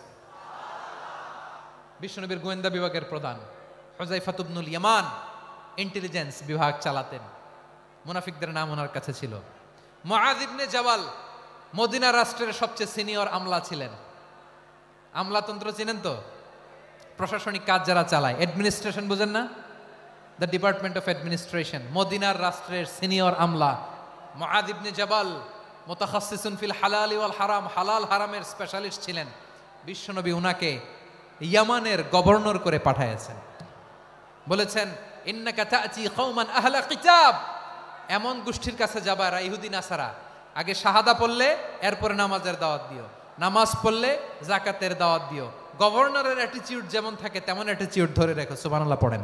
বিশ্বনবীর গোয়েন্দা বিভাগের প্রধান হুজাইফা ইবনুল ইয়ামান ইন্টেলিজেন্স বিভাগ চালাতেন। মুনাফিকদের নাম ওনার কাছে ছিল। মুআয ইবনে জাবাল মদিনা রাষ্ট্রের সবচেয়ে সিনিয়র আমলা ছিলেন। আমলাতন্ত্র চিনেন তো? প্রশাসনিক কাজ যারা চালায়, অ্যাডমিনিস্ট্রেশন বুঝেন না? The department of administration. মদিনার রাষ্ট্রের সিনিয়র আমলা মুআয ইবনে জাবাল মুতাখাসসিসুন ফিল হালাল ওয়াল হারাম, হালাল হারামের স্পেশালিস্ট ছিলেন। বিশ্বনবী উনাকে ইয়ামানের গভর্নর করে পাঠাইছেন। বলেছেন, ইন্নাকা তা'তি কওমান আহলা কিতাব, এমন গোষ্ঠীর কাছে যাবা এরা ইহুদি নাসারা, আগে শাহাদা পড়লে এরপরে নামাজের দাওয়াত দিও, নামাজ পড়লে যাকাতের দাওয়াত দিও। গভর্নরের অ্যাটিটিউড যেমন থাকে তেমন অ্যাটিটিউড ধরে রেখো। সুবহানাল্লাহ পড়েন।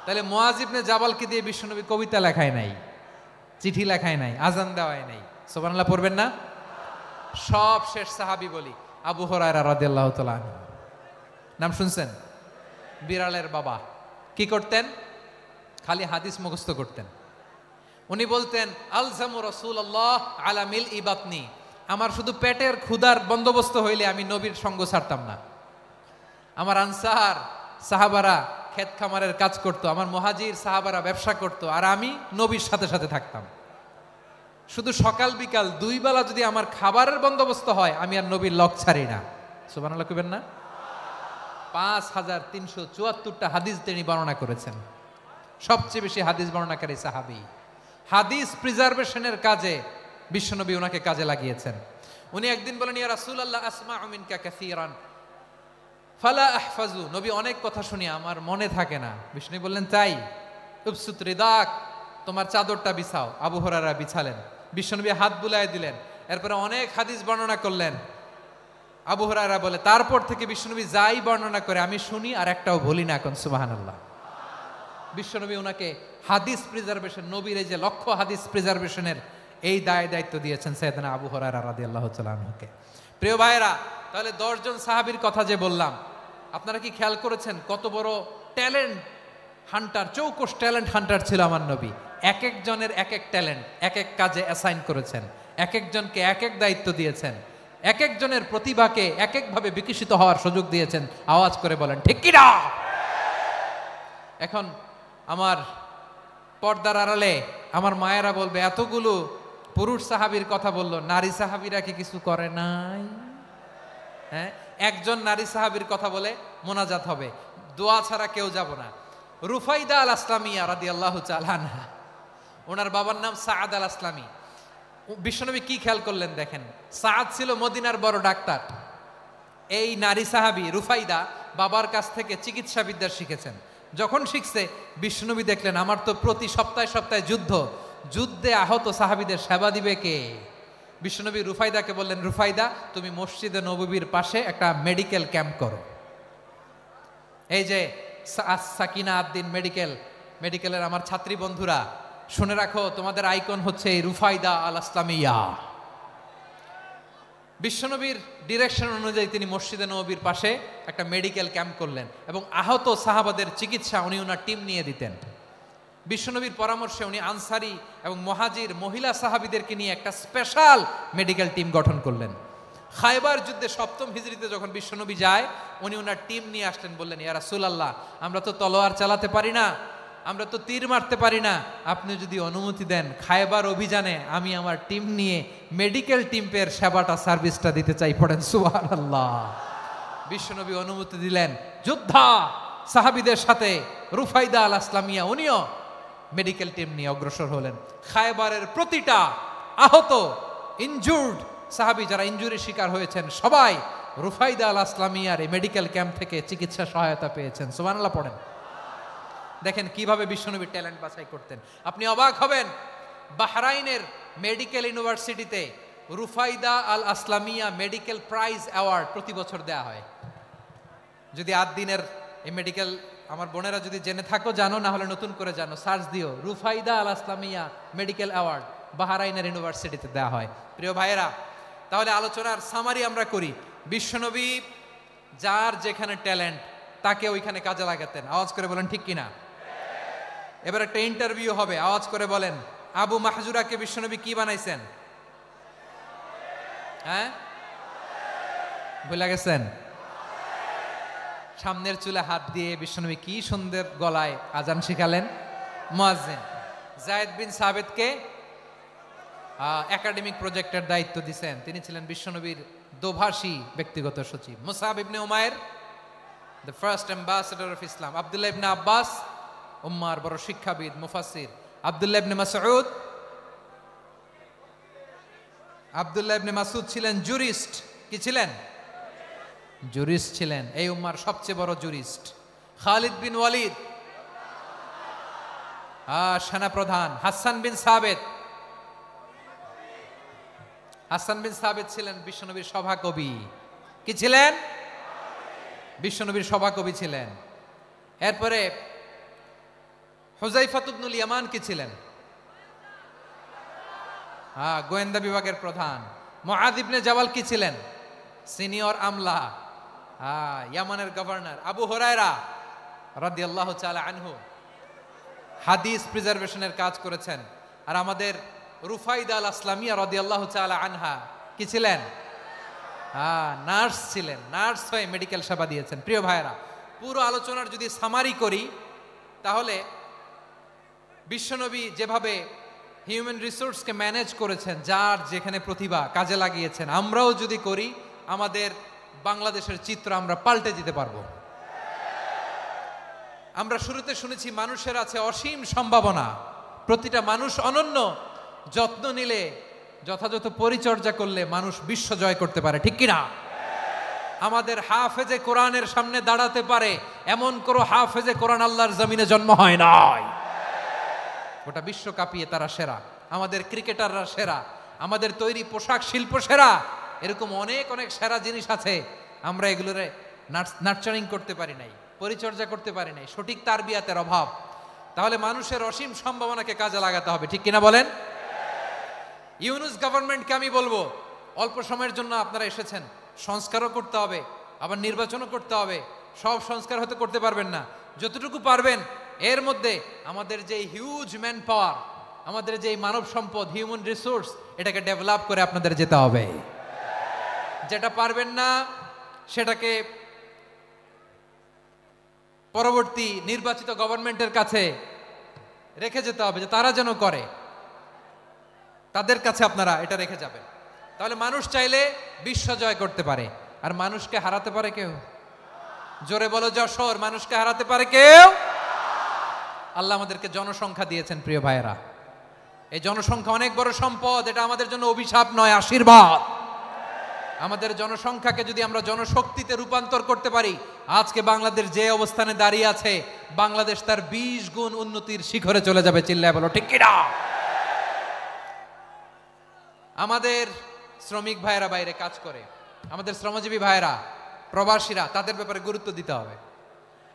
তাহলে মুআয ইবনে জাবালকে দিয়ে বিশ্বনবী কবিতা লেখায় নাই, চিঠি লেখায় নাই, আজান দেওয়ায় নাই। সুবহানাল্লাহ পড়বেন না? সব শেষ সাহাবী বলি আবু হুরায়রা রাদিয়াল্লাহু তাআলা আনহু, নাম শুনছেন? বিড়ালের বাবা। কি করতেন? খালি হাদিস মুখস্থ করতেন। উনি বলতেন, আলজামু রাসূলুল্লাহ আলা মিল ইবাতনি, আমার শুধু পেটের ক্ষুধার বন্দোবস্ত হইলে আমি নবীর সঙ্গ ছাড়তাম না। আমার আনসার সাহাবারা ক্ষেত খামারের কাজ করত, আমার মুহাজির সাহাবারা ব্যবসা করত, আর আমি নবীর সাথে সাথে থাকতাম। শুধু সকাল বিকাল দুই বেলা যদি আমার খাবারের বন্দোবস্ত হয় আমি আর নবীর লক ছাড়ি না। সুবহানাল্লাহ কইবেন না? 5374টা হাদিস তিনি বর্ণনা করেছেন। সবচেয়ে বেশি হাদিস বর্ণনাকারী সাহাবী। হাদিস প্রিজার্ভেশনের কাজে বিশ্বনবী ওনাকে কাজে লাগিয়েছেন। উনি একদিন বলেন, ইয়া রাসূলুল্লাহ আসমাউ মিনকা কাসীরান ফালা আহফাজু, নবী অনেক কথা শুনি আমার মনে থাকে না। বিষ্ণু বললেন, তাই? উবসুত রিদাক, তোমার চাদরটা বিছাও। আবু হুরায়রা বিছালেন, বিশ্বনবী হাত বুলায় দিলেন, এরপরে অনেক হাদিস বর্ণনা করলেন। আবু হুরায়রা বলে, তারপর থেকে বিশ্বনবী যাই বর্ণনা করে আমি শুনি আর একটাও ভুলি না। এখন সুবহানাল্লাহ। বিশ্বনবী ওনাকে হাদিস প্রিজার্ভেশন, নবীর এই যে লক্ষ্য হাদিস প্রিজার্ভেশনের এই দায়িত্ব দিয়েছেন সাইয়েদনা আবু হুরায়রা রাদিয়াল্লাহু তাআলা আনহুকে। প্রিয় ভাইরা, তাহলে 10 জন সাহাবীর কথা যে বললাম, আপনারা কি খেয়াল করেছেন কত বড় ট্যালেন্ট হান্টার, চৌকস ট্যালেন্ট হান্টার ছিল আমার নবী। এক একজনের এক এক ট্যালেন্ট এক এক কাজে অ্যাসাইন করেছেন, এক একজনকে এক এক দায়িত্ব দিয়েছেন, এক একজনের প্রতিভাকে এক একভাবে বিকশিত হওয়ার সুযোগ দিয়েছেন। আওয়াজ করে বলেন ঠিক কি না? এখন আমার পর্দার আড়ালে আমার মায়েরা বলবে, এতগুলো পুরুষ সাহাবীর কথা বললো, নারী সাহাবীরা কি কিছু করে নাই? হ্যাঁ, একজন নারী সাহাবীর কথা বলে মোনাজাত হবে, দোয়া ছাড়া কেউ যাব না। রুফাইদা আল আসলামিয়া রাদিয়াল্লাহু তাআলা আনহা, ওনার বাবার নাম সাআদ আল আসলামি। বিশ্বনবী কি খেয়াল করলেন দেখেন, সাআদ ছিল মদিনার বড় ডাক্তার। এই নারী সাহাবী রুফাইদা বাবার কাছ থেকে চিকিৎসা বিদ্যা শিখেছেন। যখন শিখছে বিশ্বনবী দেখলেন, আমার তো প্রতি সপ্তাহে সপ্তাহে যুদ্ধে আহত সাহাবীদের সেবা দিবে কে? বিশ্বনবী রুফাইদাকে বললেন, রুফাইদা তুমি মসজিদে নববীর পাশে একটা মেডিকেল ক্যাম্প করো। এই যে সাকিনা আদ্দিন মেডিকেলের আমার ছাত্রী বন্ধুরা শুনে রাখো, তোমাদের আইকন হচ্ছে এই রুফাইদা আল আসলামিয়া। বিশ্বনবীর ডিরেকশন অনুযায়ী তিনি মসজিদে নববীর পাশে একটা মেডিকেল ক্যাম্প করলেন এবং আহত সাহাবাদের চিকিৎসা উনি ওনার টিম নিয়ে দিতেন। বিশ্বনবীর পরামর্শে উনি আনসারি এবং মুহাজির মহিলা সাহাবীদেরকে নিয়ে একটা স্পেশাল মেডিকেল টিম গঠন করলেন। খায়বার যুদ্ধে 7ম হিজরিতে যখন বিশ্বনবী যায়, উনি ওনার টিম নিয়ে আসলেন, বললেন, ইয়া রাসূলুল্লাহ আমরা তো তলোয়ার চালাতে পারি না, আমরা তো তীর মারতে পারি না, আপনি যদি অনুমতি দেন খায়বার অভিযানে আমি আমার টিম নিয়ে মেডিকেল টিমের সেবাটা সার্ভিসটা দিতে চাই। পড়েন সুবহানাল্লাহ। বিশ্বনবী অনুমতি দিলেন, যোদ্ধা সাহাবীদের সাথে রুফাইদা আল আসলামিয়া উনিও মেডিকেল টিম নিয়ে অগ্রসর হলেন। খায়বারের প্রতিটা আহত ইনজুর্ড সাহাবী যারা ইনজুরি শিকার হয়েছেন সবাই রুফাইদা আল আসলামিয়ার এই মেডিকেল ক্যাম্প থেকে চিকিৎসা সহায়তা পেয়েছেন। সুবহানাল্লাহ পড়েন। দেখেন কিভাবে বিশ্বনবী ট্যালেন্ট বাছাই করতেন। আপনি অবাক হবেন, বাহরাইনের মেডিকেল ইউনিভার্সিটিতে রুফাইদা আল আসলামিয়া মেডিকেল প্রাইজ অ্যাওয়ার্ড প্রতি বছর দেয়া হয়। যদি 8 দিনের এই মেডিকেল আমার বোনেরা যদি জেনে থাকো জানো, না হলে নতুন করে জানো, সার্চ দিও রুফাইদা আল আসলামিয়া মেডিকেল অ্যাওয়ার্ড বাহরাইনের ইউনিভার্সিটিতে দেয়া হয়। প্রিয় ভাইয়েরা, তাহলে আলোচনার সামারি আমরা করি। বিশ্বনবী যার যেখানে ট্যালেন্ট তাকে ওইখানে কাজে লাগাতেন। আওয়াজ করে বলেন ঠিক কিনা? এবার একটা ইন্টারভিউ হবে, আওয়াজ করে বলেন আবু মাহজুরাকে বিশ্বনবী কি বানাইছেন? হ্যাঁ, ভুলে গেছেন? সামনের চুলে হাত দিয়ে বিশ্বনবী কি সুন্দর গলায় আজান শিখালেন। মুয়াজ্জিন। যায়েদ বিন সাবিতকে একাডেমিক প্রজেক্টের দায়িত্ব দিয়েছেন, তিনি ছিলেন বিশ্বনবীর দোভাষী ব্যক্তিগত সচিব। মুসআব ইবনে Umair the first ambassador of Islam. Abdullah ইবনে আব্বাস উম্মার বড় শিক্ষাবিদ মুফাসসির। আব্দুল্লাহ ইবনে মাসউদ ছিলেন জুরিস্ট। কি ছিলেন? জুরিস্ট ছিলেন, এই উম্মার সবচেয়ে বড় জুরিস্ট। খালিদ বিন ওয়ালিদ সেনাপ্রধান। হাসান বিন সাবিত ছিলেন বিশ্বনবীর সভাকবি। কি ছিলেন? বিশ্বনবীর সভাকবি ছিলেন। এরপরে হুযায়ফা ইবনুল ইয়ামান কি ছিলেন? গোয়েন্দা বিভাগের প্রধান। মুআয ইবনে জাবাল কি ছিলেন? সিনিয়র আমলা, ইয়ামানের গভর্নর। আবু হুরায়রা রাদিয়াল্লাহু তাআলা আনহু হাদিস প্রিজার্ভেশনের কাজ করেছেন। আর আমাদের রুফাইদা আল আসলামিয়া রাদিয়াল্লাহু তাআলা আনহা কি ছিলেন? নার্স ছিলেন। নার্স হয়ে মেডিকেল সেবা দিয়েছেন। প্রিয় ভাইয়েরা, পুরো আলোচনার যদি সামারি করি তাহলে বিশ্বনবী যেভাবে হিউম্যান রিসোর্সকে ম্যানেজ করেছেন, যার যেখানে প্রতিভা কাজে লাগিয়েছেন, আমরাও যদি করি আমাদের বাংলাদেশের চিত্র আমরা পাল্টে দিতে পারবো। আমরা শুরুতে শুনেছি মানুষের আছে অসীম সম্ভাবনা, প্রতিটা মানুষ অনন্য, যত্ন নিলে যথাযথ পরিচর্যা করলে মানুষ বিশ্ব জয় করতে পারে। ঠিক কিনা? আমাদের হাফেজে কোরআনের সামনে দাঁড়াতে পারে এমন কোনো হাফেজে কোরআন আল্লাহর জমিনে জন্ম হয় নাই। গোটা বিশ্ব কাঁপিয়ে তারা সেরা। আমাদের ক্রিকেটাররা সেরা, আমাদের তৈরি পোশাক শিল্প সেরা। এরকম অনেক অনেক সেরা জিনিস আছে, আমরা এগুলোরে নার্চারিং করতে পারি নাই, পরিচর্যা করতে পারি নাই, সঠিক তারবিয়াতের অভাব। তাহলে মানুষের অসীম সম্ভাবনাকে কাজে লাগাতে হবে। ঠিক কিনা বলেন? ইউনুস গভর্নমেন্টকে আমি বলবো, অল্প সময়ের জন্য আপনারা এসেছেন, সংস্কারও করতে হবে, আবার নির্বাচনও করতে হবে। সব সংস্কার হয়তো করতে পারবেন না, যতটুকু পারবেন এর মধ্যে আমাদের যে হিউজ ম্যান পাওয়ার, আমাদের যে মানব সম্পদ, হিউম্যান রিসোর্স, এটাকে ডেভেলপ করে আপনাদের যেতে হবে। যেটা পারবেন না সেটাকে পরবর্তী নির্বাচিত গভর্নমেন্টের কাছে রেখে যেতে হবে, যে তারা যেন করে, তাদের কাছে আপনারা এটা রেখে যাবেন। তাহলে মানুষ চাইলে বিশ্ব জয় করতে পারে। আর মানুষকে হারাতে পারে কেউ? জোরে বলো যশোর, মানুষকে হারাতে পারে কেউ? আল্লাহ আমাদেরকে জনসংখ্যা দিয়েছেন। প্রিয় ভাইয়েরা, এই জনসংখ্যা অনেক বড় সম্পদ, এটা আমাদের জন্য অভিশাপ নয়, আশীর্বাদ। আমাদের জনসংখ্যাকে যদি আমরা জনশক্তিতে রূপান্তর করতে পারি, আজকে বাংলাদেশ যে অবস্থানে দাঁড়িয়ে আছে, বাংলাদেশ তার 20 গুণ উন্নতির শিখরে চলে যাবে। চিল্লায় বলো ঠিক কিনা? আমাদের শ্রমিক ভাইয়েরা বাইরে কাজ করে, আমাদের শ্রমজীবী ভাইয়েরা, প্রবাসীরা, তাদের ব্যাপারে গুরুত্ব দিতে হবে।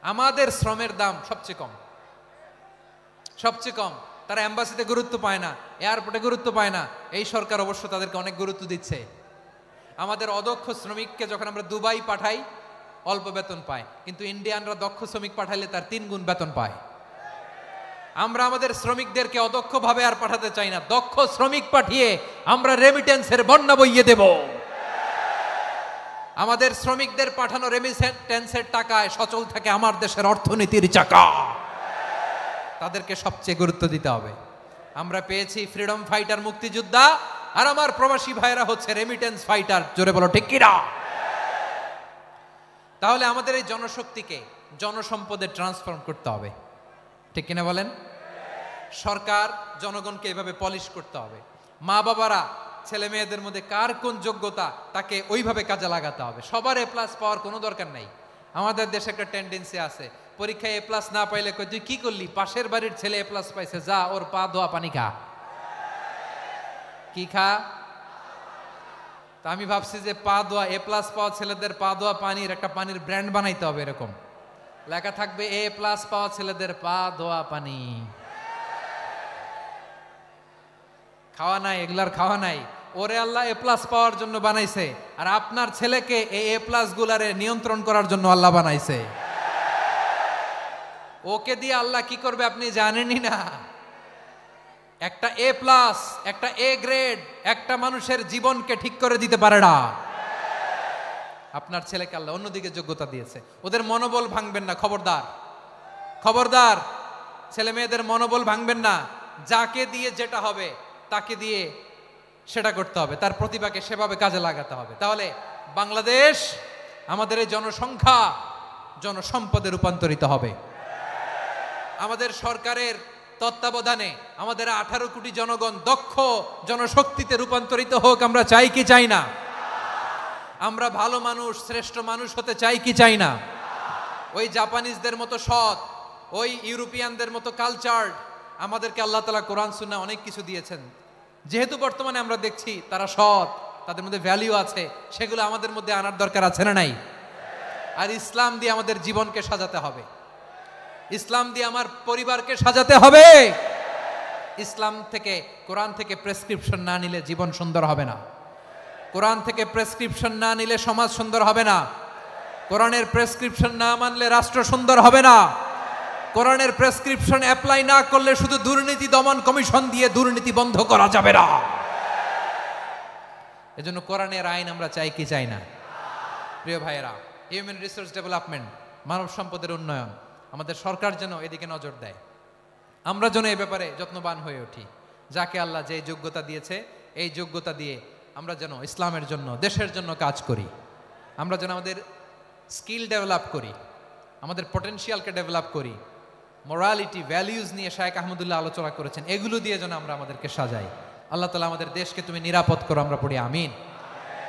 আমাদের শ্রমের দাম সবচেয়ে কম, সবচেয়ে কম। তারা এম্বাসিতে গুরুত্ব পায় না, এয়ারপোর্টে গুরুত্ব পায় না। এই সরকার অবশ্য তাদেরকে অনেক গুরুত্ব দিচ্ছে। আমাদের অদক্ষ শ্রমিককে যখন আমরা দুবাই পাঠাই অল্প বেতন পায়, কিন্তু ইন্ডিয়ানরা দক্ষ শ্রমিক পাঠাইলে তার 3 গুণ বেতন পায়। আমরা আমাদের শ্রমিকদেরকে অদক্ষভাবে আর পাঠাতে চাই না, দক্ষ শ্রমিক পাঠিয়ে আমরা রেমিটেন্সের বন্যা বইয়ে দেব। আমাদের শ্রমিকদের পাঠানো রেমিটেন্সের টাকায় সচল থাকে আমার দেশের অর্থনীতির চাকা। তাদেরকে সবচেয়ে গুরুত্ব দিতে হবে। আমরা পেয়েছি ফ্রিডম ফাইটার, মুক্তিযোদ্ধা, আর আমার প্রবাসী ভাইরা হচ্ছে রেমিটেন্স ফাইটার। জোরে বলো ঠিক কিনা? তাহলে আমাদের এই জনশক্তিকে জনসম্পদে ট্রান্সফর্ম করতে হবে, ঠিক কিনা বলেন? সরকার জনগণকে এভাবে পলিশ করতে হবে। মা বাবারা ছেলে মেয়েদের মধ্যে কার কোন যোগ্যতা তাকে ওইভাবে কাজে লাগাতে হবে। সবার এ প্লাস পাওয়ার কোনো দরকার নাই। আমাদের দেশে একটা টেন্ডেন্সি আছে, পরীক্ষায় এ প্লাস না পাইলে কই তুই কি করলি, পাশের বাড়ির ছেলে এ প্লাস পাইছে, যা ওর পা ধোয়া পানি খা। কি খা? তা আমি ভাবছি যে পা ধোয়া, এ প্লাস পাওয়া ছেলেদের পা ধোয়া পানির একটা পানির ব্র্যান্ড বানাইতে হবে, এরকম লেখা থাকবে এ প্লাস পাওয়া ছেলেদের পা ধোয়া পানি। খাওয়া নাই, এগুলার খাওয়া নাই। ওরে আল্লাহ এ প্লাস পাওয়ার জন্য বানাইছে, আর আপনার ছেলেকে এই এ প্লাস গুলারে নিয়ন্ত্রণ করার জন্য আল্লাহ বানাইছে। ওকে দিয়ে আল্লাহ কি করবে আপনি জানেনই না। একটা এ প্লাস, একটা এ গ্রেড একটা মানুষের জীবনকে ঠিক করে দিতে পারে না। আপনার ছেলেকে আল্লাহ অন্যদিকে যোগ্যতা দিয়েছে, ওদের মনোবল ভাঙবেন না, খবরদার খবরদার। ছেলে মেয়েদের মনোবল ভাঙবেন না। যাকে দিয়ে যেটা হবে তাকে দিয়ে সেটা করতে হবে, তার প্রতিভাকে সেভাবে কাজে লাগাতে হবে। তাহলে বাংলাদেশ, আমাদের এই জনসংখ্যা জনসম্পদে রূপান্তরিত হবে। আমাদের সরকারের তত্ত্বাবধানে আমাদের 18 কোটি জনগণ দক্ষ জনশক্তিতে রূপান্তরিত হোক, আমরা চাই কি চাই না? আমরা ভালো মানুষ, শ্রেষ্ঠ মানুষ হতে চাই কি চাই না? ওই জাপানিজদের মতো সৎ, ওই ইউরোপিয়ানদের মতো কালচার্ড। আমাদেরকে আল্লাহ তাআলা কোরআন সুন্নাহ অনেক কিছু দিয়েছেন, যেহেতু বর্তমানে আমরা দেখছি তারা সৎ, তাদের মধ্যে ভ্যালু আছে, সেগুলো আমাদের মধ্যে আনার দরকার আছে না নাই? আর ইসলাম দিয়ে আমাদের জীবনকে সাজাতে হবে, ইসলাম দিয়ে আমার পরিবারকে সাজাতে হবে। ইসলাম থেকে, কোরআন থেকে প্রেসক্রিপশন না নিলে জীবন সুন্দর হবে না। কোরআন থেকে প্রেসক্রিপশন না নিলে সমাজ সুন্দর হবে না। কোরআনের প্রেসক্রিপশন না মানলে রাষ্ট্র সুন্দর হবে না। কোরআনের প্রেসক্রিপশন অ্যাপ্লাই না করলে শুধু দুর্নীতি দমন কমিশন দিয়ে দুর্নীতি বন্ধ করা যাবে না। এজন্য কোরআনের আইন আমরা চাই কি চাই না? প্রিয় ভাইয়েরা, হিউম্যান রিসোর্স ডেভেলপমেন্ট, মানব সম্পদের উন্নয়ন, আমাদের সরকার যেন এদিকে নজর দেয়। আমরা যেন এই ব্যাপারে যত্নবান হয়ে উঠি। যাকে আল্লাহ যে যোগ্যতা দিয়েছে, এই যোগ্যতা দিয়ে আমরা যেন ইসলামের জন্য, দেশের জন্য কাজ করি। আমরা যেন আমাদের স্কিল ডেভেলপ করি, আমাদের পটেনশিয়ালকে ডেভেলপ করি। মোরালিটি, ভ্যালিউজ নিয়ে শায়েখ আহমদুল্লাহ আলোচনা করেছেন, এগুলো দিয়ে যেন আমরা আমাদেরকে সাজাই। আল্লাহ তাআলা আমাদের দেশকে তুমি নিরাপদ করো, আমরা পড়ি আমিন।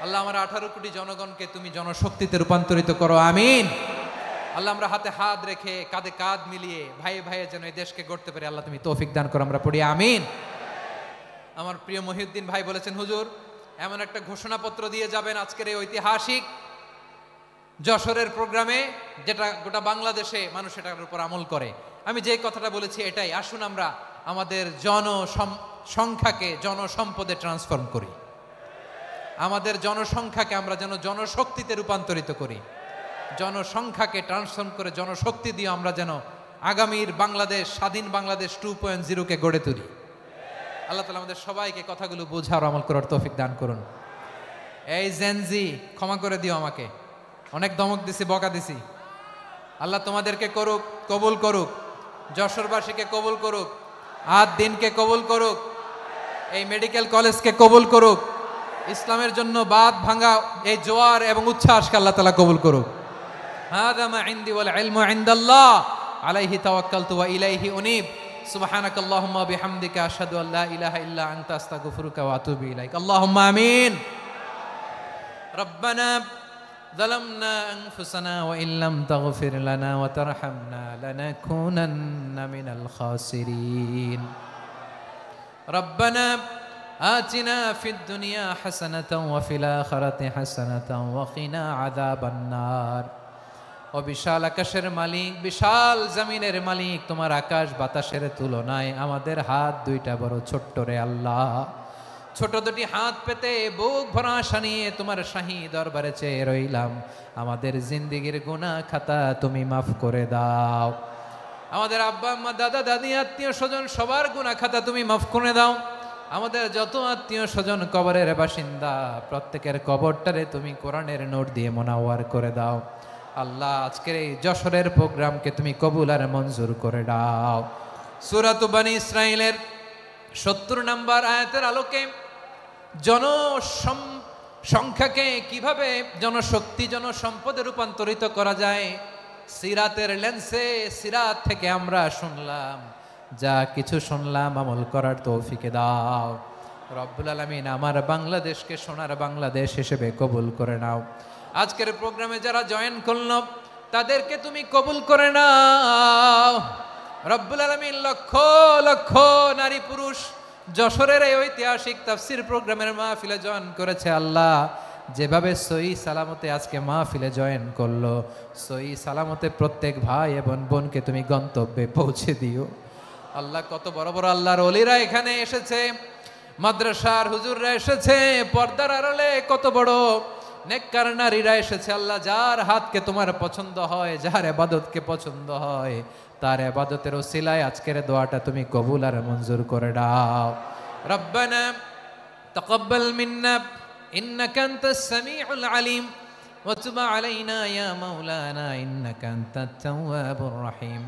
আল্লাহ আমার 18 কোটি জনগণকে তুমি জনশক্তিতে রূপান্তরিত করো, আমিন। আল্লাহ আমরা হাতে হাত রেখে, কাঁধে কাঁধ মিলিয়ে, ভাইয়ে ভাইয়ে যেন এই দেশকে গড়তে পারি, আল্লাহ তুমি তৌফিক দান করো, আমরা পড়ি আমিন। আমার প্রিয় মহিউদ্দিন ভাই বলেছেন, হুজুর এমন একটা ঘোষণাপত্র দিয়ে যাবেন আজকের এই ঐতিহাসিক যশোরের প্রোগ্রামে, যেটা গোটা বাংলাদেশে মানুষ এটার উপর আমল করে। আমি যে কথাটা বলেছি এটাই, আসুন আমরা আমাদের জনসংখ্যাকে জনসম্পদে ট্রান্সফর্ম করি। আমাদের জনসংখ্যাকে আমরা যেন জনশক্তিতে রূপান্তরিত করি। জনসংখ্যাকে ট্রান্সফর্ম করে জনশক্তি দিয়ে আমরা যেন আগামীর বাংলাদেশ, স্বাধীন বাংলাদেশ 2.0-কে গড়ে তুলি। আল্লাহ তাআলা আমাদের সবাইকে কথাগুলো বোঝার, আমল করার তৌফিক দান করুন। এই জেনজি, ক্ষমা করে দিও আমাকে, অনেক ধমক দিছি, বকা দিছি। আল্লাহ তোমাদেরকে করুক, কবুল করুক, যশোরবাসীকে কবুল করুক, আদ দিনকে কবুল করুক, এই মেডিকেল কলেজকে কবুল করুক, ইসলামের জন্য বাদ ভাঙা এই জোয়ার এবং উচ্ছ্বাসকে আল্লাহ তাআলা কবুল করুক। হাযা মা ইনদি ওয়াল ইলমু ইনদাল্লাহ আলাইহি তাওয়াক্কালতু ওয়া ইলাইহি উনীব। সুবহানাকাল্লাহুম্মা ওয়া বিহামদিকা আশহাদু আল্লা ইলাহা ইল্লা আনতা আস্তাগফিরুকা ওয়া আতুবু ইলাইক। আল্লাহুম্মা আমিন। রব্বানা ظلمنا أنفسنا وإن لم تغفر لنا وترحمنا لنكونن من الخاسرين. ربنا آتنا في الدنيا حسنة وفي الآخرة حسنة وقنا عذاب النار. ও বিশাল আকাশের মালিক, বিশাল জমিনের মালিক, তোমার আকাশ বাতাসের তুলনায় আমাদের হাত দুইটা বড় ছোট্ট রে আল্লাহ। ছোট দুটি হাত পেতে বুক ভরা আশা নিয়ে তোমার শাহী দরবারে চেয়ে রইলাম। আমাদের জিন্দেগির গুনাহ খাতা তুমি মাফ করে দাও। আমাদের আব্বা আম্মা, দাদা দাদি, আত্মীয় স্বজন সবার গুনাহ খাতা তুমি মাফ করে দাও। আমাদের যত আত্মীয় স্বজন কবরের বাসিন্দা, প্রত্যেকের কবরটারে তুমি কোরআনের নূর দিয়ে মোনাওয়ার করে দাও। আল্লাহ আজকের এই যশোরের প্রোগ্রামকে তুমি কবুল আর মঞ্জুর করে দাও। সূরা বনী ইসরাঈলের 70 নম্বর আয়াতের আলোকে জনসংখ্যাকে কিভাবে জনশক্তি জনসম্পদে রূপান্তরিত করা যায় সিরাতের লেন্সে সিরাত থেকে আমরা শুনলাম। যা কিছু শুনলাম আমল করার তৌফিকে দাও রব্বুল আলামিন। আমার বাংলাদেশকে সোনার বাংলাদেশ হিসেবে কবুল করে নাও। আজকের প্রোগ্রামে যারা জয়েন করলো তাদেরকে তুমি কবুল করে নাও রব্বুল আলামিন। লক্ষ লক্ষ নারী পুরুষ যশোরের এই ঐতিহাসিক তাফসীর প্রোগ্রামের মাহফিলে জয়েন করেছে আল্লাহ, যেভাবে সহি সালামতে আজকে মাহফিলে জয়েন করলো, সহি সালামতে প্রত্যেক ভাই এবং বোনকে তুমি গন্তব্যে পৌঁছে দিও আল্লাহ। কত বড় বড় আল্লাহর ওলিরা এখানে এসেছে, মাদ্রাসার হুজুররা এসেছে, পর্দার আড়ালে কত বড় নেককার নারীরা এসেছে আল্লাহ। যার হাতকে তোমার পছন্দ হয়, যার ইবাদতকে পছন্দ হয়, তার ইবাদতের ওসিলায় আজকের দোয়াটা তুমি কবুল আর মঞ্জুর করে দাও। রব্বানা তাকাব্বাল মিন্না ইন্নাকা আনতাস সামিউল আলিম ওয়া তুব আলাইনা ইয়া মাওলানা ইন্নাকা আনতাত তাওয়াবুর রহিম।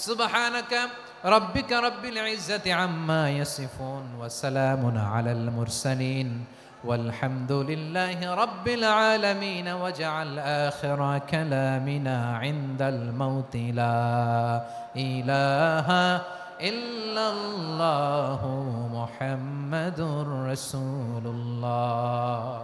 সুবহানাকা রাব্বিকা রাব্বিল ইজ্জাতি আম্মা ইয়াসিফুন ওয়া সালামুন আলাল মুরসালিন والحمد لله رب العالمين واجعل آخر كلامنا عند الموت لا إله إلا الله محمد رسول الله